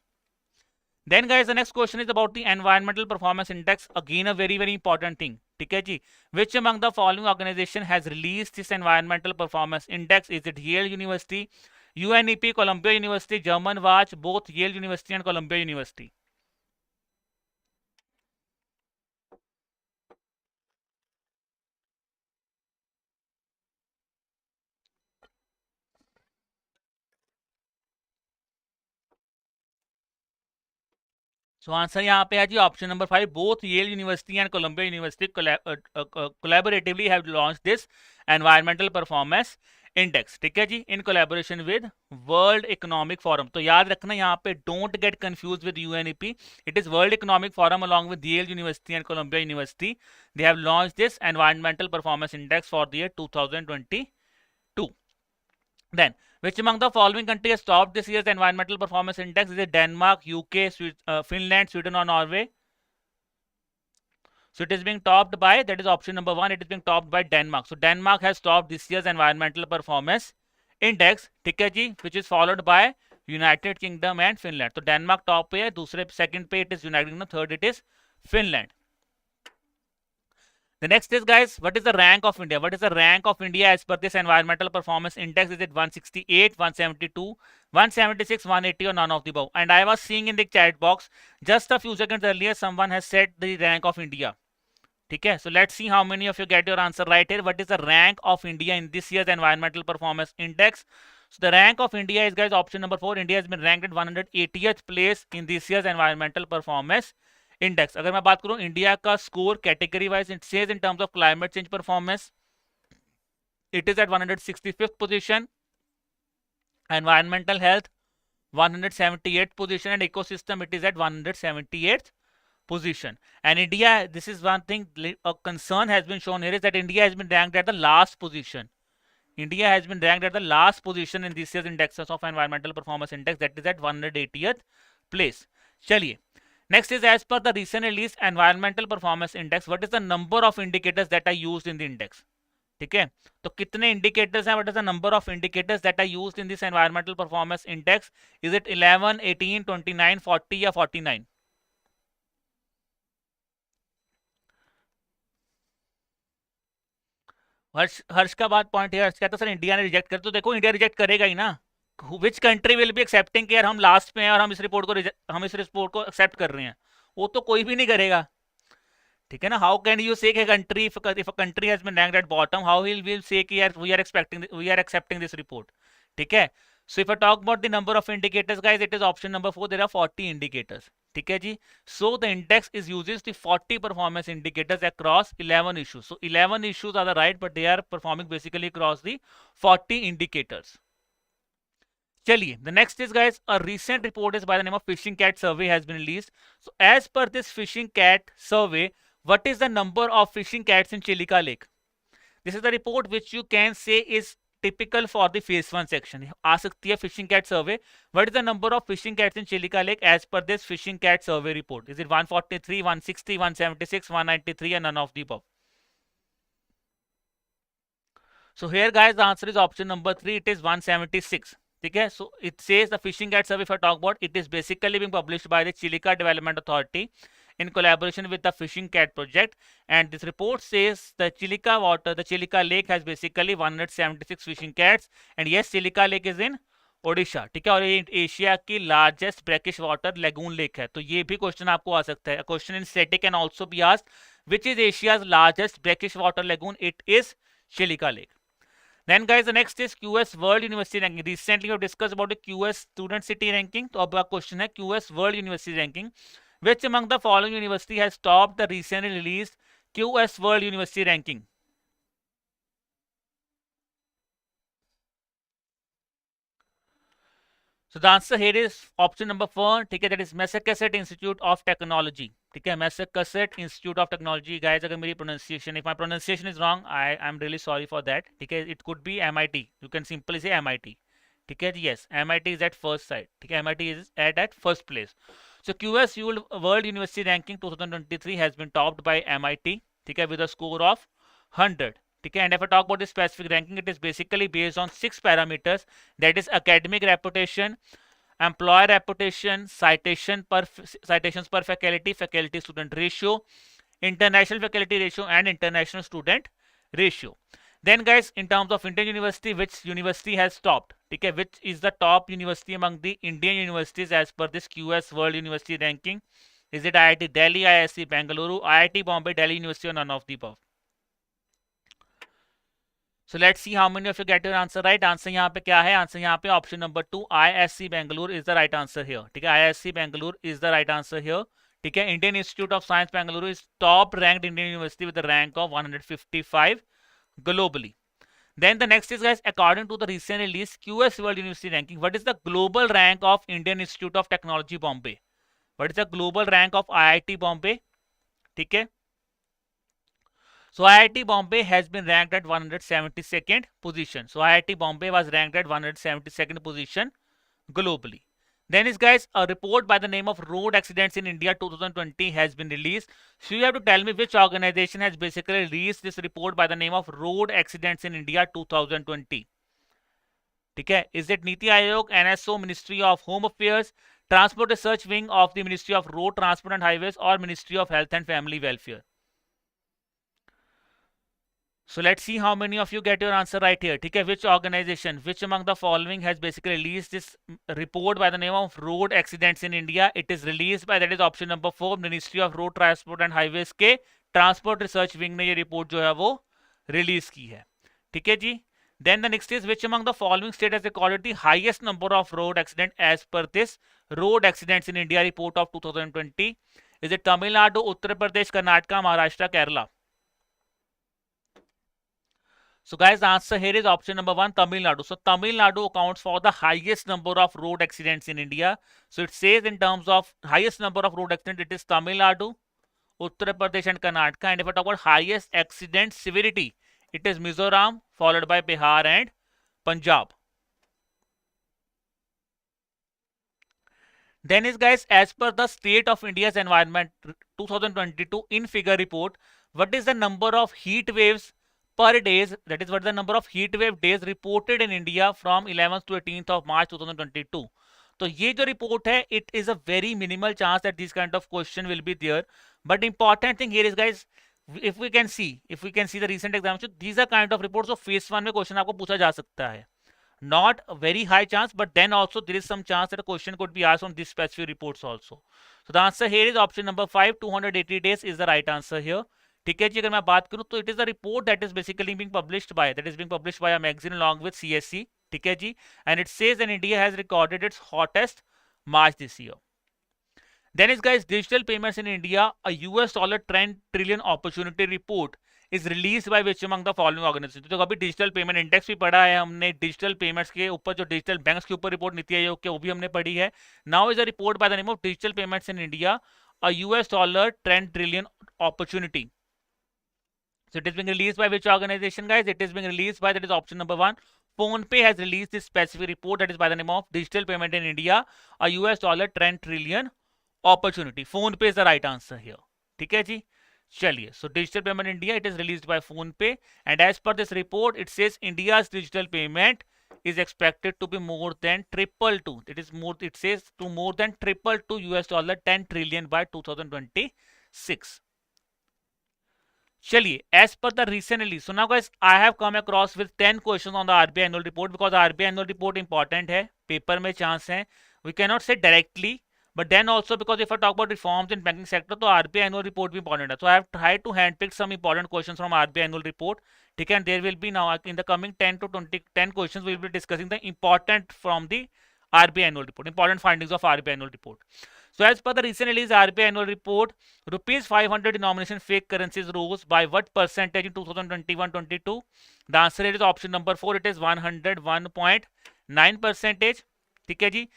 Then guys, the next question is about the environmental performance index. Again, a very important thing, ठीक है जी. Which among the following organization has released this environmental performance index? Is it Yale University, UNEP, Columbia University, German Watch, both Yale University and Columbia University? So answer यहाँ पे है जी option number 5, both Yale university and Columbia university collaboratively have launched this environmental performance index, ठीक है जी, in collaboration with World Economic Forum. तो याद रखना यहाँ पे don't get confused with UNEP. It is World Economic Forum along with Yale University and Columbia University. They have launched this environmental performance index for the year 2022. Then, which among the following countries has topped this year's environmental performance index? Is it Denmark, UK, Finland, Sweden or Norway? So it is being topped by, that is option number 1, it is being topped by Denmark. So Denmark has topped this year's environmental performance index, ठीक है जी, which is followed by United Kingdom and Finland. So Denmark top पे है, दूसरे second पे it is United Kingdom, third it is Finland. The next is guys, what is the rank of India? What is the rank of India as per this environmental performance index? Is it 168, 172, 176, 180 or none of the above? And I was seeing in the chat box just a few seconds earlier someone has said the rank of India. Okay, so let's see how many of you get your answer right here. What is the rank of India in this year's environmental performance index? So the rank of India is guys option number 4. India has been ranked at 180th place in this year's environmental performance index. अगर मैं बात करूं India का score category wise, it says in terms of climate change performance it is at 165th position, environmental health 178th position, and ecosystem it is at 178th position. And India, this is one thing, a concern has been shown here is that India has been ranked at the last position. India has been ranked at the last position in this year's indexes of environmental performance index, that is at 180th place. चलिए, Next is, as per the recent released environmental performance index, what is the number of indicators that are used in the index? ठीक है, तो कितने indicators हैं? What is the number of indicators that are used in this environmental performance index? Is it 11, 18, 29, 40 या 49? हर्ष का बात point है, हर्ष कहता है सर इंडिया ने रिजेक्ट कर, तो देखो इंडिया रिजेक्ट करेगा ही ना. Which country will be accepting कि यार हम लास्ट में हैं और हम इस रिपोर्ट को एक्सेप्ट कर रहे हैं? वो तो कोई भी नहीं करेगा. ठीक है ना. How can you say country, if a country has been ranked at bottom, how will say कि यार we are accepting this report? ठीक है. So if I talk about the number of indicators, guys, it is option number 4. There are 40 indicators. ठीक है जी. So the index is uses the 40 performance indicators across 11 issues. So 11 issues are the right, but they are performing basically across the 40 indicators. चलिए, the next is, guys, a recent report is by the name of Fishing Cat Survey has been released. So as per this Fishing Cat Survey, what is the number of fishing cats in Chilika Lake? This is the report which you can say is typical for the phase 1 section. आ सकती है fishing cat survey. What is the number of fishing cats in Chilika Lake as per this fishing cat survey report? Is it 143, 160, 176, 193, and none of the above? So here, guys, the answer is option number 3. It is 176. Okay, so it says the fishing cat survey, if I talk about, it is basically being published by the Chilika Development Authority in collaboration with the Fishing Cat Project, and this report says the Chilika Lake has basically 176 fishing cats, and yes, Chilika Lake is in Odisha. ठीक है, और ये Asia की largest brackish water lagoon lake है. तो ये भी question आपको आ सकता है. Question in static can also be asked, which is Asia's largest brackish water lagoon? It is Chilika lake. Then, guys, the next is QS World University Ranking. Recently we have discussed about the QS Student City Ranking. तो अब question है QS World University Ranking. Which among the following university has topped the recently released QS World University Ranking? So the answer here is option number 4. ठीक है, that is Massachusetts Institute of Technology. ठीक है, Massachusetts Institute of Technology. Guys, अगर मेरी pronunciation, if my pronunciation is wrong, I am really sorry for that. ठीक है, it could be MIT. You can simply say MIT. ठीक है, yes, MIT is at first side. ठीक है, MIT is at first place. So QS World University Ranking 2023 has been topped by MIT. ठीक है, with a score of 100. ठीक है, and if I talk about the specific ranking, it is basically based on 6 parameters, that is academic reputation, employer reputation, citations per faculty, faculty student ratio, international faculty ratio, and international student ratio. Then, guys, in terms of Indian university, which university has topped? ठीक है, which is the top university among the Indian universities as per this QS World University Ranking? Is it IIT Delhi, IISc Bengaluru, IIT Bombay, Delhi University, or none of the above? So let's see how many of you get your answer right. Answer यहाँ पे क्या है? Answer यहाँ पे option number 2, IISc Bangalore is the right answer here. ठीक है, IISc Bangalore is the right answer here. ठीक है, Indian Institute of Science Bangalore is top ranked Indian university with a rank of 155 globally. Then the next is, guys, according to the recent release QS World University Ranking, what is the global rank of Indian Institute of Technology Bombay? What is the global rank of IIT Bombay? ठीक है, so IIT Bombay has been ranked at 172nd position. So IIT Bombay was ranked at 172nd position globally. Then is, guys, a report by the name of Road Accidents in India 2020 has been released. So you have to tell me which organization has basically released this report by the name of Road Accidents in India 2020. ठीक है, is it Niti Aayog, NSO, Ministry of Home Affairs, Transport Research Wing of the Ministry of Road Transport and Highways, or Ministry of Health and Family Welfare? So let's see how many of you get your answer right here. ठीक है, which organization, which among the following has basically released this report by the name of Road Accidents in India? It is released by, that is option number 4, Ministry of Road Transport and Highways के Transport Research Wing ने ये report जो है वो release की है. ठीक है जी. Then the next is, which among the following state has recorded the highest number of road accidents as per this Road Accidents in India report of 2020? Is it Tamil Nadu, Uttar Pradesh, Karnataka, Maharashtra, Kerala? So, guys, the answer here is option number 1, Tamil Nadu. So Tamil Nadu accounts for the highest number of road accidents in India. So it says in terms of highest number of road accidents, it is Tamil Nadu, Uttar Pradesh, and Karnataka. And if I talk about highest accident severity, it is Mizoram, followed by Bihar and Punjab. Then is guys, as per the State of India's Environment 2022 in figure report, what is the number of heat waves per days, that is what the number of heat wave days reported in India from 11th to 18th of March 2022. तो ये जो report है, it is a very minimal chance that this kind of question will be there. But important thing here is guys, if we can see the recent examination, these are kind of reports of phase 1 में question आपको पूछा जा सकता है. Not a very high chance, but then also there is some chance that a question could be asked on this specific reports also. So the answer here is option number 5, 280 days is the right answer here. ठीक है जी, अगर मैं बात करूं तो it is a report that is basically being published by a magazine along with CSC. ठीक है जी, and it says that India has recorded its hottest March this year. Then is guys, digital payments in India, a US dollar 10 trillion opportunity report is released by which among the following organizations. तो कभी digital payment index भी पढ़ा है हमने, digital payments के ऊपर जो digital banks के ऊपर रिपोर्ट नीति आयोग के वो भी हमने पढ़ी है. Now is a report by the name of digital payments in India, a US dollar 10 trillion opportunity. So it is being released by which organization guys? It is being released by, that is option number 1. PhonePe has released this specific report that is by the name of digital payment in India, a US dollar 10 trillion opportunity. PhonePe is the right answer here. ठीक है जी, चलिए. So digital payment in India, it is released by PhonePe, and as per this report, it says India's digital payment is expected to be more than triple to. It says to more than triple to US dollar 10 trillion by 2026. चलिए, as per the recent release, so now guys, I have come across with 10 questions on the RBI annual report, because RBI annual report important है, paper में chance है, we cannot say directly, but then also because if I talk about reforms in banking sector, तो RBI annual report भी important है. So I have tried to handpick some important questions from RBI annual report. ठीक है, and there will be now in the coming 10 to 10 questions we will be discussing the important from the RBI annual report, important findings of RBI annual report. So as per the recent release RBI annual report, rupees 500 denomination fake currencies rose by what percentage in 2021-22? The answer is option number 4. It is 101.9 percentage. ठीक है जी.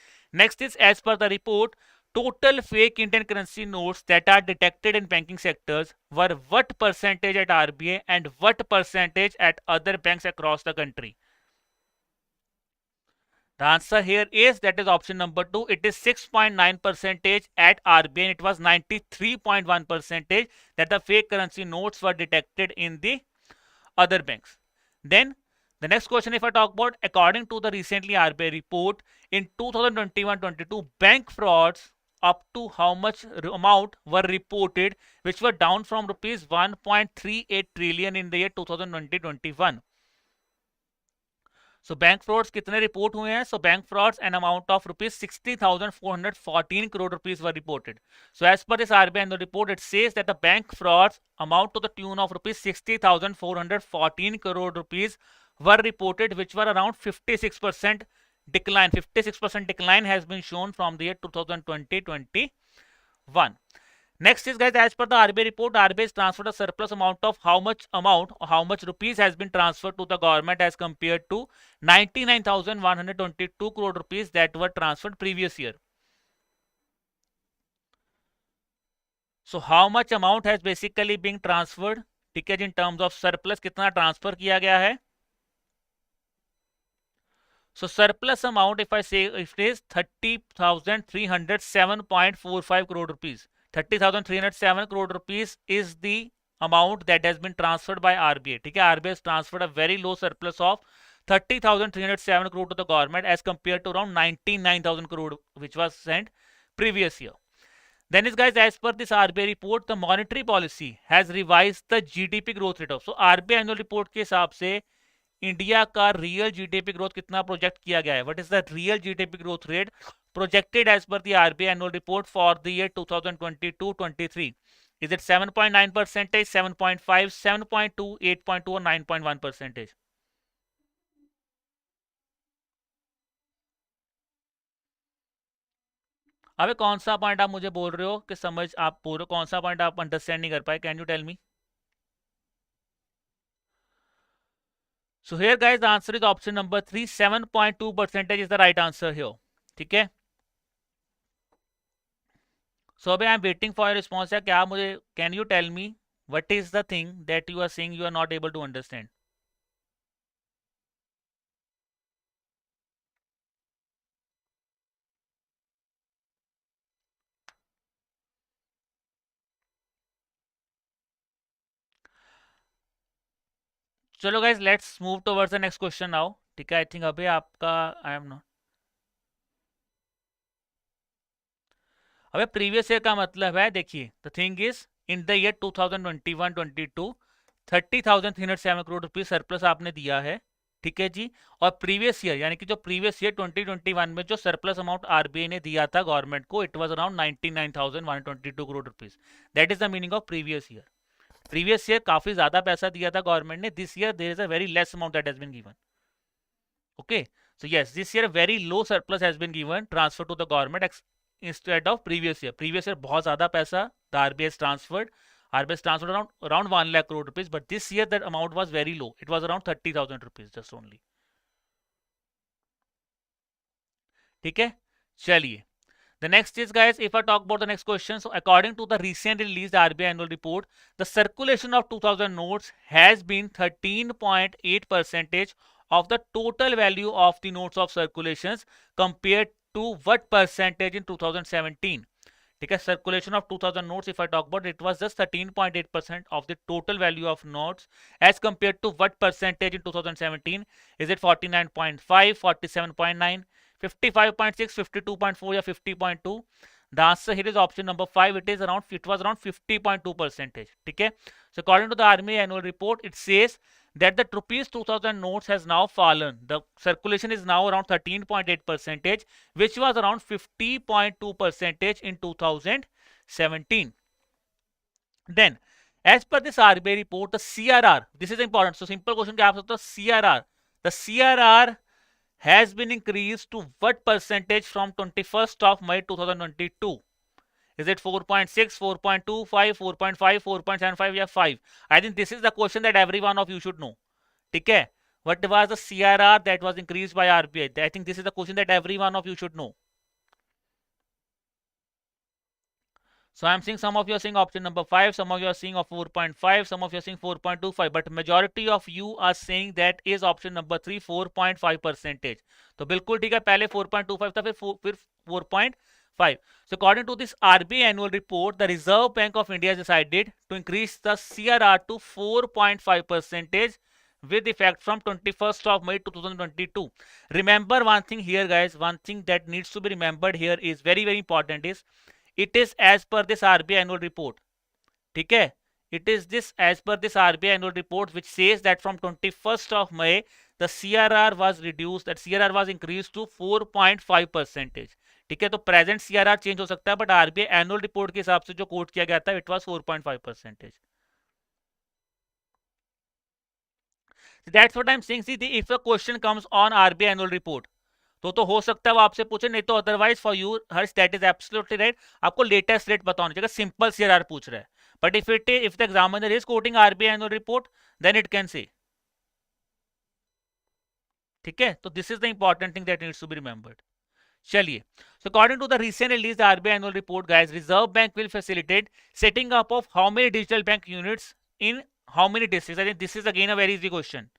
Next is, as per the report, total fake Indian currency notes that are detected in banking sectors were what percentage at RBI and what percentage at other banks across the country? The answer here is, that is option number 2. It is 6.9 percentage at RBI, and it was 93.1 percentage that the fake currency notes were detected in the other banks. Then the next question, if I talk about, according to the recently RBI report, in 2021-22, bank frauds up to how much amount were reported, which were down from rupees 1.38 trillion in the year 2020-21. So bank frauds कितने report हुए हैं? So bank frauds an amount of rupees 60,414 crore rupees were reported. So as per this RBI annual report, it says that the bank frauds amount to the tune of rupees 60,414 crore rupees were reported, which were around 56% decline. 56% decline has been shown from the year 2020-21. Next is guys, as per the RBI report, RBI has transferred a surplus amount of how much rupees has been transferred to the government as compared to 99,122 crore rupees that were transferred previous year. So how much amount has basically been transferred? ठीक है जी, in terms of surplus कितना transfer किया गया है? So surplus amount, if I say, if it is 30,307.45 crore rupees. 30,307 crore rupees is the amount that has been transferred by RBI. ठीक है, RBI has transferred a very low surplus of 30,307 crore to the government as compared to around 99,000 crore which was sent previous year. Then is guys, as per this RBI report, the monetary policy has revised the GDP growth rate of. So RBI annual report के हिसाब से India का real GDP growth कितना project किया गया है? What is the real GDP growth rate projected as per the RBI annual report for the year 2022-23? Is it 7.9 percentage, 7.5, 7.2, 8.2 or 9.1 percentage? अबे कौन सा पॉइंट आप मुझे बोल रहे हो कि समझ आप बोल रहे हो, कौन सा पॉइंट आप अंडरस्टैंड नहीं कर पाए? Can you tell me? So here guys, the answer is option number 3. 7.2 percentage is the right answer here. ठीक है, so अभी I am waiting for response है. क्या मुझे, can you tell me what is the thing that you are saying you are not able to understand? चलो guys let's move towards the next question now, ठीक है। I think अभी आपका I am not, अबे previous year का मतलब है, देखिए the thing is in the year 2021-22 30,307 crore rupees surplus आपने दिया है, ठीक है जी। और प्रीवियस ईयर यानी कि जो प्रीवियस ईयर 2021 में जो सरप्लस अमाउंट आरबीआई ने दिया था गवर्नमेंट को, it was around 99,122 crore rupees. That is the meaning of previous year. Previous year काफी ज्यादा पैसा दिया था गवर्नमेंट ने, this year there is a very less amount that has been given. Okay, so yes, this year very low surplus has been given transfer to the government instead of previous year. Previous year बहुत ज़्यादा पैसा the RBI has transferred. RBI has transferred around 1 lakh crore rupees, but this year that amount was very low. It was around 30,000 rupees just only. ठीक है, चलिए. The next is, guys, if I talk about the next question, so according to the recently released RBI annual report, the circulation of 2000 notes has been 13.8% of the total value of the notes of circulations compared to what percentage in 2017? ठीक है, circulation of 2000 notes, if I talk about it, was just 13.8% of the total value of notes as compared to what percentage in 2017? Is it 49.5, 47.9, 55.6, 52.4 या 50.2? The answer here is option number 5. It was around 50.2%. ठीक है. So according to the RBI annual report, it says that the rupees 2000 notes has now fallen. The circulation is now around 13.8%, which was around 50.2% in 2017. Then, as per this RBI report, the CRR, this is important. So simple question क्या आप सकते हो, CRR. The CRR has been increased to what percentage from 21st of May 2022? Is it 4.6, 4.25, 4.5, 4.75 या 5? I think this is the question that every one of you should know. ठीक है, what was the CRR that was increased by RBI? I think this is the question that every one of you should know. So I am seeing some of you are saying option number 5, some of you are saying of 4.5, some of you are saying 4.25, but majority of you are saying that is option number 3, 4.5%. तो बिल्कुल ठीक है, पहले 4.25 था, फिर 4.5. So according to this RBI annual report, the Reserve Bank of India has decided to increase the CRR to 4.5% with effect from 21st of May 2022. Remember one thing here, guys, one thing that needs to be remembered here is very, very important is, it is as per this RBI annual report. ठीक है, it is this as per this RBI annual report which says that from 21st of May the CRR was reduced, that CRR was increased to 4.5%. ठीक है, तो present CRR change हो सकता है, but RBI annual report के हिसाब से जो कोट किया गया था it was 4.5%. That's what I'm saying. See, if a question comes on RBI annual report, तो हो सकता है वो आपसे पूछे, नहीं तो otherwise for you Harsh that is absolutely right, आपको लेटेस्ट रेट पता होना चाहिए. सिंपल CRR पूछ रहा है, but if the examiner is quoting RBI annual report then it can say. ठीक है, तो this is the important thing that needs to be remembered. चलिए, so according to the recent released RBI annual report, guys, Reserve Bank will facilitate setting up of how many digital bank units in how many districts? I think this is again a very easy question.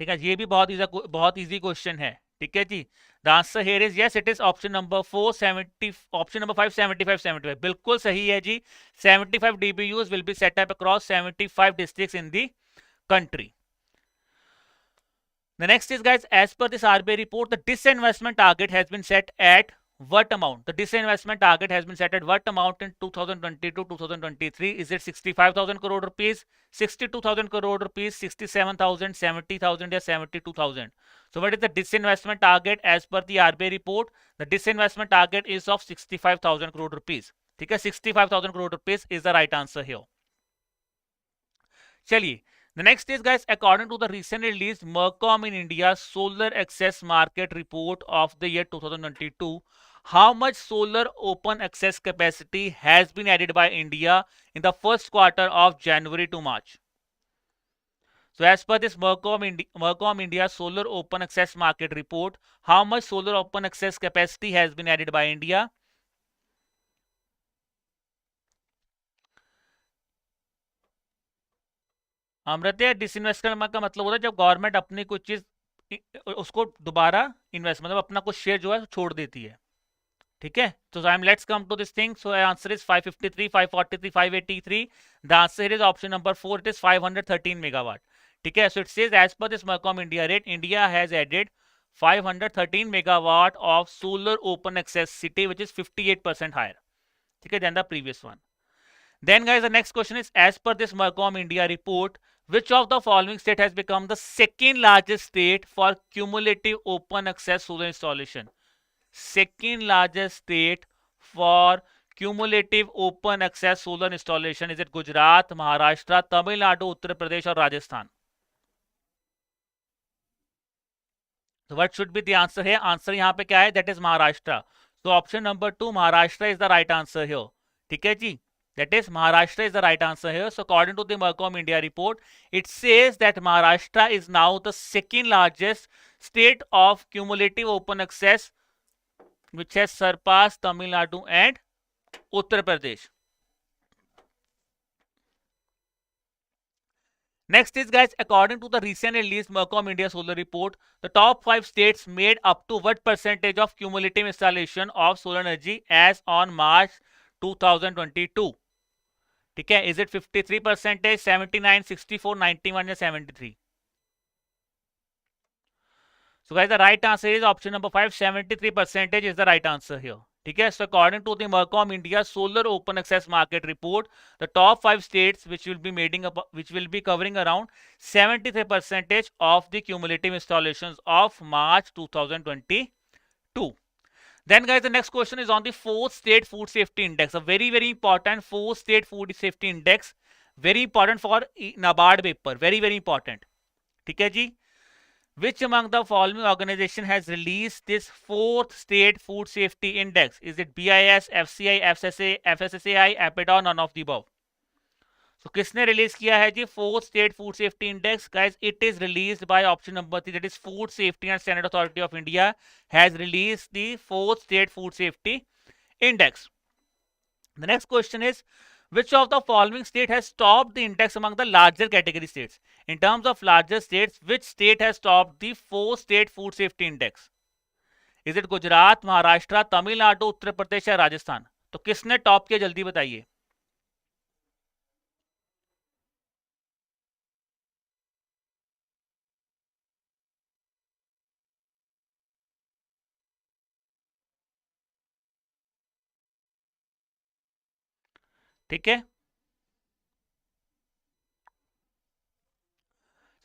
ठीक है, ये भी बहुत easy question है. ठीक है जी, the answer here is yes, it is option number 4, 70, option number 5, 75, 75. बिल्कुल सही है जी. 75 DBUs will be set up across 75 districts in the country. The next is, guys, as per this RBI report, the disinvestment target has been set at what amount? The disinvestment target has been set at what amount in 2022-2023? Is it 65,000 crore rupees, 62,000 crore rupees, 67,000, 70,000 या 72,000? So what is the disinvestment target as per the RBI report? The disinvestment target is of 65,000 crore rupees. ठीक है, 65,000 crore rupees is the right answer here. चलिए, the next is, guys, according to the recently released Mercom in India Solar Access Market Report of the year 2022, how much solar open access capacity has been added by India in the first quarter of January to March? So as per this Mercom India Solar Open Access Market Report, how much solar open access capacity has been added by India? Amartya, disinvest करने का मतलब होता है जब government अपनी कुछ चीज उसको दोबारा इन्वेस्ट, मतलब अपना कुछ शेयर जो है छोड़ देती है. ठीक है, तो let's come to this thing. So answer is 553, 543, 583. The answer is option number 4. It is 513 megawatt. ठीक है, सो इट सेज एज पर this Mercom India rate, India has added 513 megawatt of solar open access city, which is 58% higher. Okay, than the previous one. Then guys, the next question is, as per this Mercom India report, which of the following state has become the second largest state for cumulative open access solar installation? Second largest state for cumulative open access solar installation. Is it Gujarat, Maharashtra, Tamil Nadu, Uttar Pradesh or Rajasthan? So what should be the answer here? Answer यहाँ पे क्या है? That is Maharashtra. So option number 2, Maharashtra is the right answer here. ठीक है जी? That is Maharashtra is the right answer here. So according to the Mercom India report, it says that Maharashtra is now the second largest state of cumulative open access, which has surpassed Tamil Nadu and Uttar Pradesh. Next is, guys, according to the recent released Mercom India solar report, the top 5 states made up to what percentage of cumulative installation of solar energy as on March 2022? ठीक है, is it 53%, 79, 64, 91 या 73? So guys, the right answer is option number 5, 73% is the right answer here. ठीक है, so according to the Mercom India solar open access market report, the top 5 states which will be covering around 73% of the cumulative installations of March 2022. Then guys, the next question is on the 4th state food safety index, a very important 4th state food safety index, very important for NABARD paper, very important. ठीक है जी? Which among the following organization has released this 4th state food safety index? Is it BIS, FCI, FSSA, FSSAI, APIDA, none of the above? So किसने release किया है जी 4th state food safety index? Guys, it is released by option number 3, that is Food Safety and Standard Authority of India has released the 4th state food safety index. The next question is, which of the following state has topped the index among the larger category states? In terms of larger states, which state has topped the 4th state food safety index? Is it Gujarat, Maharashtra, Tamil Nadu, Uttar Pradesh या राजस्थान? तो किसने top किया, जल्दी बताइए. ठीक है.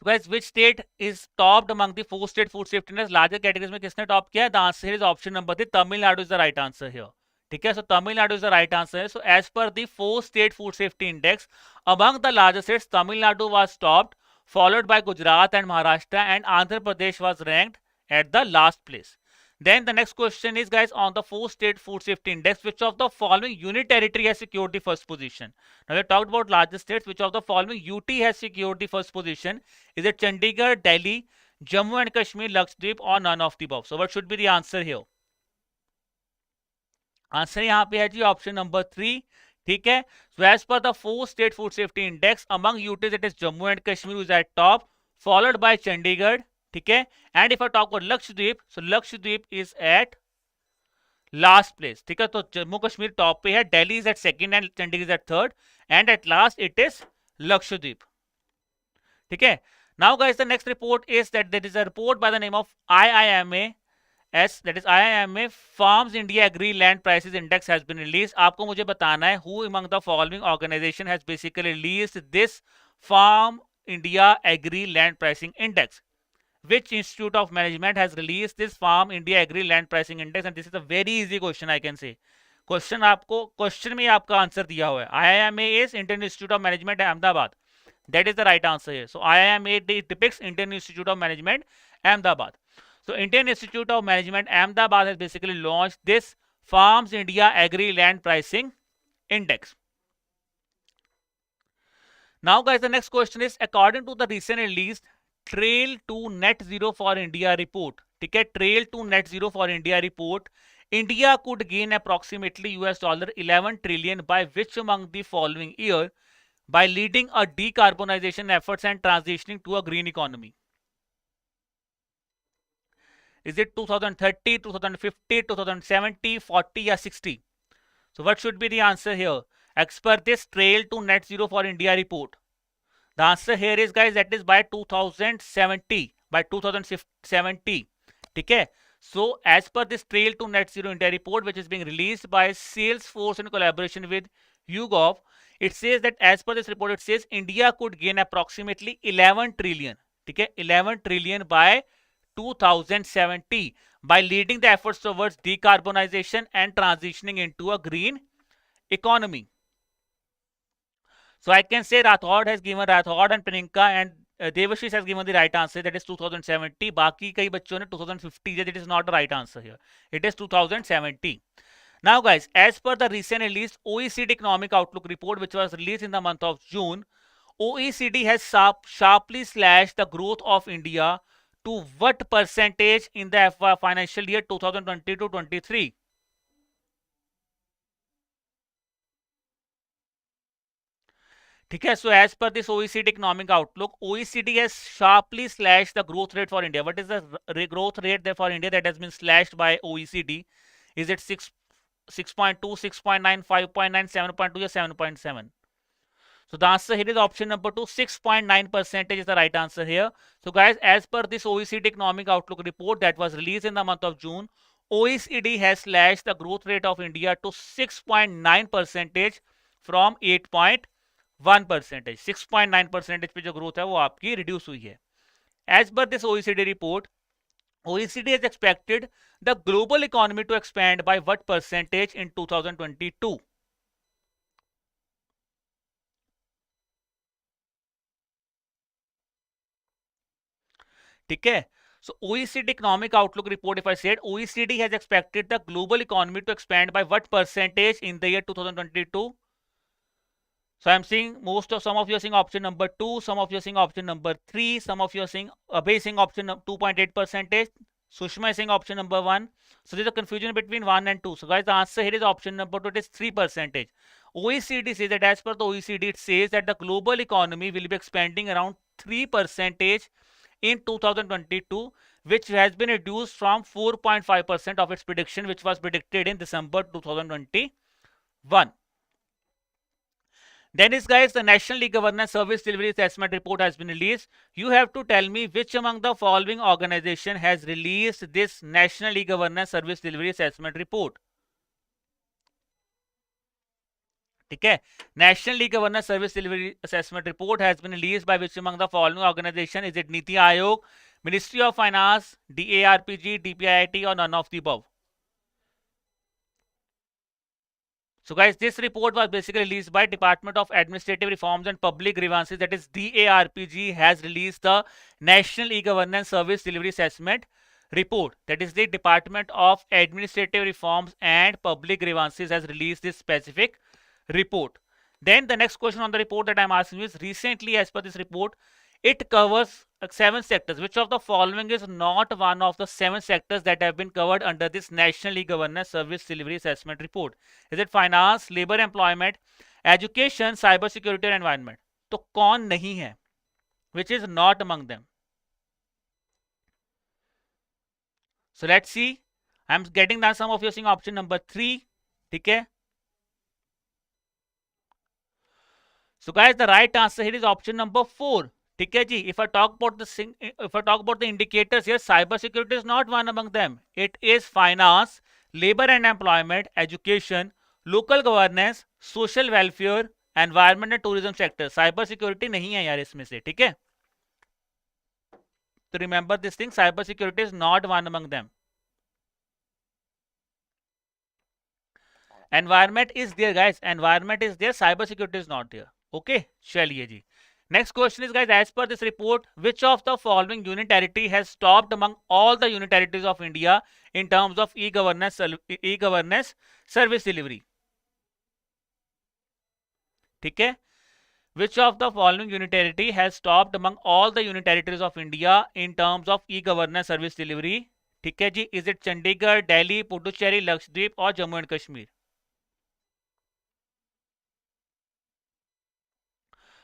So guys, which state is topped among the 4 state food safety index? Larger categories में किसने टॉप किया? The answer is option number 3, Tamil Nadu is the right answer here. ठीक है, so Tamil Nadu is the right answer. So as per the 4 state food safety index, among the larger states, Tamil Nadu was topped, followed by Gujarat and Maharashtra, and Andhra Pradesh was ranked at the last place. Then the next question is, guys, on the 4 state food safety index, which of the following union territory has secured the first position? Now we talked about larger states. Which of the following UT has secured the first position? Is it Chandigarh, Delhi, Jammu and Kashmir, Lakshadweep, or none of the above? So what should be the answer here? Answer यहाँ पे है जी option number 3. ठीक है, so as per the 4 state food safety index, among UTs it is Jammu and Kashmir who is at top, followed by Chandigarh. ठीक है, and if I talk about Lakshadweep, so Lakshadweep is at last place. ठीक है, तो Jammu Kashmir top पे है, Delhi is at second and Chandigarh is at third, and at last it is Lakshadweep. ठीक है, now guys, the next report is that there is a report by the name of IIMA, that is IIMA Farms India Agri Land Prices Index has been released. आपको मुझे बताना है who among the following organization has basically released this Farm India Agri Land Pricing Index. Which institute of management has released this Farm India Agri Land Pricing Index? And this is a very easy question, I can say. Question आपको question में आपका answer दिया हुआ है. IIMA is Indian Institute of Management Ahmedabad. That is the right answer here. So IIMA depicts Indian Institute of Management Ahmedabad. So Indian Institute of Management Ahmedabad has basically launched this Farms India Agri Land Pricing Index. Now guys, the next question is, according to the recent released Trail to Net Zero for India report, ठीक है, Trail to Net Zero for India report, India could gain approximately $11 trillion by which among the following year by leading a decarbonization efforts and transitioning to a green economy? Is it 2030, 2050, 2070, 40 या 60? So what should be the answer here? As per this trail to net zero for India report, the answer here is, guys, that is by 2070. By 2070. ठीक है? So as per this trail to net zero India report, which is being released by Salesforce in collaboration with YouGov, it says that as per this report, it says India could gain approximately 11 trillion. ठीक है? 11 trillion by 2070 by leading the efforts towards decarbonization and transitioning into a green economy. So I can say Rathod has given, Rathod and Priyanka and Devashish has given the right answer, that is 2070. बाकी कई बच्चों ने 2050 दिया, that is not the right answer here. It is 2070. Now guys, as per the recent released OECD Economic Outlook report, which was released in the month of June, OECD has sharply slashed the growth of India to what percentage in the financial year 2020 to 23? ठीक है, so as per this OECD economic outlook, OECD has sharply slashed the growth rate for India. What is the growth rate there for India that has been slashed by OECD? Is it 6.2, 6.9, 5.9, 7.2 or 7.7? So the answer here is option number 2, 6.9% is the right answer here. So guys, as per this OECD economic outlook report that was released in the month of June, OECD has slashed the growth rate of India to 6.9% from 8.1%. 6.9% पे जो growth है वो आपकी reduce हुई है. As per this OECD report, OECD has expected the global economy to expand by what percentage in 2022? ठीक है, so OECD economic outlook report, if I said OECD has expected the global economy to expand by what percentage in the year 2022? So I'm seeing some of you are saying option number 2, some of you are saying option number 3, some of you are saying saying option 2.8%. Sushma is saying option number 1. So there's a confusion between 1 and 2. So guys, the answer here is option number 2, it is 3%. OECD says that as per the OECD, it says that the global economy will be expanding around 3% in 2022, which has been reduced from 4.5% of its prediction, which was predicted in December 2021. Then is, guys, the National E-Governance Service Delivery Assessment Report has been released. You have to tell me which among the following organization has released this National E-Governance Service Delivery Assessment Report. ठीक है, National E-Governance Service Delivery Assessment Report has been released by which among the following organization? Is it Niti Aayog, Ministry of Finance, DARPG, DPIIT, or none of the above? So guys, this report was basically released by Department of Administrative Reforms and Public Grievances, that is DARPG, has released the National E-Governance Service Delivery Assessment Report. That is the Department of Administrative Reforms and Public Grievances has released this specific report. Then the next question on the report that I'm asking you is, recently as per this report, it covers 7 sectors. Which of the following is not one of the 7 sectors that have been covered under this National E-Governance Service Delivery Assessment Report? Is it finance, labor, employment, education, cyber security or environment? तो कौन नहीं है? Which is not among them? So let's see. I'm getting that some of you saying option number 3. ठीक है? So guys, the right answer here is option number 4. ठीक है जी. If I talk about the indicators here, cyber security is not one among them. It is finance, labor and employment, education, local governance, social welfare, environment and tourism sector. cyber security नहीं है यार इसमें से. ठीक है, तो remember this thing, cyber security is not one among them. Environment is there, guys. Environment is there, cyber security is not there. Okay, चलिए जी. Next question is, guys, as per this report, which of the following union territory has topped among all the union territories of India in terms of e-governance service delivery? ठीक है, which of the following union territory has topped among all the union territories of India in terms of e-governance service delivery? ठीक है जी. Is it Chandigarh, Delhi, Puducherry, Lakshadweep or Jammu and Kashmir?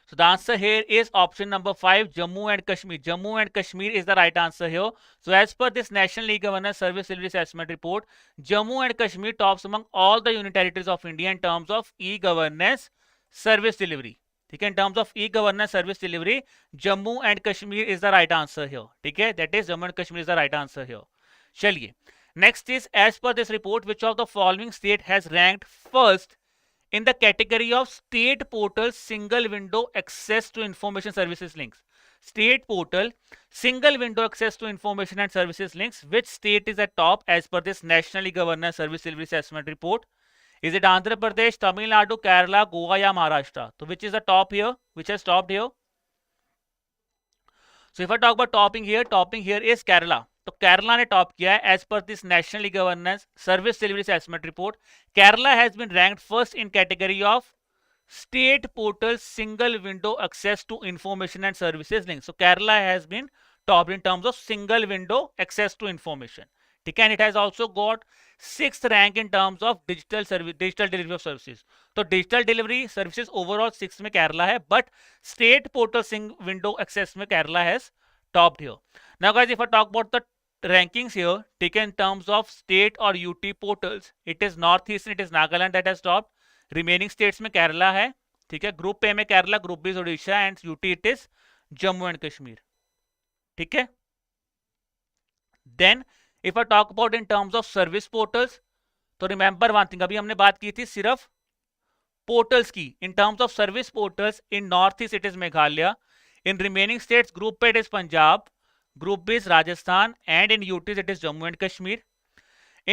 So the answer here is option number 5, Jammu and Kashmir. Jammu and Kashmir is the right answer here. So as per this National E-Governance Service Delivery Assessment Report, Jammu and Kashmir tops among all the union territories of India in terms of e-governance service delivery. ठीक है, in terms of e-governance service delivery, Jammu and Kashmir is the right answer here. ठीक है, that is Jammu and Kashmir is the right answer here. चलिए, next is, as per this report, which of the following state has ranked first in the category of state portal single window access to information services links? State portal single window access to information and services links, which state is at top as per this National E-Governance Service Delivery Assessment Report? Is it Andhra Pradesh, Tamil Nadu, Kerala, Goa या Maharashtra? So which is the top here? Which has topped here? So if I talk about topping here is Kerala. तो केरला ने top किया है as per this national governance service delivery assessment report. Kerala has been ranked first in category of state portal single window access to information and services links. So Kerala has been topped in terms of single window access to information. And it has also got 6th rank in terms of digital delivery of services. So digital delivery services overall 6th में Kerala है, but state portal single window access में Kerala has topped here. Now guys, if I talk about the rankings here, in terms of state or UT portals, it is Northeast and it is Nagaland that has topped. Remaining states में केरला है, ठीक है, group A में Kerala, group B Odisha and UT it is Jammu and Kashmir. ठीक है, then if I talk about in terms of service portals, तो remember one thing, अभी हमने बात की थी सिर्फ पोर्टल्स की. In terms of service portals, in north east it is Meghalaya, in remaining states group A it is Punjab, group B is Rajasthan and in UT it is Jammu and Kashmir.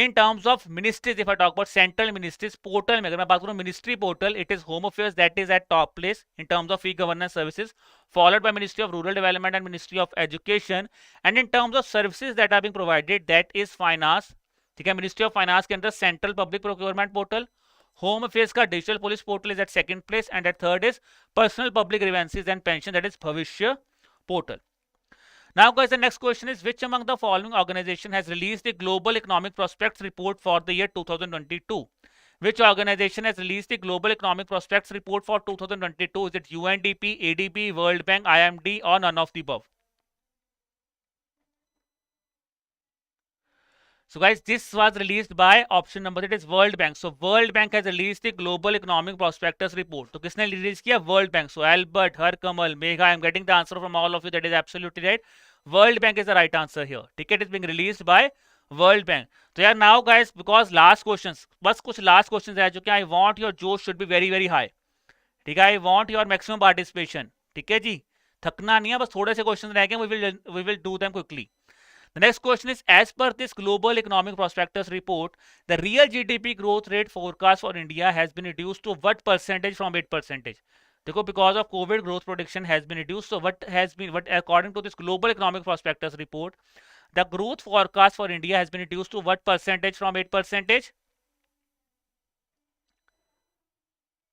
In terms of ministries, if I talk about central ministries portal में अगर मैं बात करूँ ministry portal, it is home affairs that is at top place in terms of e-governance services, followed by Ministry of Rural Development and Ministry of Education. And in terms of services that are being provided, that is finance. ठीक है, Ministry of Finance के अंदर central public procurement portal, home affairs का digital police portal is at second place, and at third is personal public grievances and pension, that is Bhavishya portal. Now guys, the next question is, which among the following organization has released the Global Economic Prospects Report for the year 2022? Which organization has released the Global Economic Prospects Report for 2022? Is it UNDP, ADB, World Bank, IMD, or none of the above? So guys, this was released by option number, that is World Bank. So World Bank has released the Global Economic Prospectus Report. तो किसने release किया? World Bank. So Albert, Harkamal, Megha, I am getting the answer from all of you. That is absolutely right. World Bank is the right answer here. Ticket is being released by World Bank. So yeah, now guys, because last questions, बस कुछ last questions है जो कि I want your जोश should be very very high. ठीक है, I want your maximum participation. ठीक है जी, थकना नहीं है, बस थोड़े से क्वेश्चन रह गए, we will do them quickly. The next question is, as per this Global Economic Prospectus Report, the real GDP growth rate forecast for India has been reduced to what percentage from 8%? देखो, because of COVID, growth prediction has been reduced. So what according to this Global Economic Prospectus Report, the growth forecast for India has been reduced to what percentage from 8%?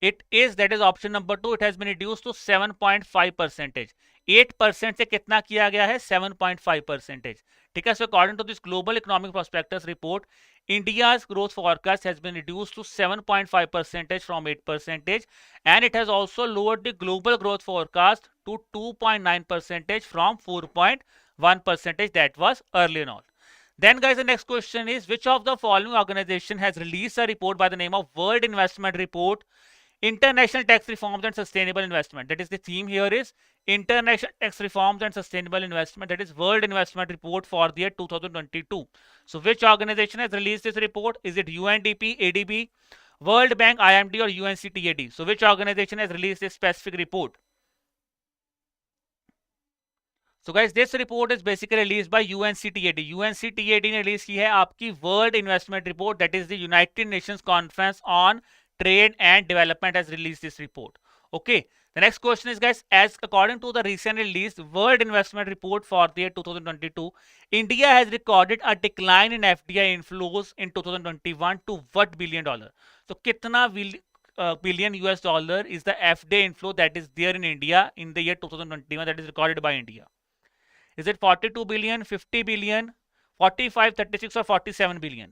It is, that is option number 2, it has been reduced to 7.5%. 8% से कितना किया गया है? 7.5%. ठीक है, so according to this Global Economic Prospectus Report, India's growth forecast has been reduced to 7.5% from 8%, and it has also lowered the global growth forecast to 2.9% from 4.1% that was earlier on. Then guys, the next question is, which of the following organization has released a report by the name of World Investment Report, International Tax Reforms and Sustainable Investment? That is, the theme here is International Tax Reforms and Sustainable Investment, that is World Investment Report for the year 2022. So which organization has released this report? Is it UNDP, ADB, World Bank, IMD, or UNCTAD? So which organization has released this specific report? So guys, this report is basically released by UNCTAD. UNCTAD ने release की है आपकी world investment report, that is the United Nations conference on trade and development has released this report. Okay, the next question is, guys, as according to the recently released World Investment Report for the year 2022, India has recorded a decline in FDI inflows in 2021 to what billion dollar? So kitna billion US dollar is the FDI inflow that is there in India in the year 2021 that is recorded by India? Is it 42 billion, 50 billion, 45, 36, or 47 billion?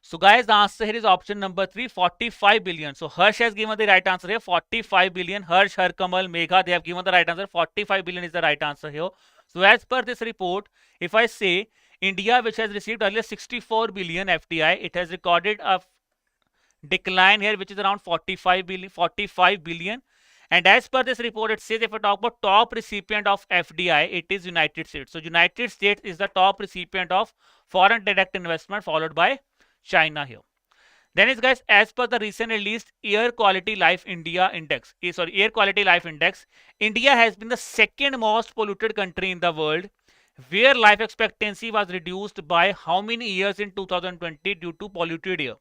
So guys, the answer here is option number 3, 45 billion. So Harsh has given the right answer here, 45 billion. Harsh, Harkamal, Megha, they have given the right answer. 45 billion is the right answer here. So as per this report, if I say India, which has received earlier 64 billion FDI, it has recorded a decline here, which is around 45 billion. And as per this report, it says if I talk about top recipient of FDI, it is United States. So United States is the top recipient of foreign direct investment, followed by China here. Then is guys, as per the recent released Air Quality Life India Index, Air Quality Life Index, India has been the second most polluted country in the world, where life expectancy was reduced by how many years in 2020 due to polluted air?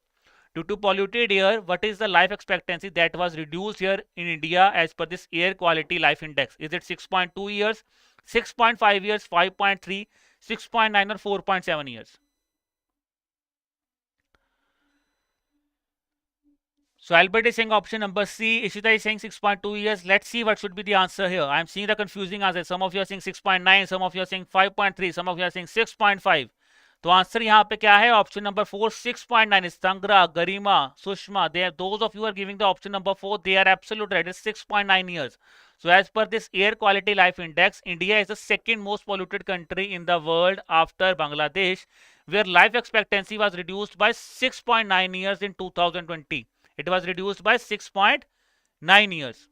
Due to polluted air, what is the life expectancy that was reduced here in India as per this Air Quality Life Index? Is it 6.2 years, 6.5 years, 5.3, 6.9 or 4.7 years? So Albert is saying option number C. Ishita is saying 6.2 years. Let's see what should be the answer here. I'm seeing the confusing answer. Some of you are saying 6.9, some of you are saying 5.3, some of you are saying 6.5. तो answer यहाँ पे क्या है? Option number 4, 6.9. संग्रह, गरिमा, Sushma, they are, those of you are giving the option number 4, they are absolute right. It's 6.9 years. So as per this Air Quality Life Index, India is the second most polluted country in the world after Bangladesh, where life expectancy was reduced by 6.9 years in 2020. It was reduced by 6.9 years.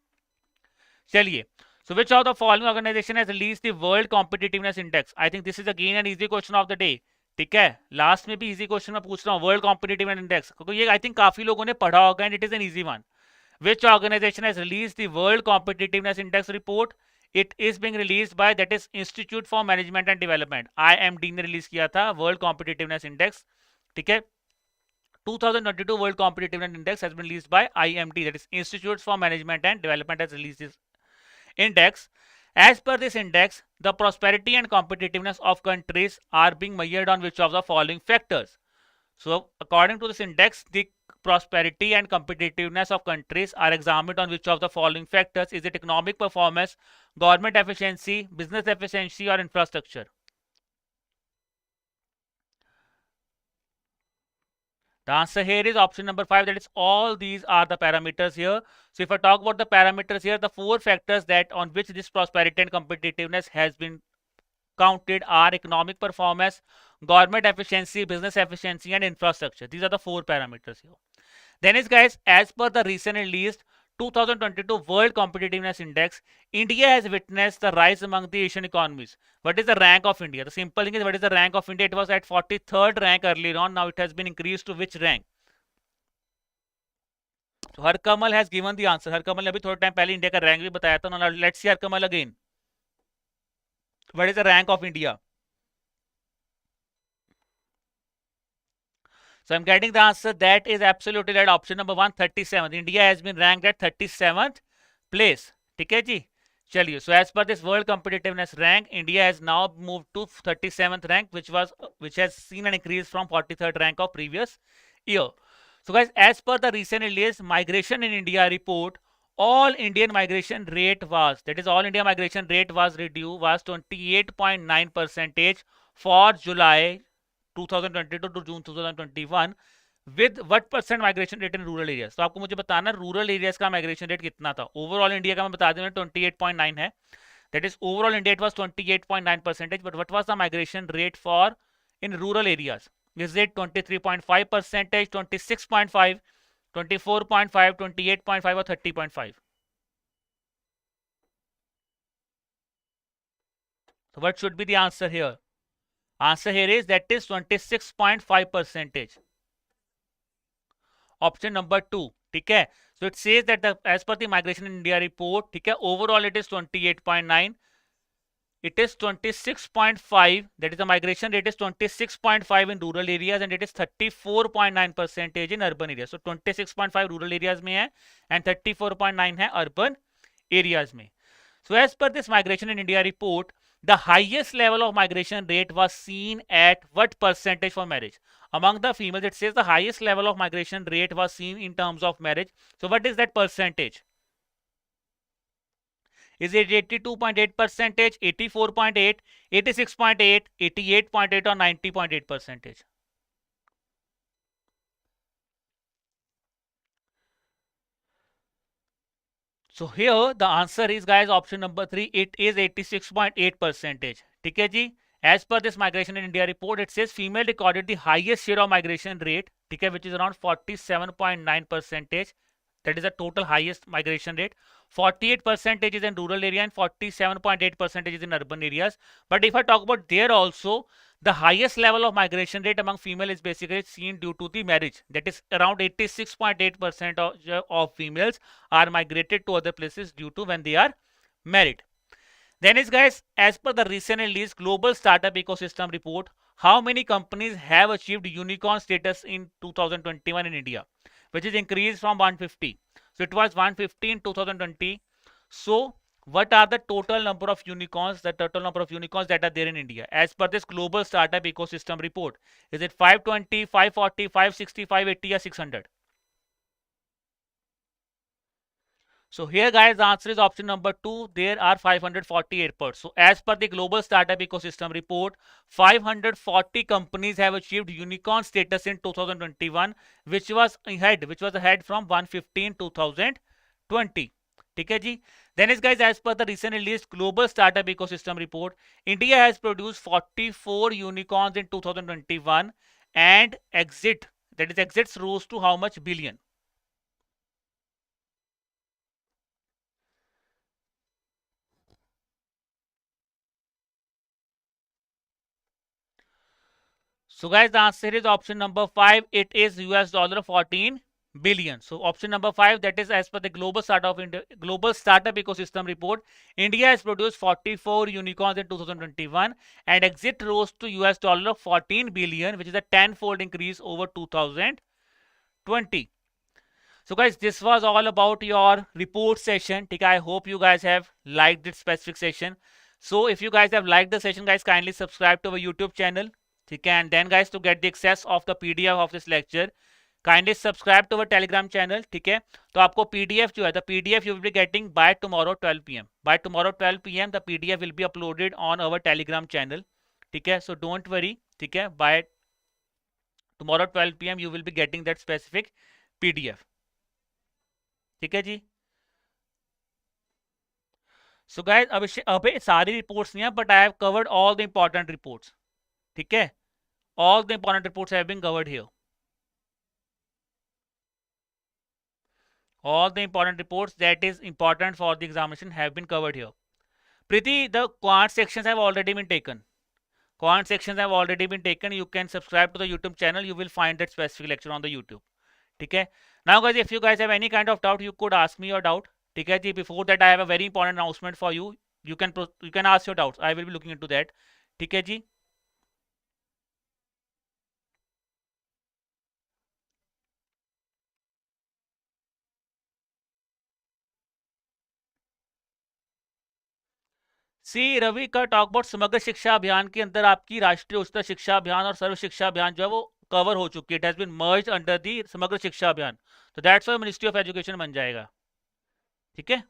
चलिए, so which of the following organization has released the World Competitiveness Index? I think this is again an easy question of the day. ठीक है, last में भी easy question में पूछ रहा हूँ, world competitive index, क्योंकि ये आई थिंक काफी लोगों ने पढ़ा होगा and it is an easy one. Which organization has released the World Competitiveness Index report? It is being released by, that is, Institute for Management and Development. IMD ने release किया था World Competitiveness Index. ठीक है, 2022 World Competitiveness Index has been released by IMD, that is Institute for Management and Development, has released this index. As per this index, the prosperity and competitiveness of countries are being measured on which of the following factors? So according to this index, the prosperity and competitiveness of countries are examined on which of the following factors? Is it economic performance, government efficiency, business efficiency, or infrastructure? The answer here is option number 5, that is all these are the parameters here. So if I talk about the parameters here, the 4 factors that on which this prosperity and competitiveness has been counted are economic performance, government efficiency, business efficiency, and infrastructure. These are the 4 parameters here. Then is guys, as per the recent released 2022 World Competitiveness Index, India has witnessed the rise among the Asian economies. What is the rank of India? The simple thing is, what is the rank of India? It was at 43rd rank earlier on. Now it has been increased to which rank? So Harkamal has given the answer. Harkamal ने अभी थोड़ा time पहले India का rank भी बताया था. Now let's see Harkamal again. What is the rank of India? So I'm getting the answer that is absolutely right. Option number 1, 37th. India has been ranked at 37th place. ठीक है जी, चलिए. So as per this World Competitiveness rank, India has now moved to 37th rank, which has seen an increase from 43rd rank of previous year. So guys, as per the recent release Migration in India report, all Indian migration rate was, that is all India migration rate was reduced, was 28.9% for July 2022 to June 2021, with what percent migration rate in rural areas? तो आपको मुझे बताना rural areas का migration rate कितना था. Overall India का मैं बता दूं 28.9 है, that is overall India it was 28.9%, but what was the migration rate for in rural areas? Is it 23.5%, 26.5, 24.5, 28.5 or 30.5? So what should be the answer here? Answer here is, that is 26.5%. Option number 2. ठीक है, so it says that as per the Migration in India report, ठीक है, overall it is 28.9. It is 26.5, that is the migration rate is 26.5 in rural areas and it is 34.9% in urban areas. So 26.5 rural areas में है and 34.9 है urban areas में. So as per this Migration in India report, the highest level of migration rate was seen at what percentage for marriage? Among the females, it says the highest level of migration rate was seen in terms of marriage. So what is that percentage? Is it 82.8%, 84.8, 86.8, 88.8 or 90.8%? So here the answer is guys option number 3. It is 86.8 percentage. ठीक है जी. As per this migration in India report, it says female recorded the highest share of migration rate, ठीक है, which is around 47.9 percentage. That is the total highest migration rate. 48 percentage is in rural area and 47.8 percentage is in urban areas. But if I talk about there also, the highest level of migration rate among female is basically seen due to the marriage. That is around 86.8% of females are migrated to other places due to when they are married. Then is guys, as per the recent released global startup ecosystem report, how many companies have achieved unicorn status in 2021 in India, which is increased from 150. So it was 150 in 2020. So what are the total number of unicorns, that are there in India as per this global startup ecosystem report? Is it 520, 540, 560, 580 or 600? So here guys, the answer is option number 2. There are 540 airports. So as per the global startup ecosystem report, 540 companies have achieved unicorn status in 2021, which was ahead from 150 in 2020. ठीक है जी. Then is guys, as per the recent released global startup ecosystem report, India has produced 44 unicorns in 2021 and exits rose to how much billion? So guys, the answer is option number 5. It is US dollar 14 billion. So option number 5, that is as per the global startup ecosystem report, India has produced 44 unicorns in 2021 and exit rose to US dollar 14 billion, which is a tenfold increase over 2020. So guys, this was all about your report session. I hope you guys have liked this specific session. So if you guys have liked the session, guys, kindly subscribe to our YouTube channel. And then guys, to get the access of the PDF of this lecture, kindly subscribe to our Telegram channel. ठीक है, तो आपको PDF जो है, the PDF you will be getting by tomorrow 12 p.m. By tomorrow 12 p.m. the PDF will be uploaded on our Telegram channel. ठीक है, so don't worry. ठीक है, by tomorrow 12 p.m. you will be getting that specific PDF. ठीक है जी. So guys, अब सारी reports नहीं है, but I have covered all the important reports. ठीक है, all the important reports have been covered here. All the important reports that is important for the examination have been covered here. Preeti, the quant sections have already been taken. Quant sections have already been taken. You can subscribe to the YouTube channel. You will find that specific lecture on the YouTube. Okay. Now guys, if you guys have any kind of doubt, you could ask me your doubt. Okay. Before that, I have a very important announcement for you. You can ask your doubts. I will be looking into that. Okay ji. सी रवि का talk about समग्र शिक्षा अभियान के अंदर आपकी राष्ट्रीय उच्चतर शिक्षा अभियान और सर्व शिक्षा अभियान जो है वो कवर हो चुकी है. It has been merged under the Samagra Shiksha Abhiyan. तो that's why ministry of education बन जाएगा. ठीक है.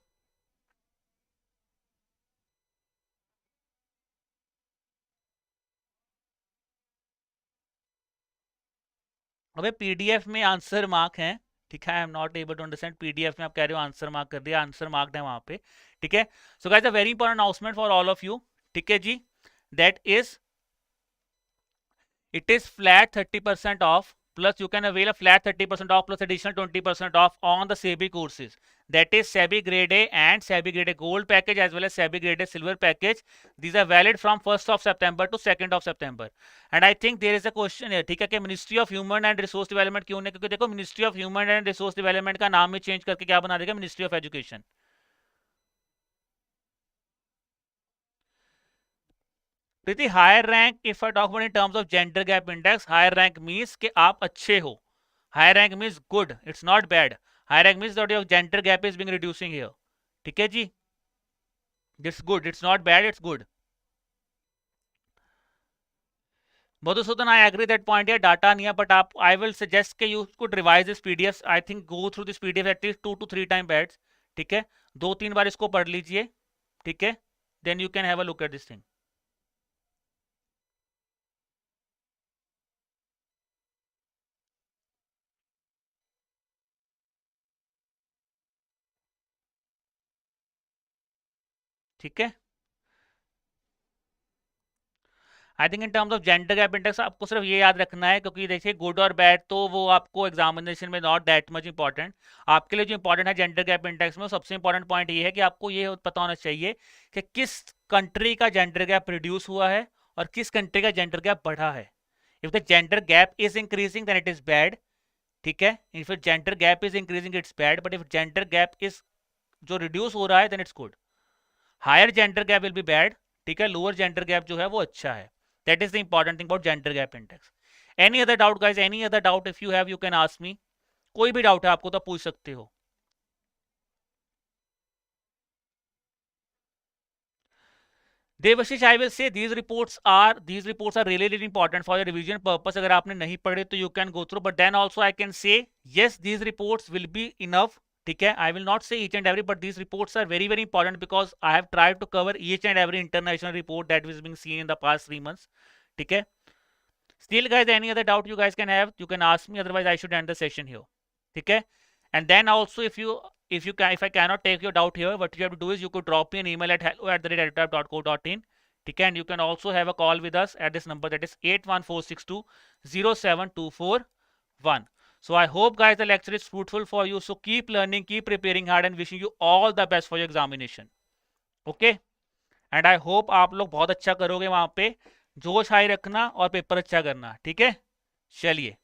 अबे पीडीएफ में आंसर मार्क है. ठीक है, I am not able to understand. PDF में आप कह रहे हो आंसर मार्क कर दिया, आंसर मार्क है वहां पे. ठीक है. So guys, a very important announcement for all of you. ठीक है जी. That is it is flat 30% off, plus you can avail a flat 30% off plus additional 20% off on the SEBI courses. That is SEBI Grade A and SEBI Grade A Gold package as well as SEBI Grade A Silver package. These are valid from 1st of September to 2nd of September. And I think there is a question here. ठीक है, कि ministry of human and resource development क्यों नहीं? क्योंकि देखो, ministry of human and resource development का नाम ही चेंज करके क्या बना देगा? Ministry of education. Preeti, higher rank, if I talk about in terms of gender gap index, higher rank means कि आप अच्छे हो. Higher rank means good, it's not bad. Higher rank means that your gender gap is being reducing here. ठीक है जी. It's good, it's not bad, it's good. Madhusudan, I agree that point. है data नहीं है, बट आप, I will suggest कि you could revise this PDF. I think go through this PDF at least 2 to 3 time बैड्स. ठीक है, 2-3 बार इसको पढ़ लीजिए. ठीक है, then you can have a look at this thing. ठीक है। I think in terms of gender gap index आपको सिर्फ ये याद रखना है, क्योंकि देखिए गुड और बैड तो वो आपको एग्जामिनेशन में नॉट दैट मच इंपॉर्टेंट। आपके लिए जो इंपॉर्टेंट है जेंडर गैप इंडेक्स में, सबसे इंपॉर्टेंट पॉइंट ये है कि आपको ये पता होना चाहिए कि किस कंट्री का जेंडर गैप रिड्यूस हुआ है और किस कंट्री का जेंडर गैप बढ़ा है। If the gender gap is increasing then it is bad, ठीक है। If gender gap is increasing it's bad, but if gender gap is जो रिड्यूस हो रहा है then it's good. Higher gender gap will be bad, ठीक है। Lower gender gap जो है वो अच्छा है। That is the important thing about gender gap index. Any other doubt guys, any other doubt if you have you can ask me. कोई भी doubt है आपको तो पूछ सकते हो। Devashish, I will say these reports are really really important for your revision purpose. अगर आपने नहीं पढ़े तो you can go through, but then also I can say yes, these reports will be enough, ठीक है। I will not say each and every, but these reports are very very important because I have tried to cover each and every international report that is being seen in the past 3 months, ठीक है। Still guys, any other doubt you guys can have, you can ask me, otherwise I should end the session here, ठीक है। And then also if I cannot take your doubt here, what you have to do is you could drop me an email at hello@edutap.co.in, ठीक है। And you can also have a call with us at this number, that is 814620724 So I hope guys the lecture is fruitful for you. So keep learning, keep preparing hard, and wishing you all the best for your examination. Okay, and I hope आप लोग बहुत अच्छा करोगे, वहां पे जोश high रखना और पेपर अच्छा करना, ठीक है। चलिए